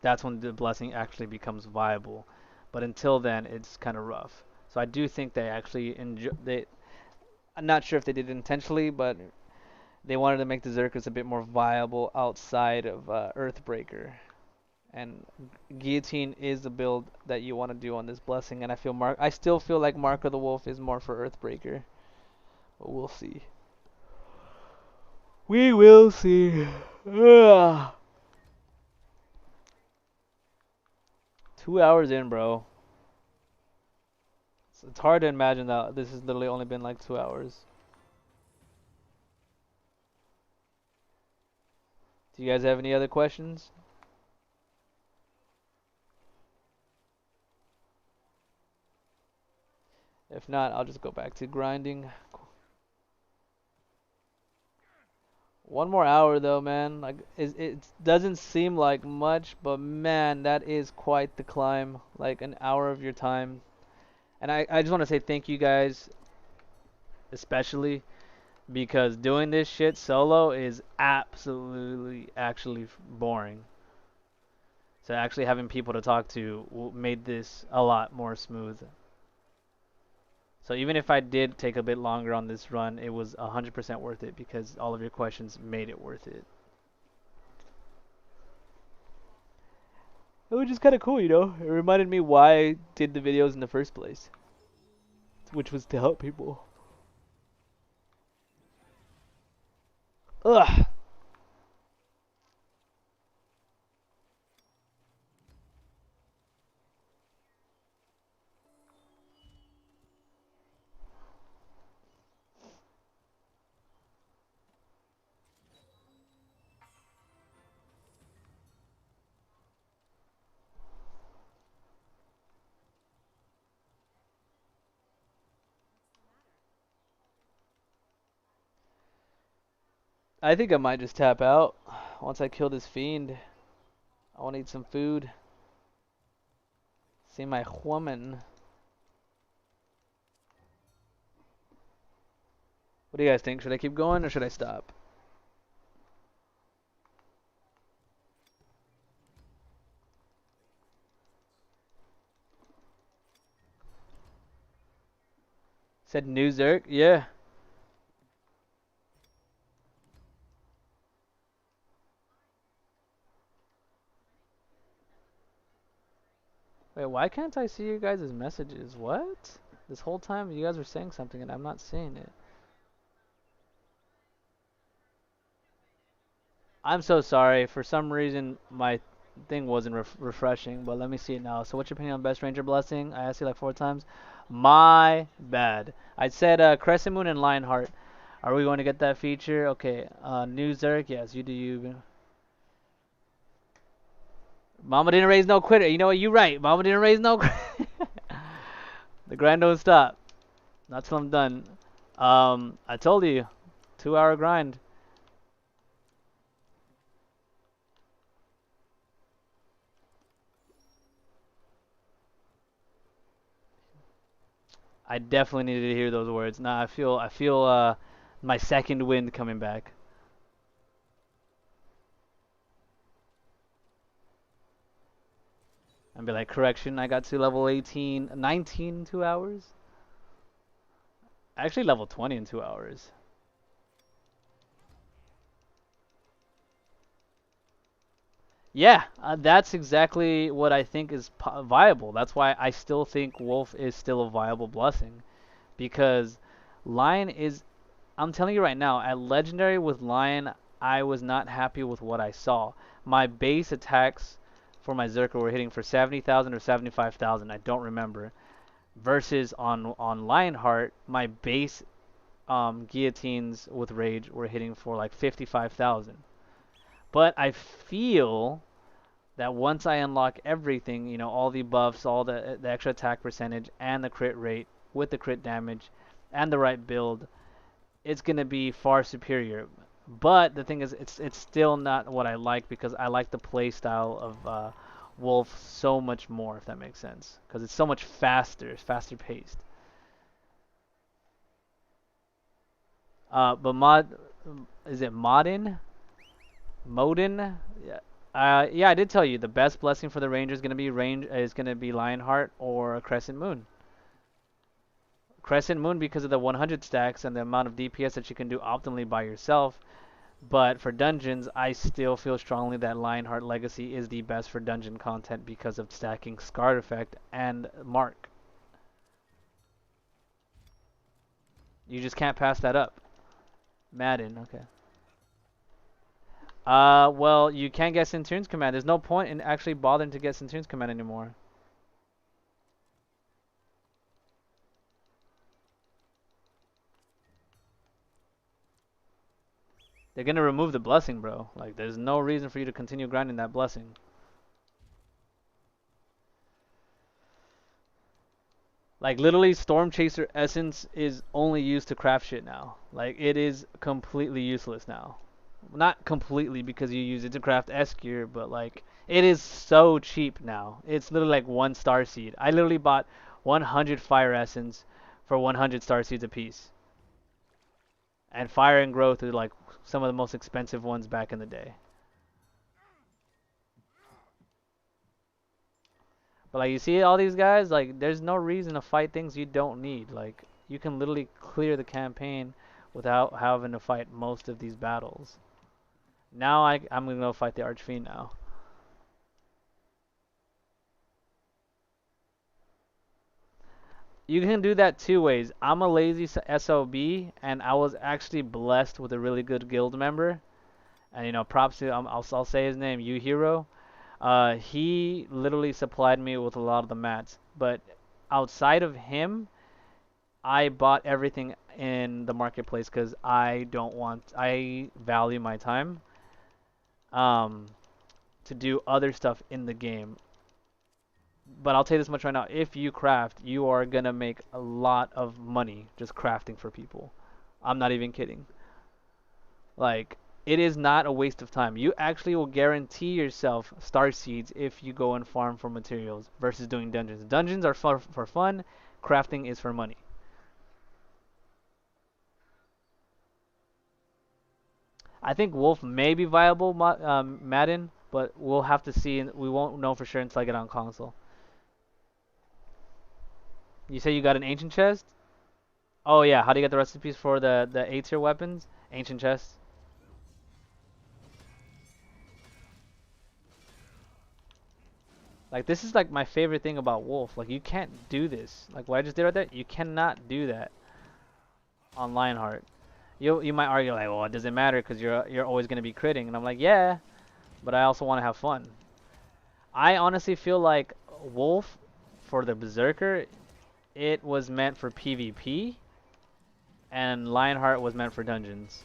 that's when the blessing actually becomes viable. But until then, it's kind of rough. So I do think they actually I'm not sure if they did it intentionally, but they wanted to make the Zerkers a bit more viable outside of Earthbreaker. And Guillotine is the build that you want to do on this blessing, and I still feel like Mark of the Wolf is more for Earthbreaker. But we'll see. We will see. Ugh. 2 hours in, bro. It's hard to imagine that this has literally only been like 2 hours. Do you guys have any other questions? If not, I'll just go back to grinding. 1 more hour though, man. Like it doesn't seem like much, but man, that is quite the climb. Like an hour of your time. And I just want to say thank you guys, especially because doing this shit solo is absolutely actually boring. So actually having people to talk to made this a lot more smooth. So even if I did take a bit longer on this run, it was 100% worth it because all of your questions made it worth it. It was just kind of cool, It reminded me why I did the videos in the first place, which was to help people. Ugh. I think I might just tap out once I kill this fiend. I want to eat some food. See my woman. What do you guys think? Should I keep going or should I stop? Said new Zerk? Yeah. Wait, why can't I see you guys' messages? What? This whole time you guys were saying something and I'm not seeing it. I'm so sorry. For some reason, my thing wasn't refreshing, but let me see it now. So what's your opinion on Best Ranger Blessing? I asked you like 4 times. My bad. I said Crescent Moon and Lionheart. Are we going to get that feature? Okay. New Zerk? Yes, you do you. Mama didn't raise no quitter. You know what? You right. Mama didn't raise no quitter. The grind don't stop. Not till I'm done. I told you. 2-hour grind. I definitely needed to hear those words. Nah, I feel my second wind coming back. And be like, correction, I got to level 19 in 2 hours. Actually, level 20 in 2 hours. Yeah, that's exactly what I think is viable. That's why I still think Wolf is still a viable blessing. Because Lion is, I'm telling you right now, at Legendary with Lion, I was not happy with what I saw. My base attacks for my Zerker were hitting for 70,000 or 75,000, I don't remember. Versus on Lionheart, my base guillotines with Rage were hitting for like 55,000. But I feel that once I unlock everything, you know, all the buffs, all the extra attack percentage, and the crit rate with the crit damage, and the right build, it's gonna be far superior. But the thing is, it's still not what I like because I like the play style of Wolf so much more, if that makes sense, because it's so much faster, it's faster paced. But is it Modin? Modin? Yeah. Yeah, I did tell you the best blessing for the ranger is gonna be Lionheart or Crescent Moon. Crescent Moon because of the 100 stacks and the amount of DPS that you can do optimally by yourself. But for dungeons, I still feel strongly that Lionheart Legacy is the best for dungeon content because of stacking Scarred Effect and Mark. You just can't pass that up. Madden, okay. Well, you can't get Centurion's Command. There's no point in actually bothering to get Centurion's Command anymore. They're gonna remove the blessing, bro. Like, there's no reason for you to continue grinding that blessing. Like, literally, Storm Chaser Essence is only used to craft shit now. Like, it is completely useless now. Not completely because you use it to craft S gear, but like, it is so cheap now. It's literally like 1 star seed. I literally bought 100 Fire Essence for 100 star seeds apiece. And Fire and Growth are like some of the most expensive ones back in the day. But like, you see all these guys, like, there's no reason to fight things you don't need. Like, you can literally clear the campaign without having to fight most of these battles. Now I'm gonna go fight the Archfiend now. You can do that 2 ways. I'm a lazy SOB, and I was actually blessed with a really good guild member. And you know, props to I'll say his name, Yuhiro. He literally supplied me with a lot of the mats. But outside of him, I bought everything in the marketplace because I value my time to do other stuff in the game. But I'll tell you this much right now, if you craft, you are gonna make a lot of money just crafting for people. I'm not even kidding. Like, it is not a waste of time. You actually will guarantee yourself star seeds if you go and farm for materials versus doing dungeons. Dungeons are for fun, crafting is for money. I think Wolf may be viable, Madden, but we'll have to see. We won't know for sure until I get on console. You say you got an ancient chest? Oh yeah, how do you get the recipes for the A tier weapons? Ancient chest. Like, this is like my favorite thing about Wolf. Like, you can't do this. Like what I just did right there, you cannot do that on Lionheart. You might argue like, well, it doesn't matter because you're always gonna be critting, and I'm like, yeah, but I also want to have fun. I honestly feel like Wolf for the Berserker, it was meant for PvP, and Lionheart was meant for dungeons.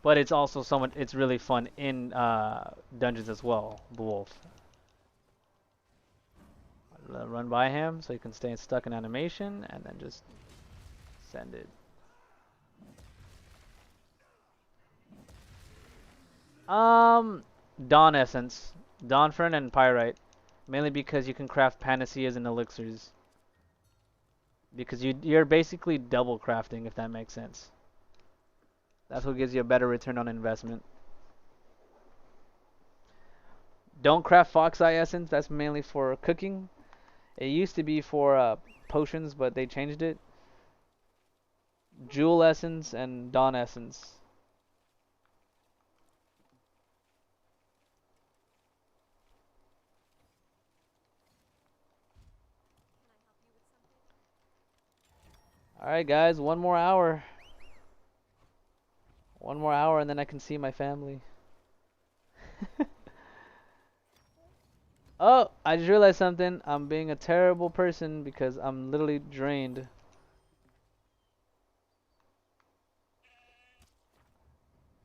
But it's also it's really fun in dungeons as well, Wolf. Run by him so you can stay stuck in animation, and then just send it. Dawn Essence, Dawnfern and Pyrite, mainly because you can craft panaceas and elixirs. because you're basically double crafting, if that makes sense. That's what gives you a better return on investment. Don't craft fox eye essence. That's mainly for cooking. It used to be for potions, but they changed it. Jewel essence and dawn essence. Alright guys, one more hour. One more hour and then I can see my family. Oh, I just realized something. I'm being a terrible person because I'm literally drained.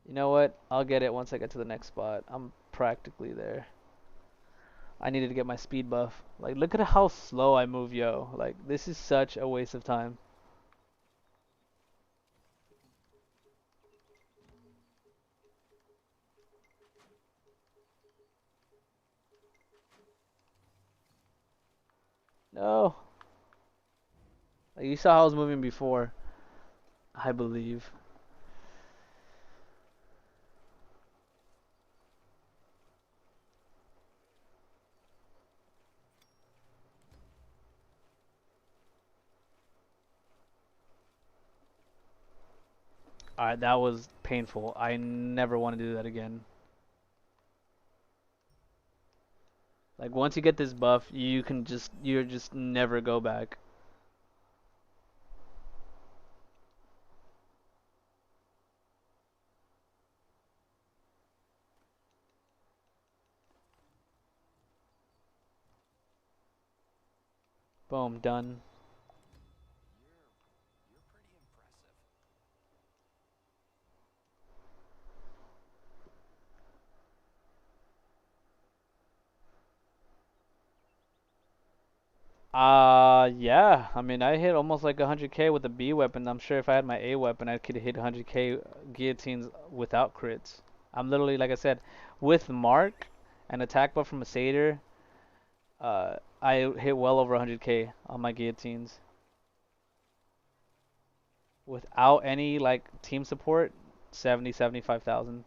You know what? I'll get it once I get to the next spot. I'm practically there. I needed to get my speed buff. Like, look at how slow I move, yo. Like, this is such a waste of time. No. Like, you saw how I was moving before. I believe. Alright, that was painful. I never want to do that again. Like, once you get this buff, you're just never go back. Boom, done. Yeah. I mean, I hit almost like 100k with the B weapon. I'm sure if I had my A weapon, I could hit 100k guillotines without crits. I'm literally, like I said, with Mark and attack buff from a Satyr, I hit well over 100k on my guillotines. Without any, like, team support, 70, 75,000.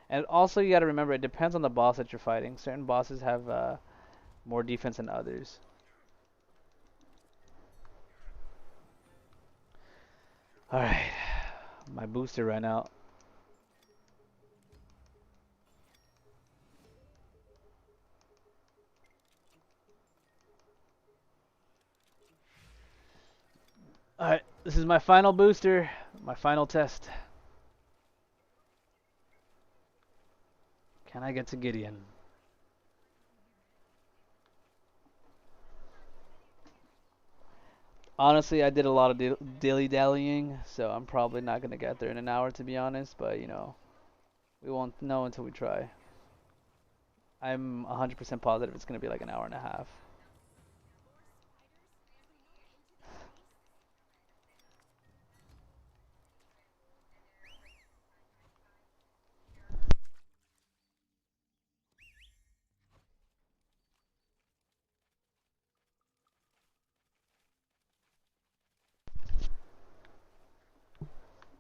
And also, you gotta remember, it depends on the boss that you're fighting. Certain bosses have more defense than others. Alright, my booster ran out. Alright, this is my final booster, my final test. Can I get to Gideon? Honestly, I did a lot of dilly-dallying, so I'm probably not going to get there in an hour, to be honest, but, you know, we won't know until we try. I'm 100% positive it's going to be like an hour and a half.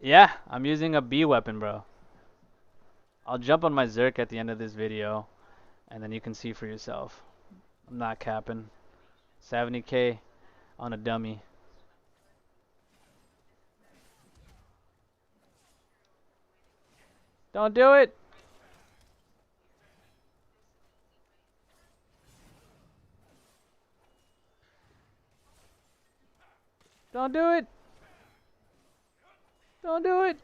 Yeah, I'm using a B weapon, bro. I'll jump on my Zerk at the end of this video, and then you can see for yourself. I'm not capping. 70k on a dummy. Don't do it! Don't do it! Don't do it!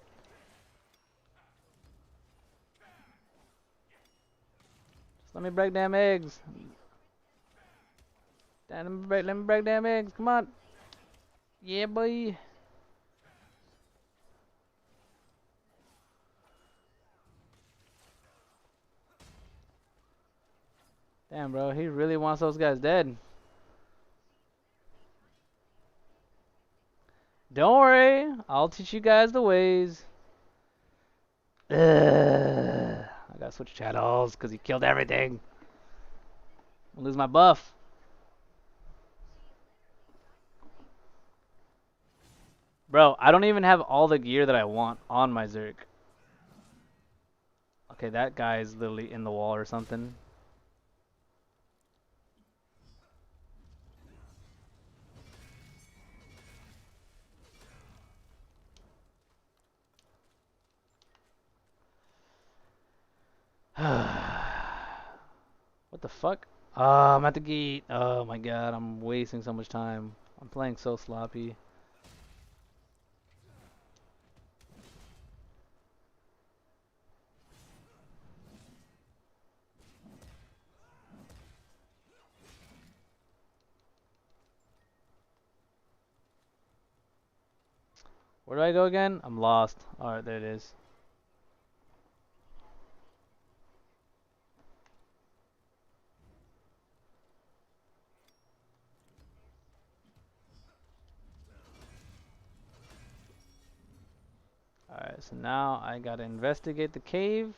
Just let me break damn eggs. Let me break damn eggs. Come on. Yeah, boy. Damn, bro. He really wants those guys dead. Don't worry. I'll teach you guys the ways. Ugh. I gotta switch channels because he killed everything. I'll lose my buff. Bro, I don't even have all the gear that I want on my Zerk. Okay, that guy's literally in the wall or something. What the fuck? I'm at the gate. Oh my god, I'm wasting so much time. I'm playing so sloppy. Where do I go again? I'm lost. Alright, there it is. Alright, so now I gotta investigate the cave.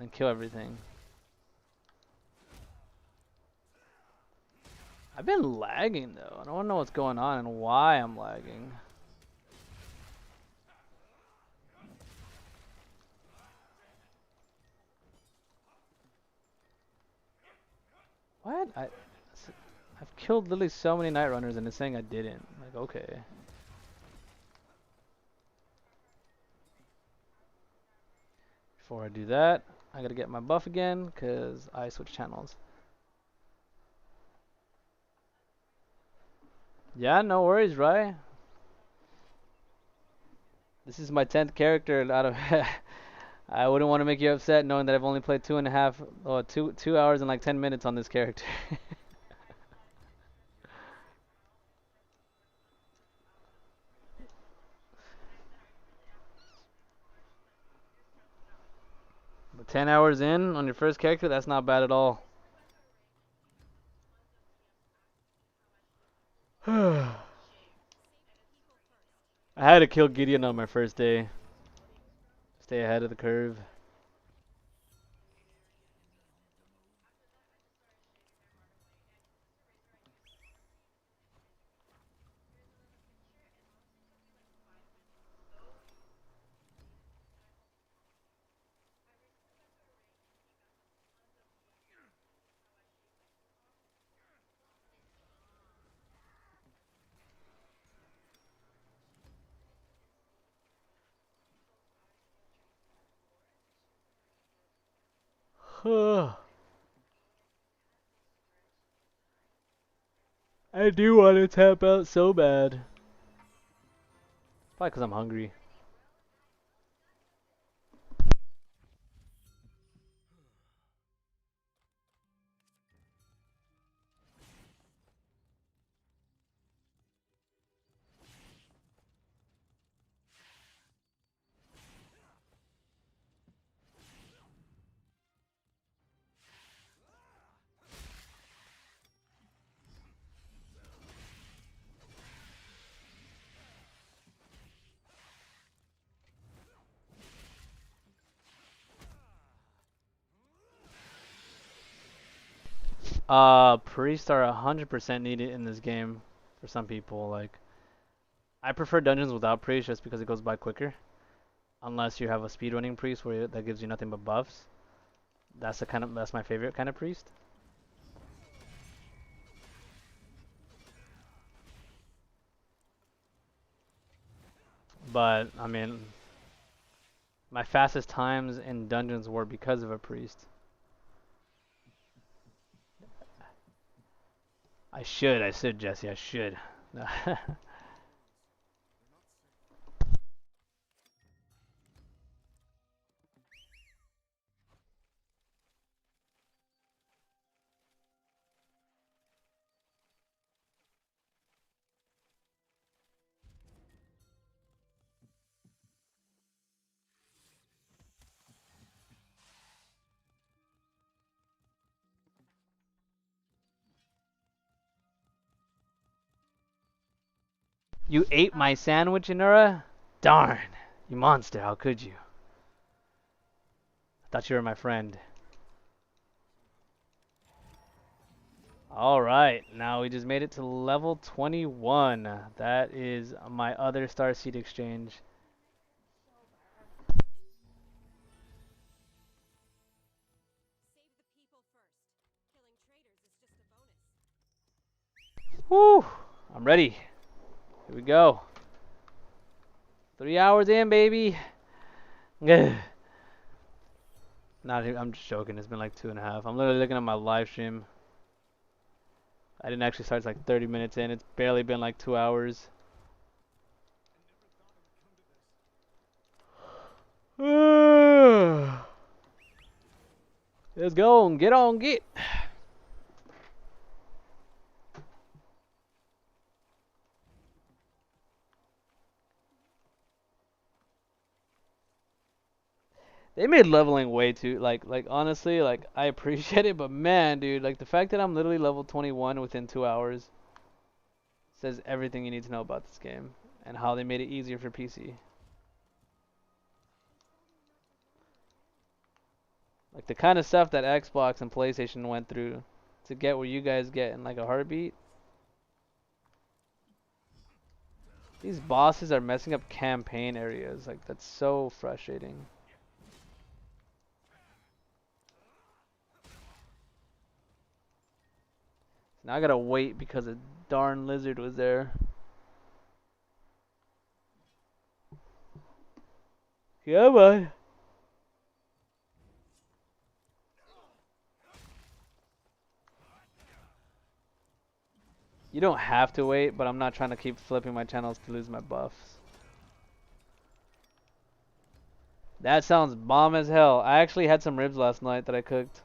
And kill everything. I've been lagging though. I don't know what's going on and why I'm lagging. What? I've killed literally so many night runners and it's saying I didn't. Like, okay. Before I do that, I gotta get my buff again because I switched channels. Yeah, no worries, right? This is my 10th character out of I wouldn't want to make you upset knowing that I've only played 2 hours and like 10 minutes on this character. But 10 hours in on your first character, that's not bad at all. I had to kill Gideon on my first day. Stay ahead of the curve. I do want to tap out so bad. Probably because I'm hungry. Priests are 100% needed in this game for some people. Like, I prefer dungeons without priests just because it goes by quicker. Unless you have a speedrunning priest that gives you nothing but buffs. That's my favorite kind of priest. But I mean, my fastest times in dungeons were because of a priest. I should, Jesse, I should. You ate my sandwich, Inura? Darn, you monster, how could you? I thought you were my friend. Alright, now we just made it to level 21. That is my other Star Seed exchange. Woo! I'm ready. Here we go. 3 hours in, baby. Not even, I'm just joking. It's been like 2.5. I'm literally looking at my live stream. I didn't actually start. It's like 30 minutes in. It's barely been like 2 hours. Let's go and get on, get. They made leveling way too, like honestly, like I appreciate it, but man, dude, like the fact that I'm literally level 21 within 2 hours says everything you need to know about this game and how they made it easier for PC. Like the kind of stuff that Xbox and PlayStation went through to get where you guys get in like a heartbeat. These bosses are messing up campaign areas, like that's so frustrating. Now I gotta wait because a darn lizard was there. Come on. You don't have to wait, but I'm not trying to keep flipping my channels to lose my buffs. That sounds bomb as hell. I actually had some ribs last night that I cooked.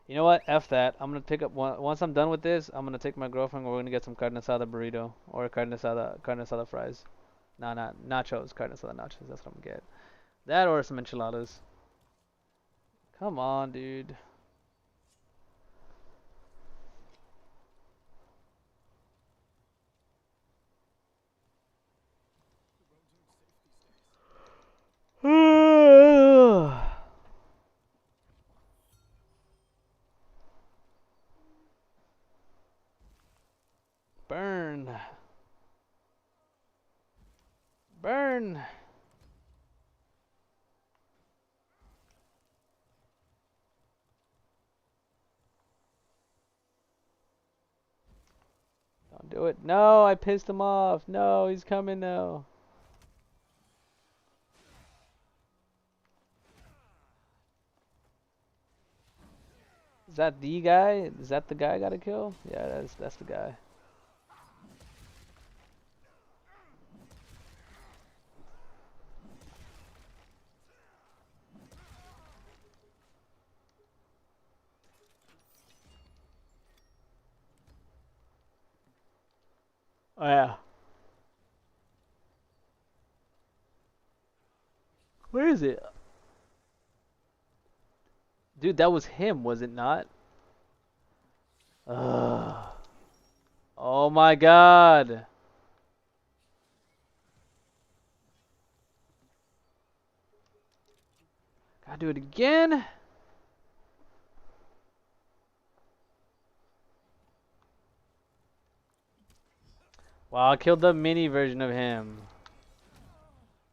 You know what? F that. I'm gonna pick up once I'm done with this. I'm gonna take my girlfriend. We're gonna get some carne asada burrito or carne asada fries. Nah, not nachos. Carne asada nachos. That's what I'm gonna get. That or some enchiladas. Come on, dude. Burn. Burn. Don't do it. No, I pissed him off. No, he's coming now. Is that the guy? Is that the guy I gotta kill? Yeah, that's the guy. Oh yeah. Where is it? Dude, that was him, was it not? Ugh. Oh my god. Gotta do it again? Wow, I killed the mini version of him.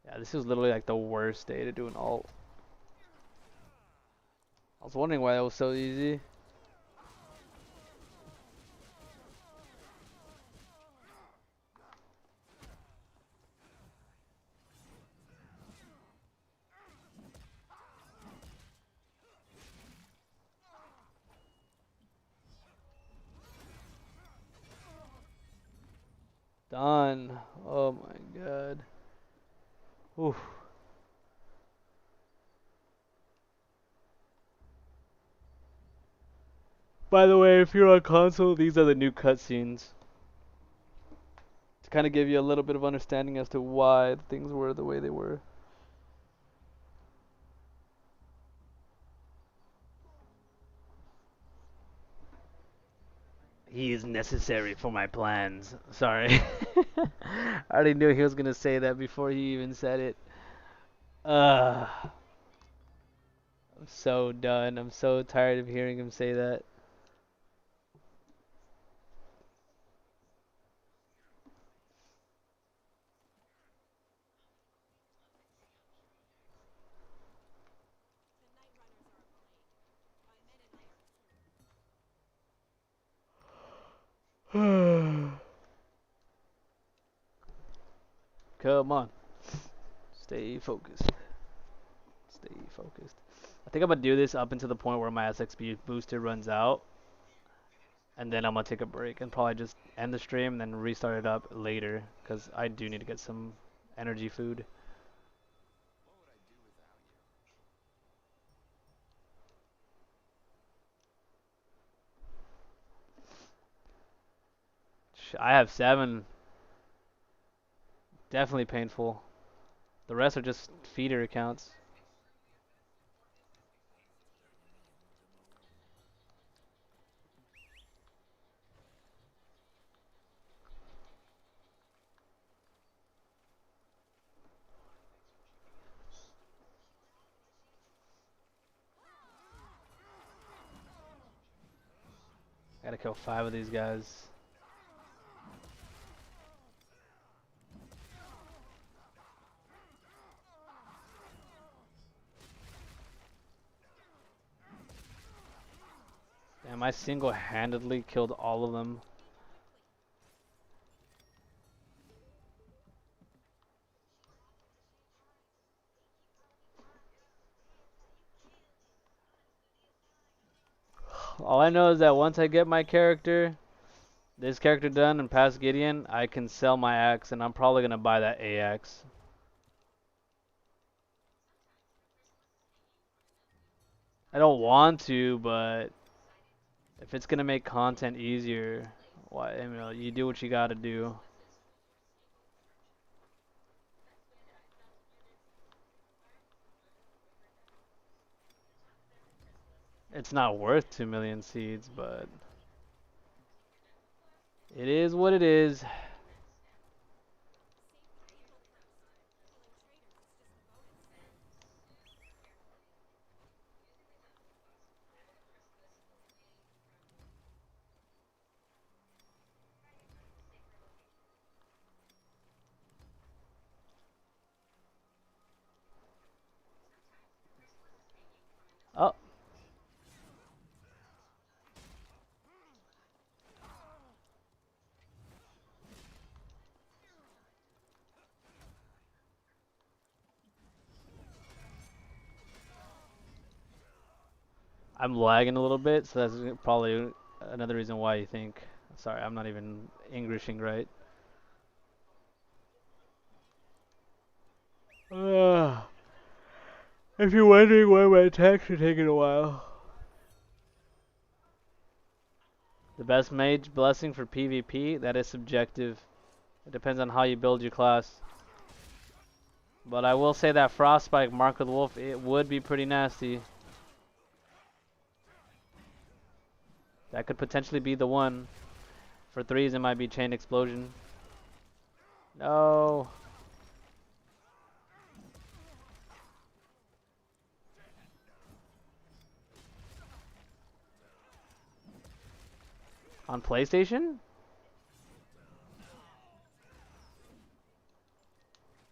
Yeah, this is literally like the worst day to do an ult. I was wondering why that was so easy. Done. Oh my god. Oof. By the way, if you're on console, these are the new cutscenes. To kind of give you a little bit of understanding as to why things were the way they were. He is necessary for my plans. Sorry. I already knew he was gonna say that before he even said it. I'm so done. I'm so tired of hearing him say that. Come on. Stay focused. Stay focused. I think I'm gonna do this up until the point where my SXP booster runs out. And then I'm gonna take a break and probably just end the stream and then restart it up later. Because I do need to get some energy food. I have 7. Definitely painful. The rest are just feeder accounts. Gotta kill 5 of these guys. Damn, I single-handedly killed all of them. All I know is that once I get my character, this character done and past Gideon, I can sell my axe and I'm probably gonna buy that AX. I don't want to, but if it's gonna make content easier, why, you know, you do what you gotta do. It's not worth 2 million seeds, but it is what it is. Oh. I'm lagging a little bit, so that's probably another reason why you think. Sorry, I'm not even Englishing right. If you're wondering why my attacks are taking a while. The best mage blessing for PvP, that is subjective. It depends on how you build your class. But I will say that Frostspike Mark of the Wolf, it would be pretty nasty. That could potentially be the one. For 3s, it might be Chain Explosion. No. On PlayStation?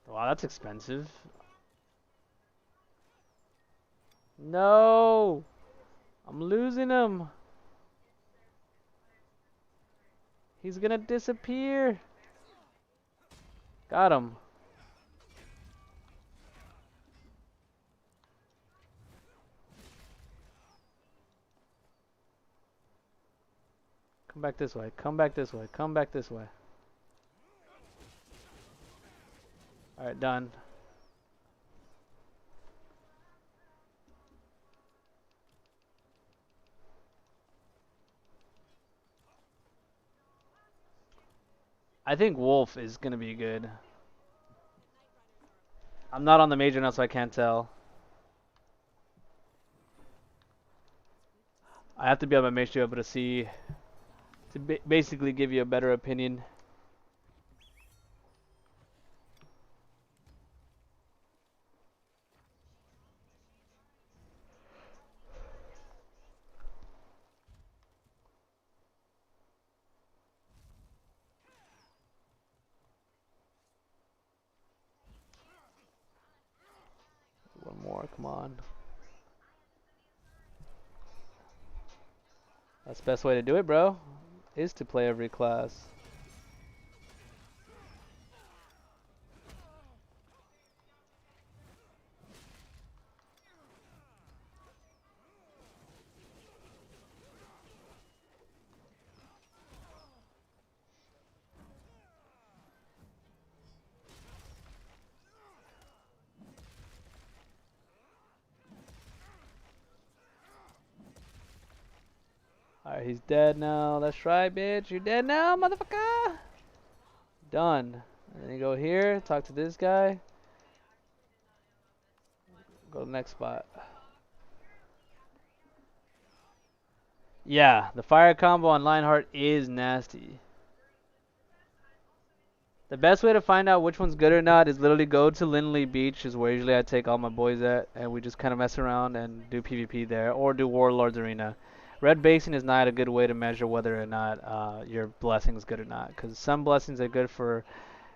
Wow, that's expensive. No! I'm losing him. He's gonna disappear. Got him. Come back this way. Come back this way. Come back this way. Alright, done. I think Wolf is gonna be good. I'm not on the major now, so I can't tell. I have to be on my mage to be able to see, to basically give you a better opinion. more. Come on. That's the best way to do it, bro. Is to play every class. Alright, he's dead now. That's right, bitch. You're dead now, motherfucker. Done. And then you go here, talk to this guy. Go to the next spot. Yeah, the fire combo on Lionheart is nasty. The best way to find out which one's good or not is literally go to Lindley Beach, is where usually I take all my boys at, and we just kind of mess around and do PvP there, or do Warlords Arena. Red Basin is not a good way to measure whether or not your blessing is good or not, because some blessings are good for,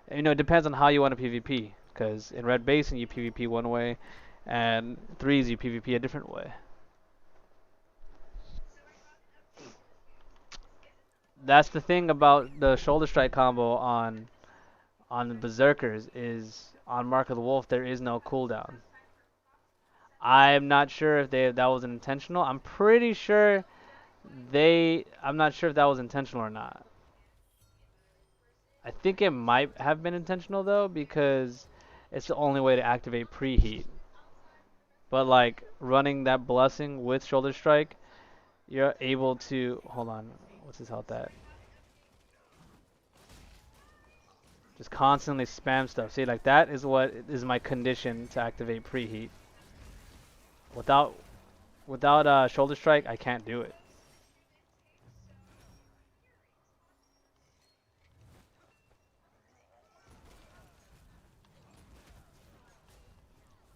it depends on how you want to PvP, because in Red Basin you PvP one way, and threes you PvP a different way. That's the thing about the shoulder strike combo on the Berserkers, is on Mark of the Wolf there is no cooldown. I'm not sure if that was intentional. I'm pretty sure I'm not sure if that was intentional or not. I think it might have been intentional though, because it's the only way to activate preheat. But like running that blessing with shoulder strike, you're able to, hold on, what's his health at? Just constantly spam stuff. See, like that is what is my condition to activate preheat. Without shoulder strike, I can't do it.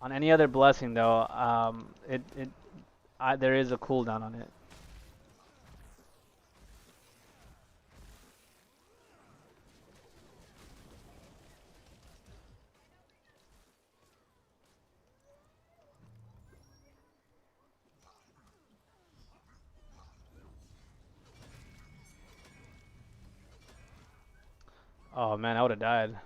On any other blessing though, there is a cooldown on it. Oh man, I would have died.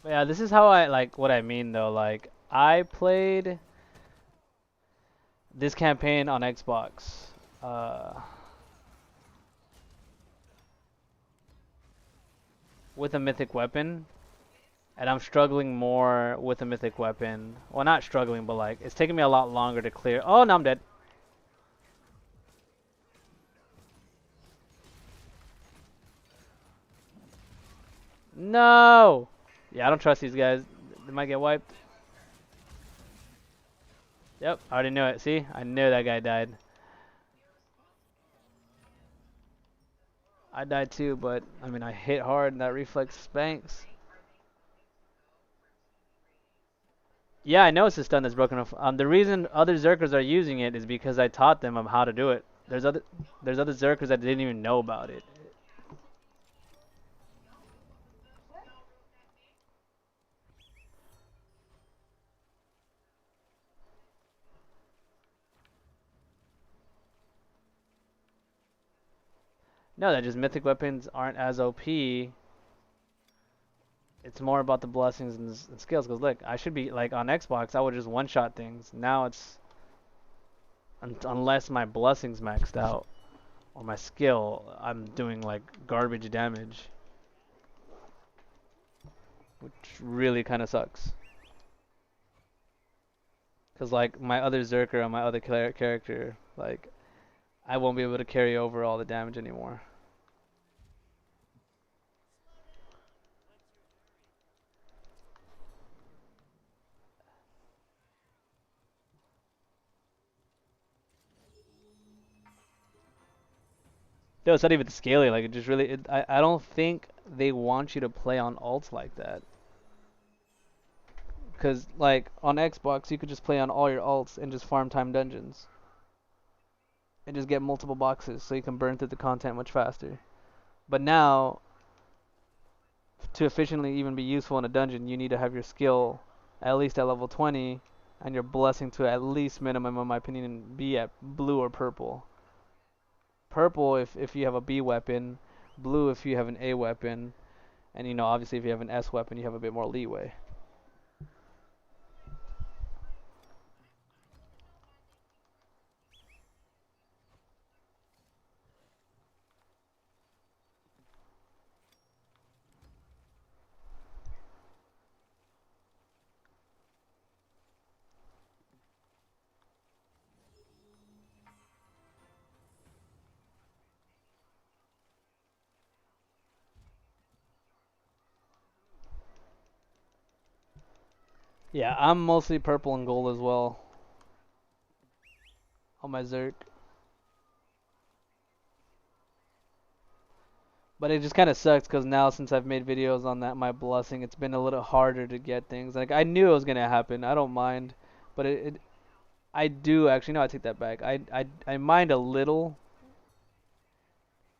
But yeah, this is how what I mean though. Like, I played this campaign on Xbox. With a mythic weapon, and I'm struggling more with a mythic weapon. Well, not struggling, but like it's taking me a lot longer to clear. Oh, no, I'm dead. No! Yeah, I don't trust these guys. They might get wiped. Yep, I already knew it. See? I knew that guy died. I died too, but I mean, I hit hard and that reflex spanks. Yeah, I know it's a stun that's broken off. The reason other Zerkers are using it is because I taught them of how to do it. There's other Zerkers that didn't even know about it. No, that just mythic weapons aren't as OP. It's more about the blessings and skills. Because look, I should be like on Xbox, I would just one-shot things. Now it's unless my blessings maxed out or my skill, I'm doing like garbage damage, which really kind of sucks. Because like my other Zerker on my other character, like I won't be able to carry over all the damage anymore. No, it's not even the scaling. Like, it just really. I don't think they want you to play on alts like that. Because, like, on Xbox, you could just play on all your alts and just farm time dungeons. And just get multiple boxes so you can burn through the content much faster. But now, to efficiently even be useful in a dungeon, you need to have your skill at least at level 20, and your blessing to at least minimum, in my opinion, be at blue or purple. Purple if you have a B weapon, blue if you have an A weapon, and you know, obviously if you have an S weapon, you have a bit more leeway. Yeah, I'm mostly purple and gold as well on my Zerk. But it just kind of sucks because now since I've made videos on that, my blessing, it's been a little harder to get things. Like, I knew it was going to happen. I don't mind. But I do actually, no, I take that back. I mind a little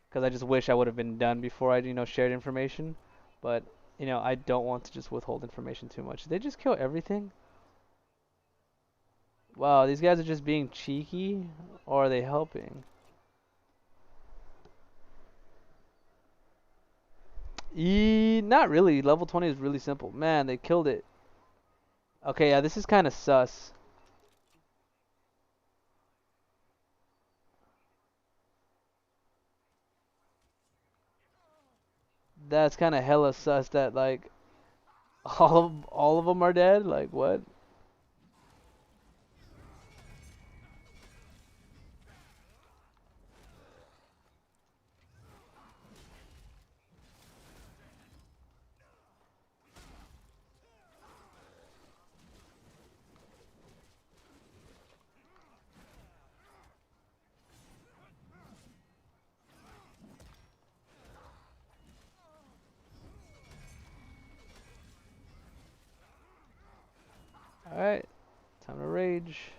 because I just wish I would have been done before I, shared information. But, I don't want to just withhold information too much. Did they just kill everything? Wow, these guys are just being cheeky, or are they helping? Not really. Level 20 is really simple. Man, they killed it. Okay, yeah, this is kind of sus. That's kind of hella sus that, like, all of them are dead? Like, what? Alright, time to rage.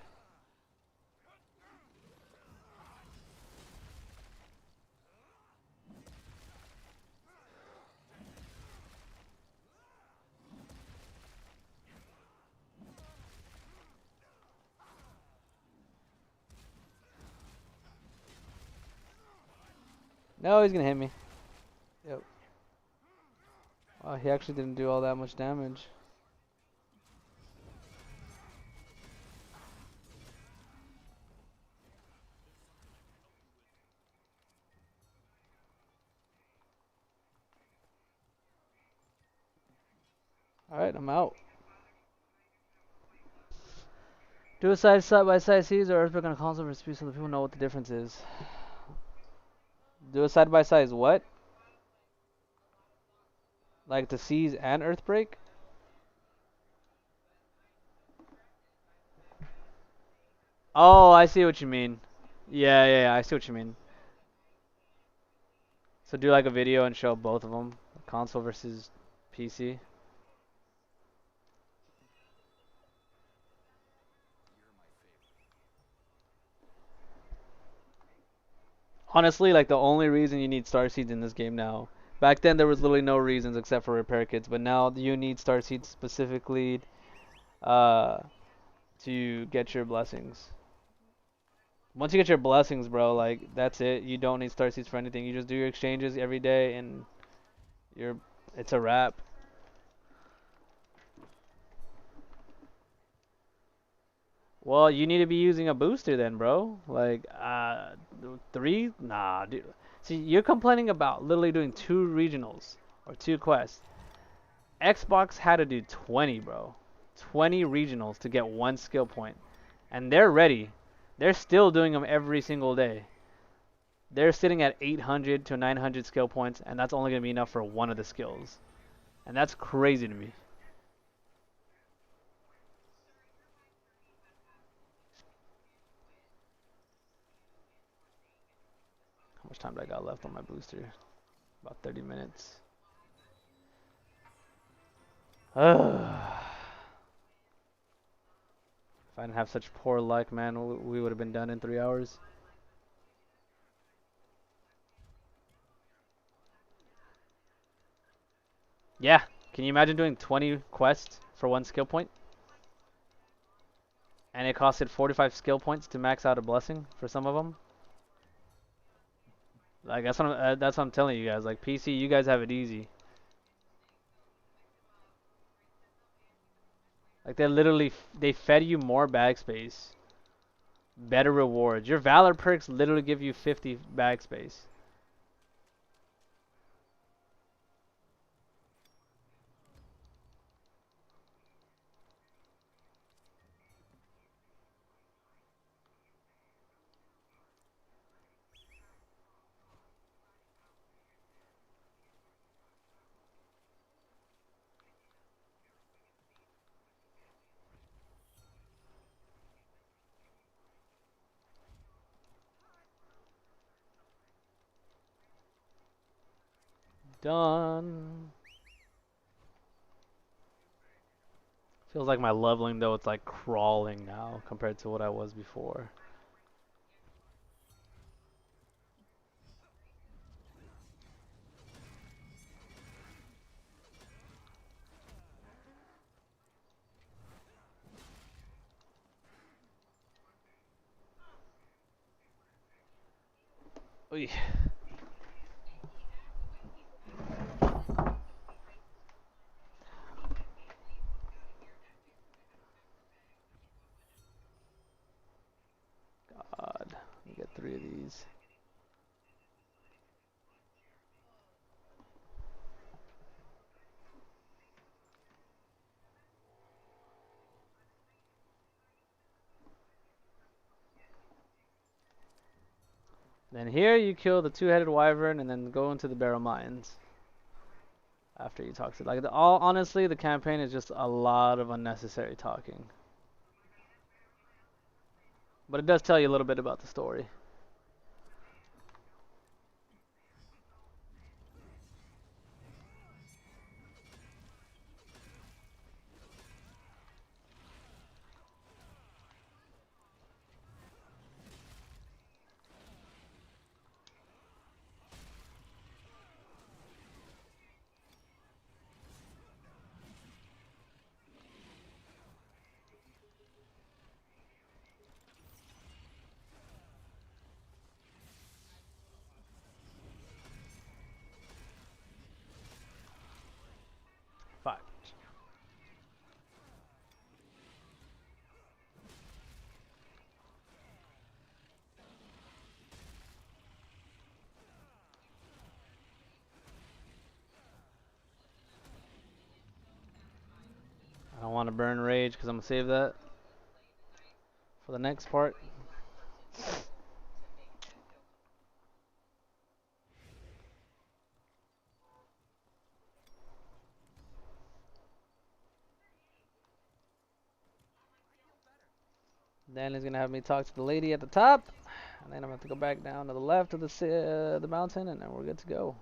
No, he's gonna hit me. Yep. Wow, he actually didn't do all that much damage. Alright, I'm out. Do a side-by-side series or Earthbreak on a console versus PC so that people know what the difference is. Do a side-by-side is what? Like the Seas and Earthbreak? Oh, I see what you mean. Yeah, I see what you mean. So do like a video and show both of them, console versus PC. Honestly, like the only reason you need starseeds in this game now. Back then there was literally no reasons except for repair kits, but now you need starseeds specifically uh, to get your blessings. Once you get your blessings, bro, like that's it. You don't need starseeds for anything. You just do your exchanges every day and you're it's a wrap. Well, you need to be using a booster then, bro. Like, 3? Nah, dude. See, you're complaining about literally doing 2 regionals or 2 quests. Xbox had to do 20, bro. 20 regionals to get 1 skill point. And they're ready. They're still doing them every single day. They're sitting at 800 to 900 skill points, and that's only going to be enough for one of the skills. And that's crazy to me. much time do I got left on my booster? About 30 minutes. If I didn't have such poor luck, man, we would have been done in 3 hours. Yeah, can you imagine doing 20 quests for 1 skill point? And it costed 45 skill points to max out a blessing for some of them. Like that's what I'm telling you guys. Like PC, you guys have it easy. Like they fed you more bag space, better rewards. Your Valor perks literally give you 50 bag space. Done. Feels like my leveling though, it's like crawling now compared to what I was before. Oy. God, let me get 3 of these. Then here you kill the 2-headed wyvern and then go into the barrow mines. After you talk to like honestly, the campaign is just a lot of unnecessary talking. But it does tell you a little bit about the story. Five. I don't want to burn rage because I'm gonna save that for the next part. Then he's gonna have me talk to the lady at the top, and then I'm gonna have to go back down to the left of the mountain, and then we're good to go.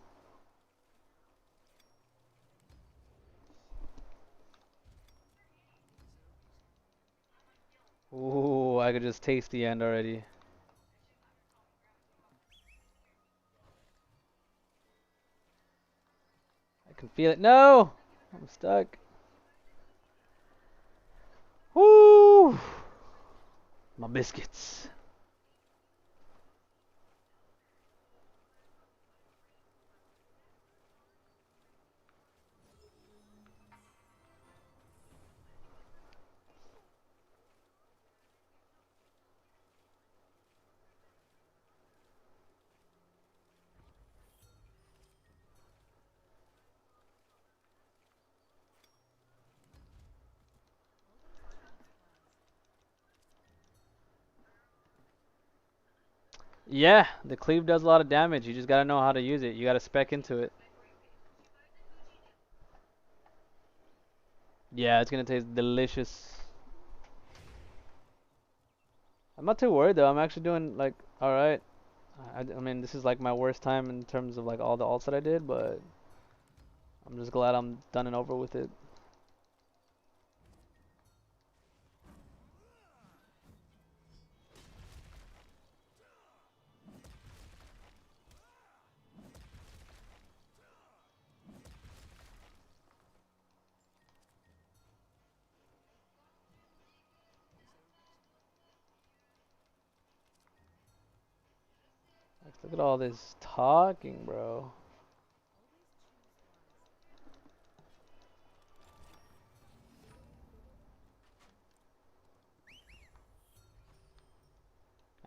Ooh, I could just taste the end already. I can feel it. No! I'm stuck. Woo! My biscuits. Yeah, the cleave does a lot of damage. You just gotta know how to use it. You gotta spec into it. Yeah, it's gonna taste delicious. I'm not too worried though. I'm actually doing like alright. I mean, this is like my worst time in terms of like all the alts that I did, but I'm just glad I'm done and over with it. Like, look at all this talking, bro.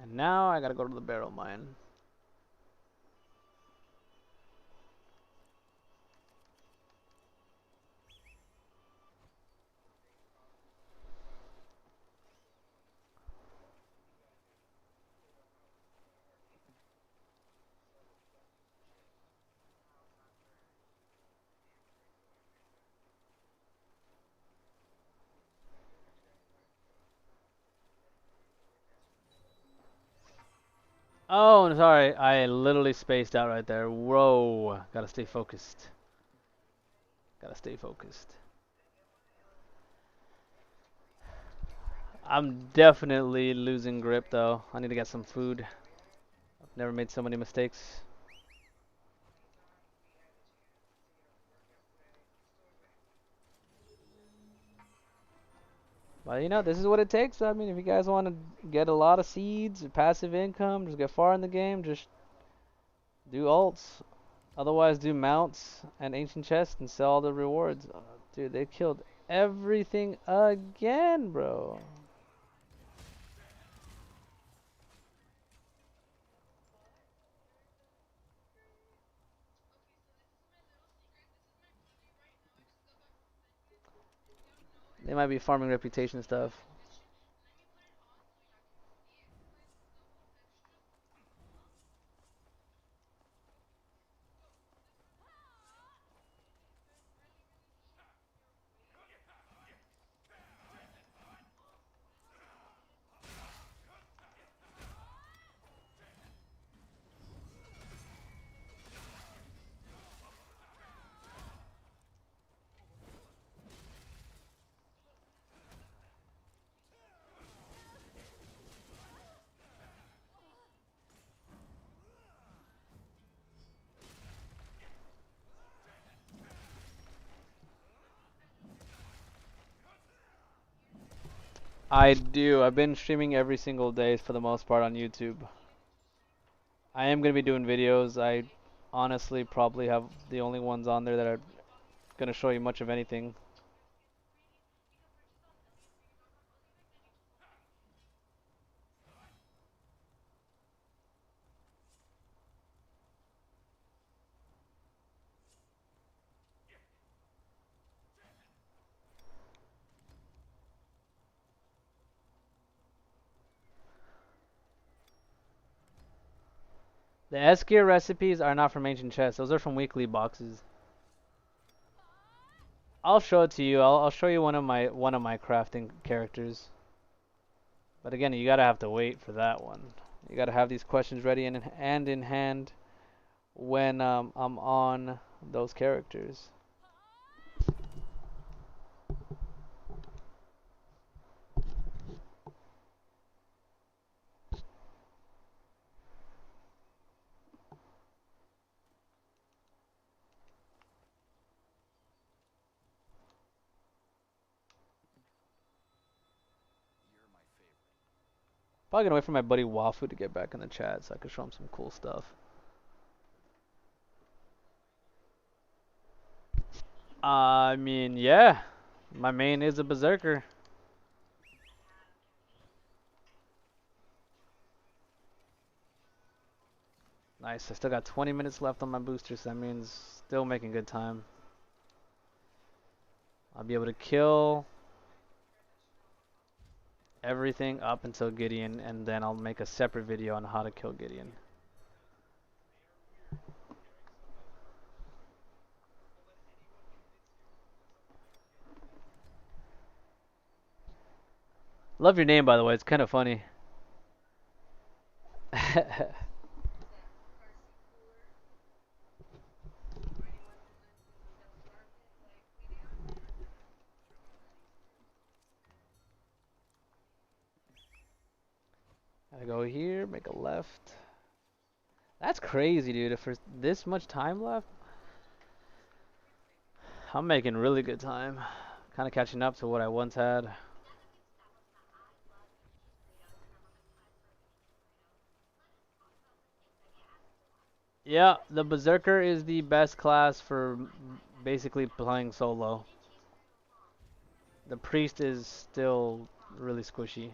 And now I gotta go to the barrel mine. Oh, I'm sorry. I literally spaced out right there. Whoa. Gotta stay focused. Gotta stay focused. I'm definitely losing grip though. I need to get some food. I've never made so many mistakes. But you know, this is what it takes. I mean, if you guys want to get a lot of seeds, passive income, just get far in the game, just do alts. Otherwise, do mounts and ancient chests and sell all the rewards. Dude, they killed everything again, bro. They might be farming reputation stuff. I do. I've been streaming every single day for the most part on YouTube. I am going to be doing videos. I honestly probably have the only ones on there that are going to show you much of anything. The S gear recipes are not from ancient chests. Those are from weekly boxes. I'll show it to you. I'll show you one of my crafting characters. But again, you gotta have to wait for that one. You gotta have these questions ready and in hand when I'm on those characters. Probably gonna wait for my buddy Wafu to get back in the chat so I can show him some cool stuff. I mean, yeah. My main is a berserker. Nice. I still got 20 minutes left on my booster, so that means still making good time. I'll be able to kill everything up until Gideon, and then I'll make a separate video on how to kill Gideon. Love your name, by the way. It's kind of funny. I go here, make a left. That's crazy, dude. If there's this much time left, I'm making really good time. Kind of catching up to what I once had. Yeah, the Berserker is the best class for basically playing solo. The Priest is still really squishy.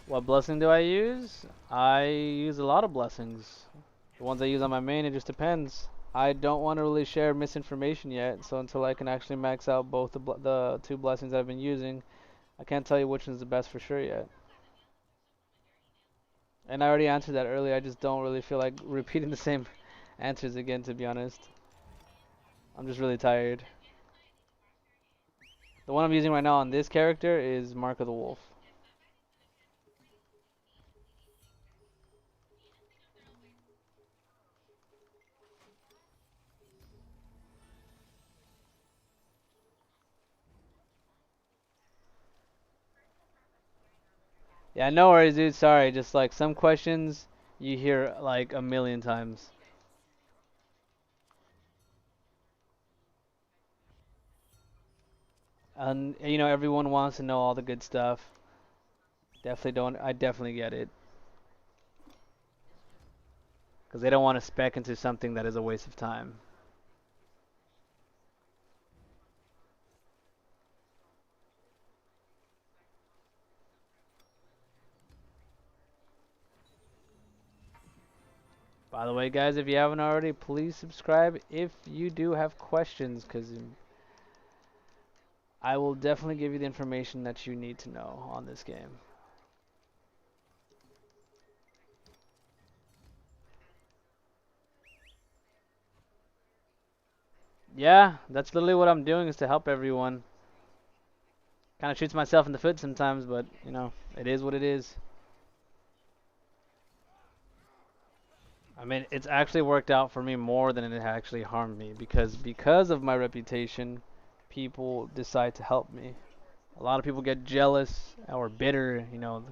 What blessing do I use? I use a lot of blessings. The ones I use on my main, it just depends. I don't want to really share misinformation yet, so until I can actually max out both the two blessings that I've been using, I can't tell you which one's the best for sure yet. And I already answered that earlier, I just don't really feel like repeating the same answers again, to be honest. I'm just really tired. The one I'm using right now on this character is Mark of the Wolf. Yeah, no worries, dude. Sorry. Just like some questions you hear like a million times. And you know, everyone wants to know all the good stuff. Definitely don't. I definitely get it. Because they don't want to spec into something that is a waste of time. By the way, guys, if you haven't already, please subscribe if you do have questions, because I will definitely give you the information that you need to know on this game. Yeah, that's literally what I'm doing, is to help everyone. Kind of shoots myself in the foot sometimes, but you know, it is what it is. I mean, it's actually worked out for me more than it actually harmed me, because of my reputation, people decide to help me. A lot of people get jealous or bitter, you know,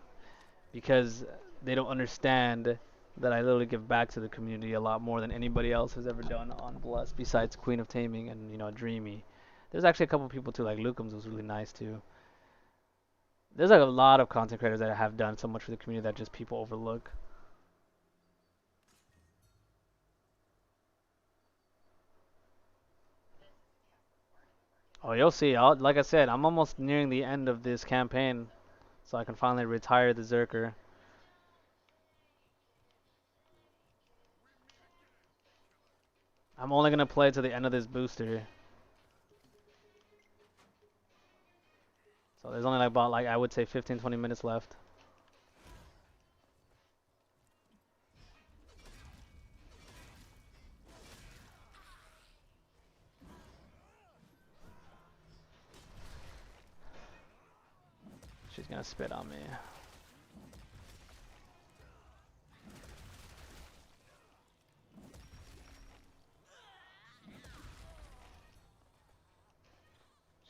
because they don't understand that I literally give back to the community a lot more than anybody else has ever done on Bless, besides Queen of Taming and, you know, Dreamy. There's actually a couple people too, like Lucums was really nice too. There's like a lot of content creators that have done so much for the community that just people overlook. Oh, you'll see. Like I said, I'm almost nearing the end of this campaign, so I can finally retire the Zerker. I'm only gonna play to the end of this booster. So there's only like about, like, I would say 15-20 minutes left. She's gonna spit on me.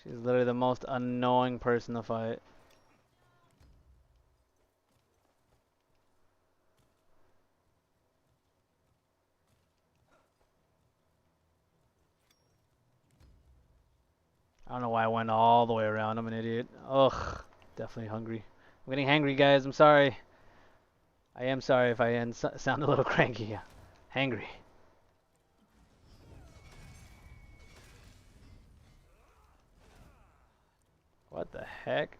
She's literally the most annoying person to fight. I don't know why I went all the way around. I'm an idiot. Ugh, definitely hungry. I'm getting hangry, guys. I'm sorry. I am sorry if I sound a little cranky. Hangry. What the heck?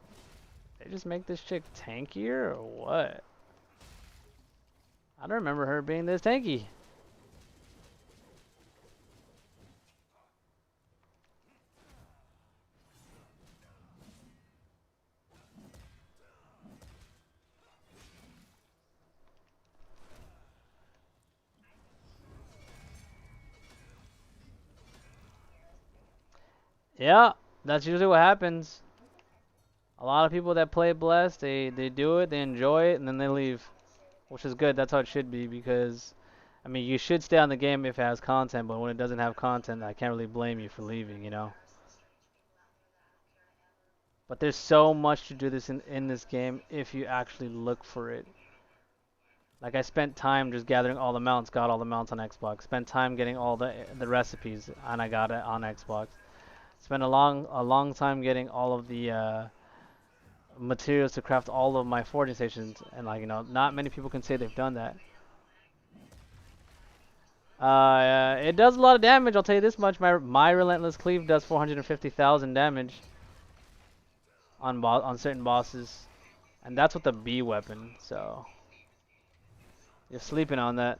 They just make this chick tankier or what? I don't remember her being this tanky. Yeah, that's usually what happens. A lot of people that play Blessed, they do it, they enjoy it, and then they leave. Which is good, that's how it should be, because, I mean, you should stay on the game if it has content, but when it doesn't have content, I can't really blame you for leaving, you know? But there's so much to do this in this game if you actually look for it. Like, I spent time just gathering all the mounts, got all the mounts on Xbox. Spent time getting all the recipes, and I got it on Xbox. Spent a long time getting all of the materials to craft all of my forging stations, and like, you know, not many people can say they've done that. It does a lot of damage, I'll tell you this much. My Relentless Cleave does 450,000 damage on certain bosses, and that's with the B weapon. So you're sleeping on that.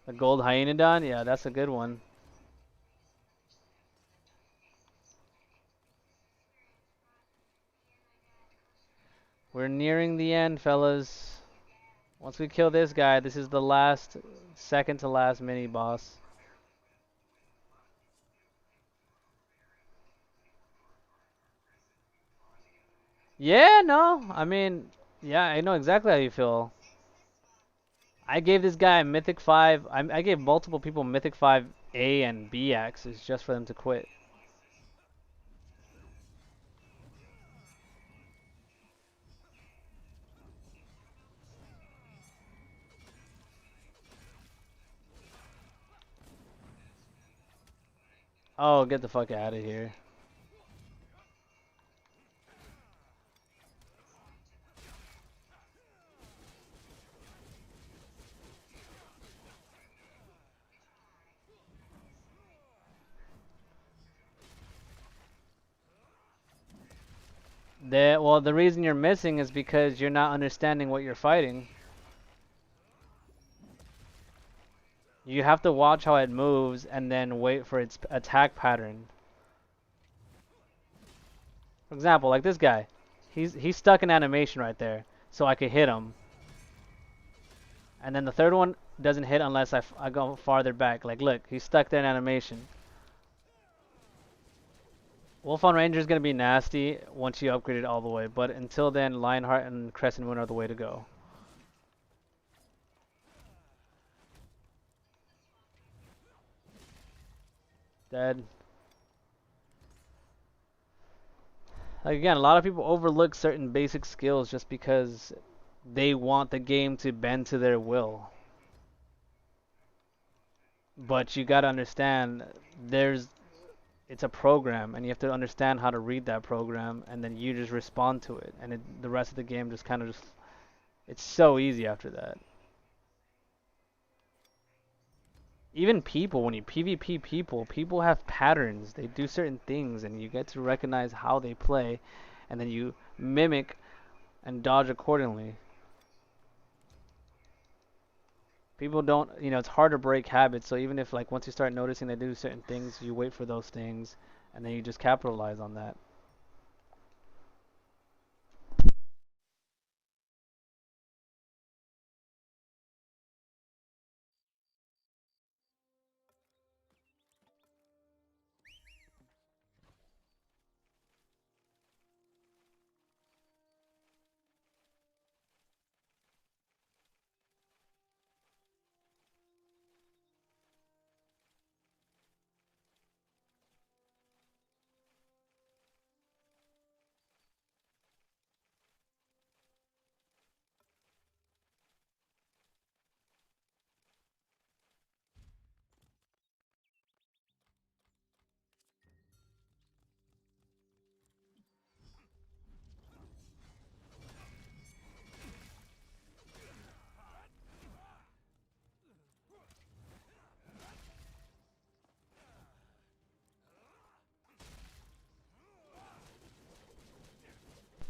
The gold Hyenodon, yeah, that's a good one. We're nearing the end, fellas. Once we kill this guy, this is the last, second to last mini boss. Yeah, no, I mean, yeah, I know exactly how you feel. I gave this guy a Mythic 5. I gave multiple people Mythic 5 A and B axes just for them to quit. Oh, get the fuck out of here. Well, the reason you're missing is because you're not understanding what you're fighting. You have to watch how it moves and then wait for its attack pattern. For example, like this guy. He's stuck in animation right there, so I could hit him. And then the third one doesn't hit unless I go farther back. Like, look, he's stuck there in animation. Wolf on Ranger is going to be nasty once you upgrade it all the way, but until then, Lionheart and Crescent Moon are the way to go. Dead. Like, again, a lot of people overlook certain basic skills just because they want the game to bend to their will. But you gotta understand, it's a program, and you have to understand how to read that program, and then you just respond to it, and the rest of the game just kind of it's so easy after that. Even people, when you PvP people have patterns. They do certain things, and you get to recognize how they play, and then you mimic and dodge accordingly. People don't, you know, it's hard to break habits, so even if, like, once you start noticing they do certain things, you wait for those things, and then you just capitalize on that.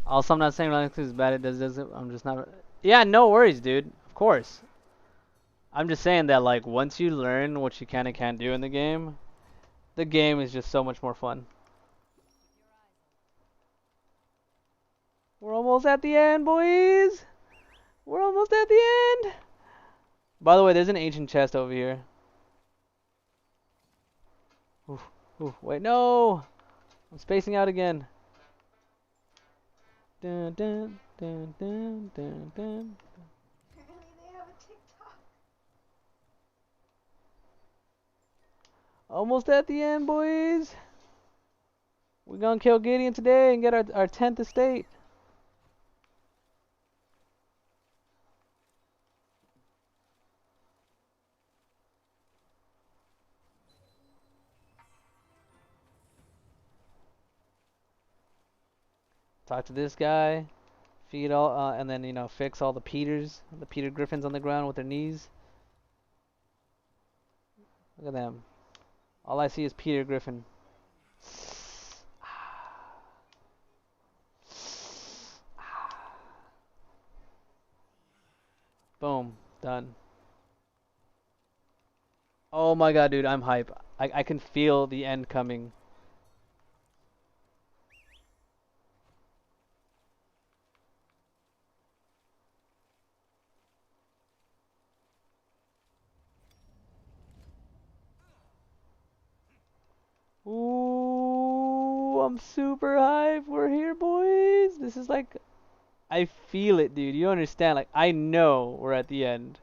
Also, I'm not saying Linux is bad, it does it, I'm just not, yeah, no worries, dude, of course. I'm just saying that, like, once you learn what you can and can't do in the game is just so much more fun. We're almost at the end, boys! We're almost at the end! By the way, there's an ancient chest over here. Oof. Ooh, wait, no! I'm spacing out again. Dun, dun, dun, dun, dun, dun. Apparently they have a TikTok. Almost at the end, boys. We're gonna kill Gideon today and get our 10th estate. Talk to this guy. Feed all, and then, you know, fix all the Peter Griffins on the ground with their knees. Look at them. All I see is Peter Griffin. Boom. Done. Oh my god, dude, I'm hype. I can feel the end coming. Ooh, I'm super hype. We're here, boys. This is like, I feel it, dude. You understand? Like, I know we're at the end.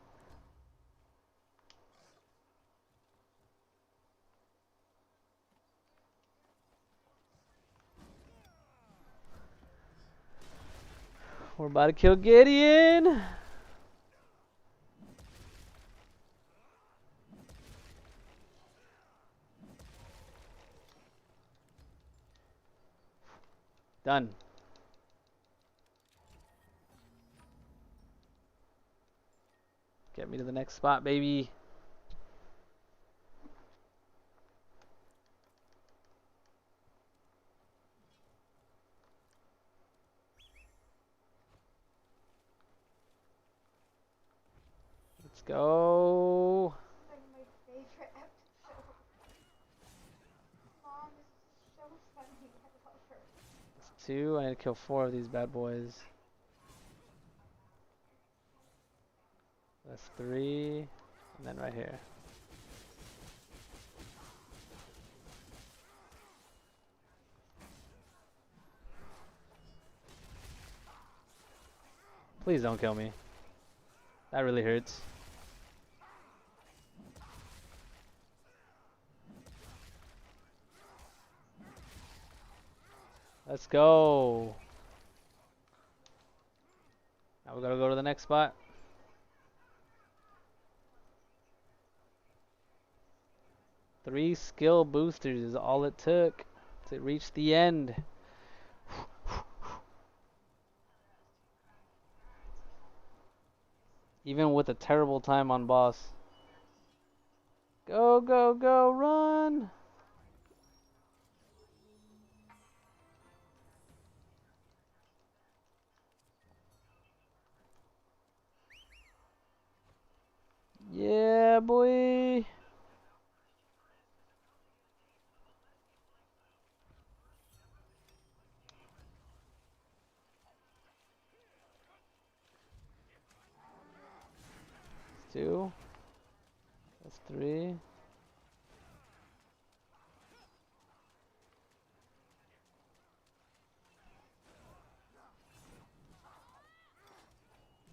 We're about to kill Gideon. Done. Get me to the next spot, baby. Let's go. Like my favorite episode. Mom, this is so funny. I love her. That's 2. I need to kill 4 of these bad boys. That's 3. And then right here. Please don't kill me. That really hurts. Let's go. Now we gotta go to the next spot. Three skill boosters is all it took to reach the end. Even with a terrible time on boss. Go, go, go, run! Yeah, boy! That's 2. That's 3.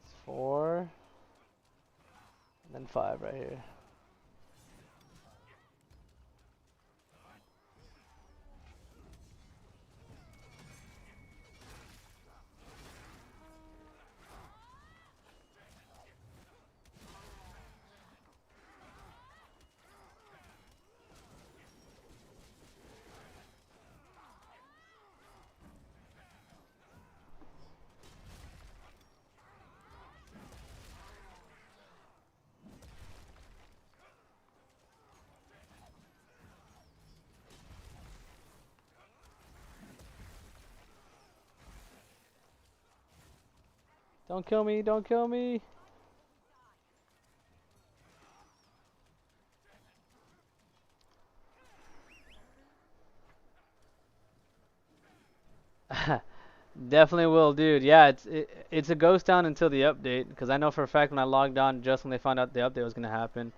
That's 4. And then 5 right here. Don't kill me, don't kill me! Definitely will, dude. Yeah, it's a ghost town until the update, because I know for a fact when I logged on just when they found out the update was gonna happen,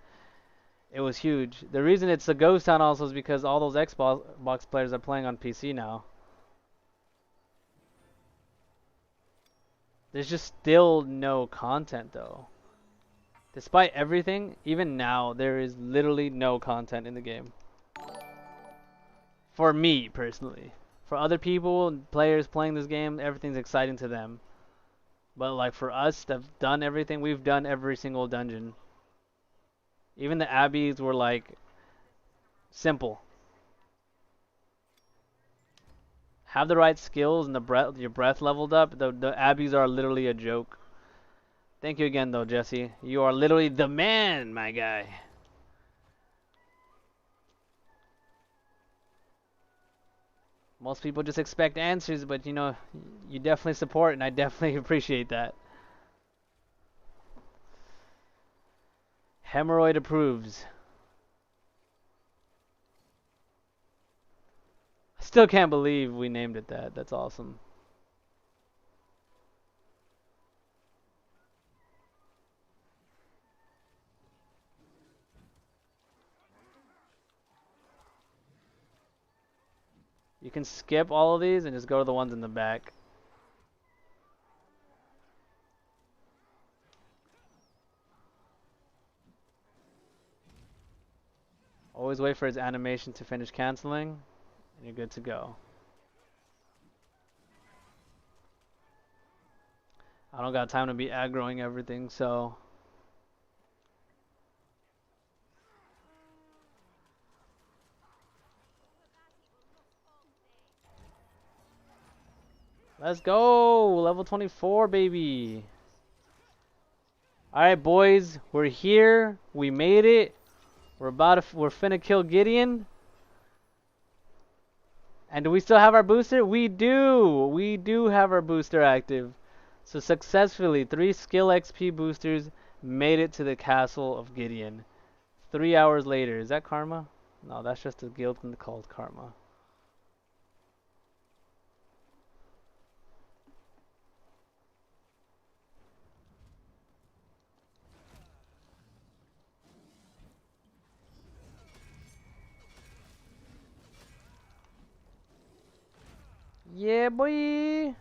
It was huge. The reason it's a ghost town also is because all those Xbox players are playing on PC now. There's just still no content though. Despite everything, even now, there is literally no content in the game. For me, personally. For other people, players playing this game, everything's exciting to them. But like for us that have done everything, we've done every single dungeon. Even the abbeys were like simple. Have the right skills and your breath leveled up. The abbeys are literally a joke. Thank you again though, Jesse. You are literally the man, my guy. Most people just expect answers, but you know, you definitely support and I definitely appreciate that. Hemorrhoid approves. I still can't believe we named it that. That's awesome. You can skip all of these and just go to the ones in the back. Always wait for his animation to finish canceling, and you're good to go. I don't got time to be aggroing everything, so... Let's go! Level 24, baby! Alright, boys. We're here. We made it. We're finna kill Gideon. And do we still have our booster? We do! We do have our booster active. So successfully, 3 skill XP boosters made it to the castle of Gideon. 3 hours later. Is that karma? No, that's just a guild called karma. Yeah, boy!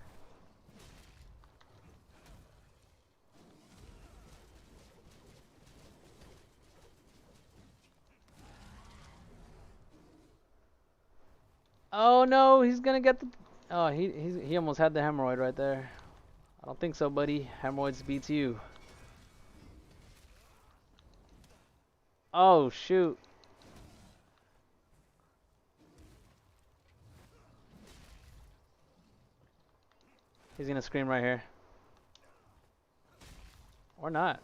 Oh no, he's gonna get the... Oh, he almost had the hemorrhoid right there. I don't think so, buddy. Hemorrhoids beats you. Oh, shoot. He's gonna scream right here. Or not.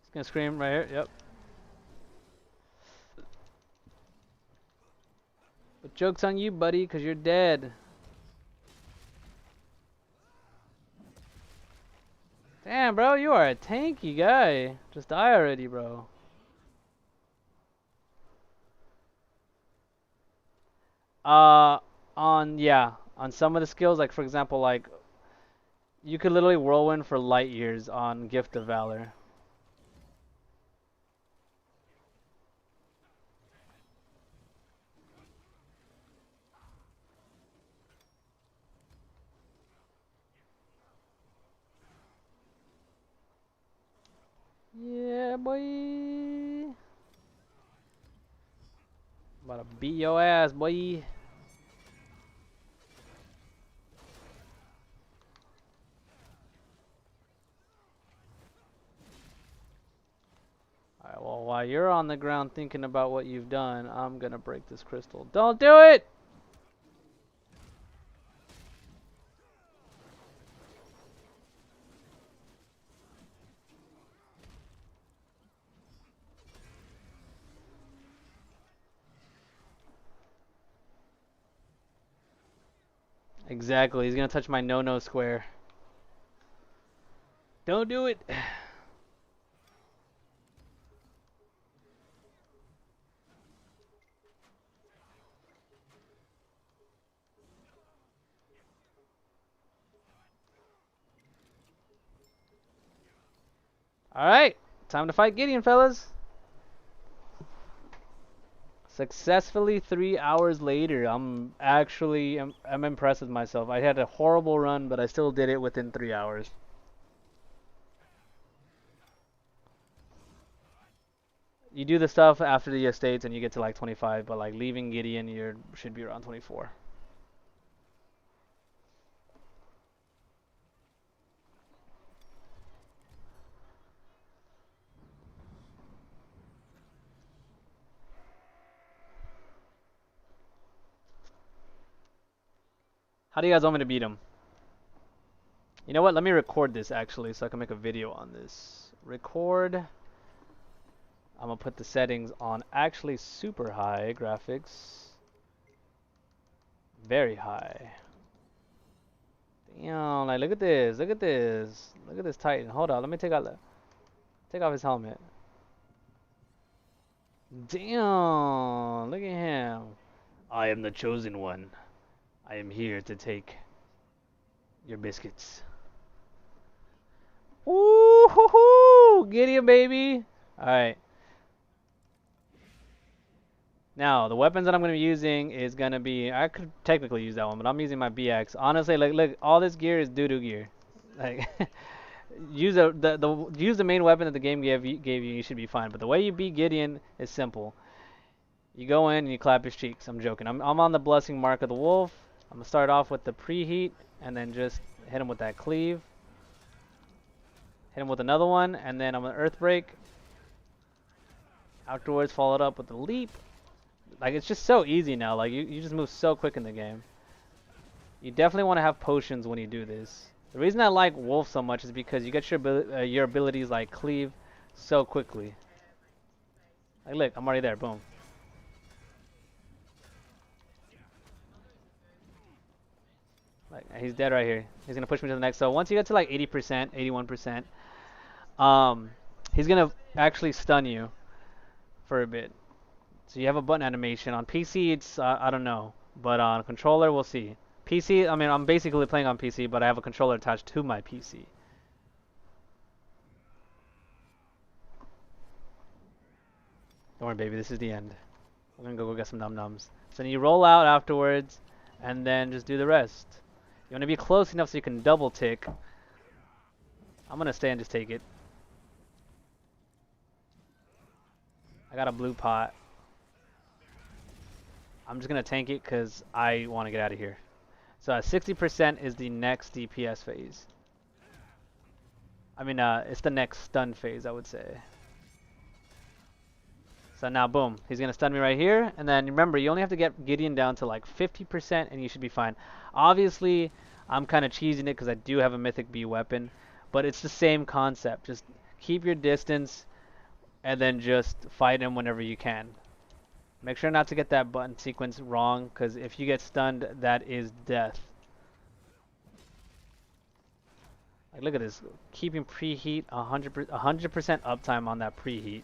He's gonna scream right here, yep. But joke's on you, buddy, because you're dead. Damn, bro, you are a tanky guy. Just die already, bro. On some of the skills, like for example, like you could literally whirlwind for light years on Gift of Valor. Yeah, boy. About to beat your ass, boy. Alright, well, while you're on the ground thinking about what you've done, I'm gonna break this crystal. Don't do it! Exactly, he's gonna touch my no-no square. Don't do it! Alright, time to fight Gideon, fellas. Successfully 3 hours later. I'm impressed with myself. I had a horrible run, but I still did it within 3 hours. You do the stuff after the estates and you get to like 25, but like leaving Gideon, you should be around 24. How do you guys want me to beat him? You know what? Let me record this actually so I can make a video on this. Record. I'm gonna put the settings on actually super high graphics. Very high. Damn, like look at this, look at this. Look at this Titan. Hold on, let me take off his helmet. Damn, look at him. I am the chosen one. I am here to take your biscuits. Woo hoo hoo! Gideon, baby! Alright. Now, the weapons that I'm going to be using is going to be... I could technically use that one, but I'm using my BX. Honestly, like, look, all this gear is doo-doo gear. Like, use the main weapon that the game gave you, you should be fine. But the way you beat Gideon is simple. You go in and you clap his cheeks. I'm joking. I'm on the blessing mark of the wolf. I'm going to start off with the preheat, and then just hit him with that cleave. Hit him with another one, and then I'm going to earth break. Afterwards, follow it up with the leap. Like, it's just so easy now. Like, you just move so quick in the game. You definitely want to have potions when you do this. The reason I like Wolf so much is because you get your abilities like cleave so quickly. Like, look, I'm already there. Boom. Like, he's dead right here. He's gonna push me to the next. So once you get to like 80%, 81%, he's gonna actually stun you for a bit. So you have a button animation. On PC, it's, I don't know. But on controller, we'll see. PC, I mean, I'm basically playing on PC, but I have a controller attached to my PC. Don't worry, baby, this is the end. I'm gonna go get some num-nums. So then you roll out afterwards, and then just do the rest. You wanna be close enough so you can double tick. I'm gonna stay and just take it. I got a blue pot. I'm just going to tank it because I want to get out of here. So 60% is the next DPS phase. I mean, it's the next stun phase, I would say. So now, boom. He's going to stun me right here. And then remember, you only have to get Gideon down to like 50% and you should be fine. Obviously, I'm kind of cheesing it because I do have a Mythic B weapon. But it's the same concept. Just keep your distance and then just fight him whenever you can. Make sure not to get that button sequence wrong, because if you get stunned, that is death. Like, look at this. Keeping preheat 100% uptime on that preheat.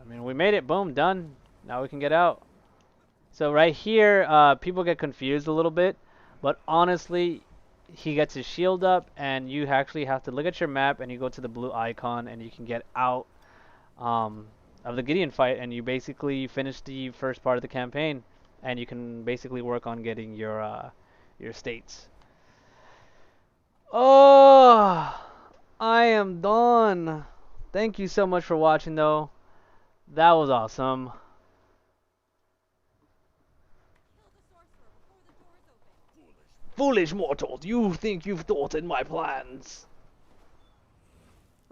I mean, we made it. Boom, done. Now we can get out. So right here, people get confused a little bit. But honestly, he gets his shield up, and you actually have to look at your map, and you go to the blue icon, and you can get out of the Gideon fight, and you basically finish the first part of the campaign, and you can basically work on getting your states. Oh, I am done. Thank you so much for watching, though. That was awesome. Foolish mortals, you think you've thwarted my plans.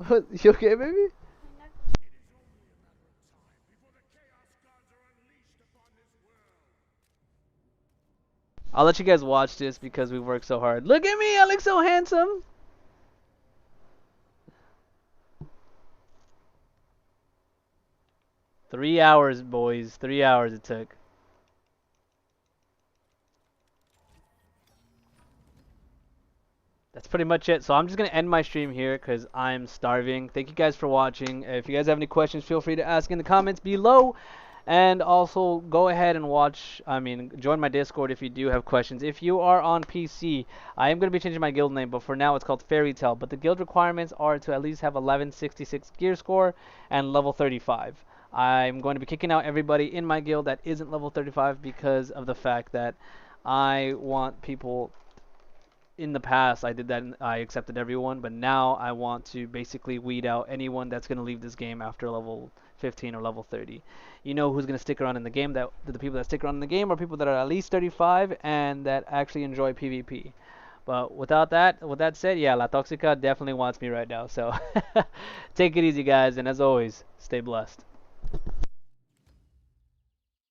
You okay, baby? I'll let you guys watch this because we worked so hard. Look at me, I look so handsome. Three hours, boys. 3 hours it took. That's pretty much it. So I'm just going to end my stream here because I'm starving. Thank you guys for watching. If you guys have any questions, feel free to ask in the comments below. And also go ahead and join my Discord if you do have questions. If you are on PC, I am going to be changing my guild name, but for now it's called Fairy Tale. But the guild requirements are to at least have 1166 gear score and level 35. I'm going to be kicking out everybody in my guild that isn't level 35 because of the fact that I want people. In the past, I did that and I accepted everyone, but now I want to basically weed out anyone that's going to leave this game after level 15 or level 30. You know who's going to stick around in the game. That the people that stick around in the game are people that are at least 35 and that actually enjoy PvP. But with that said, yeah, La Toxica definitely wants me right now. So take it easy, guys, and as always, stay blessed.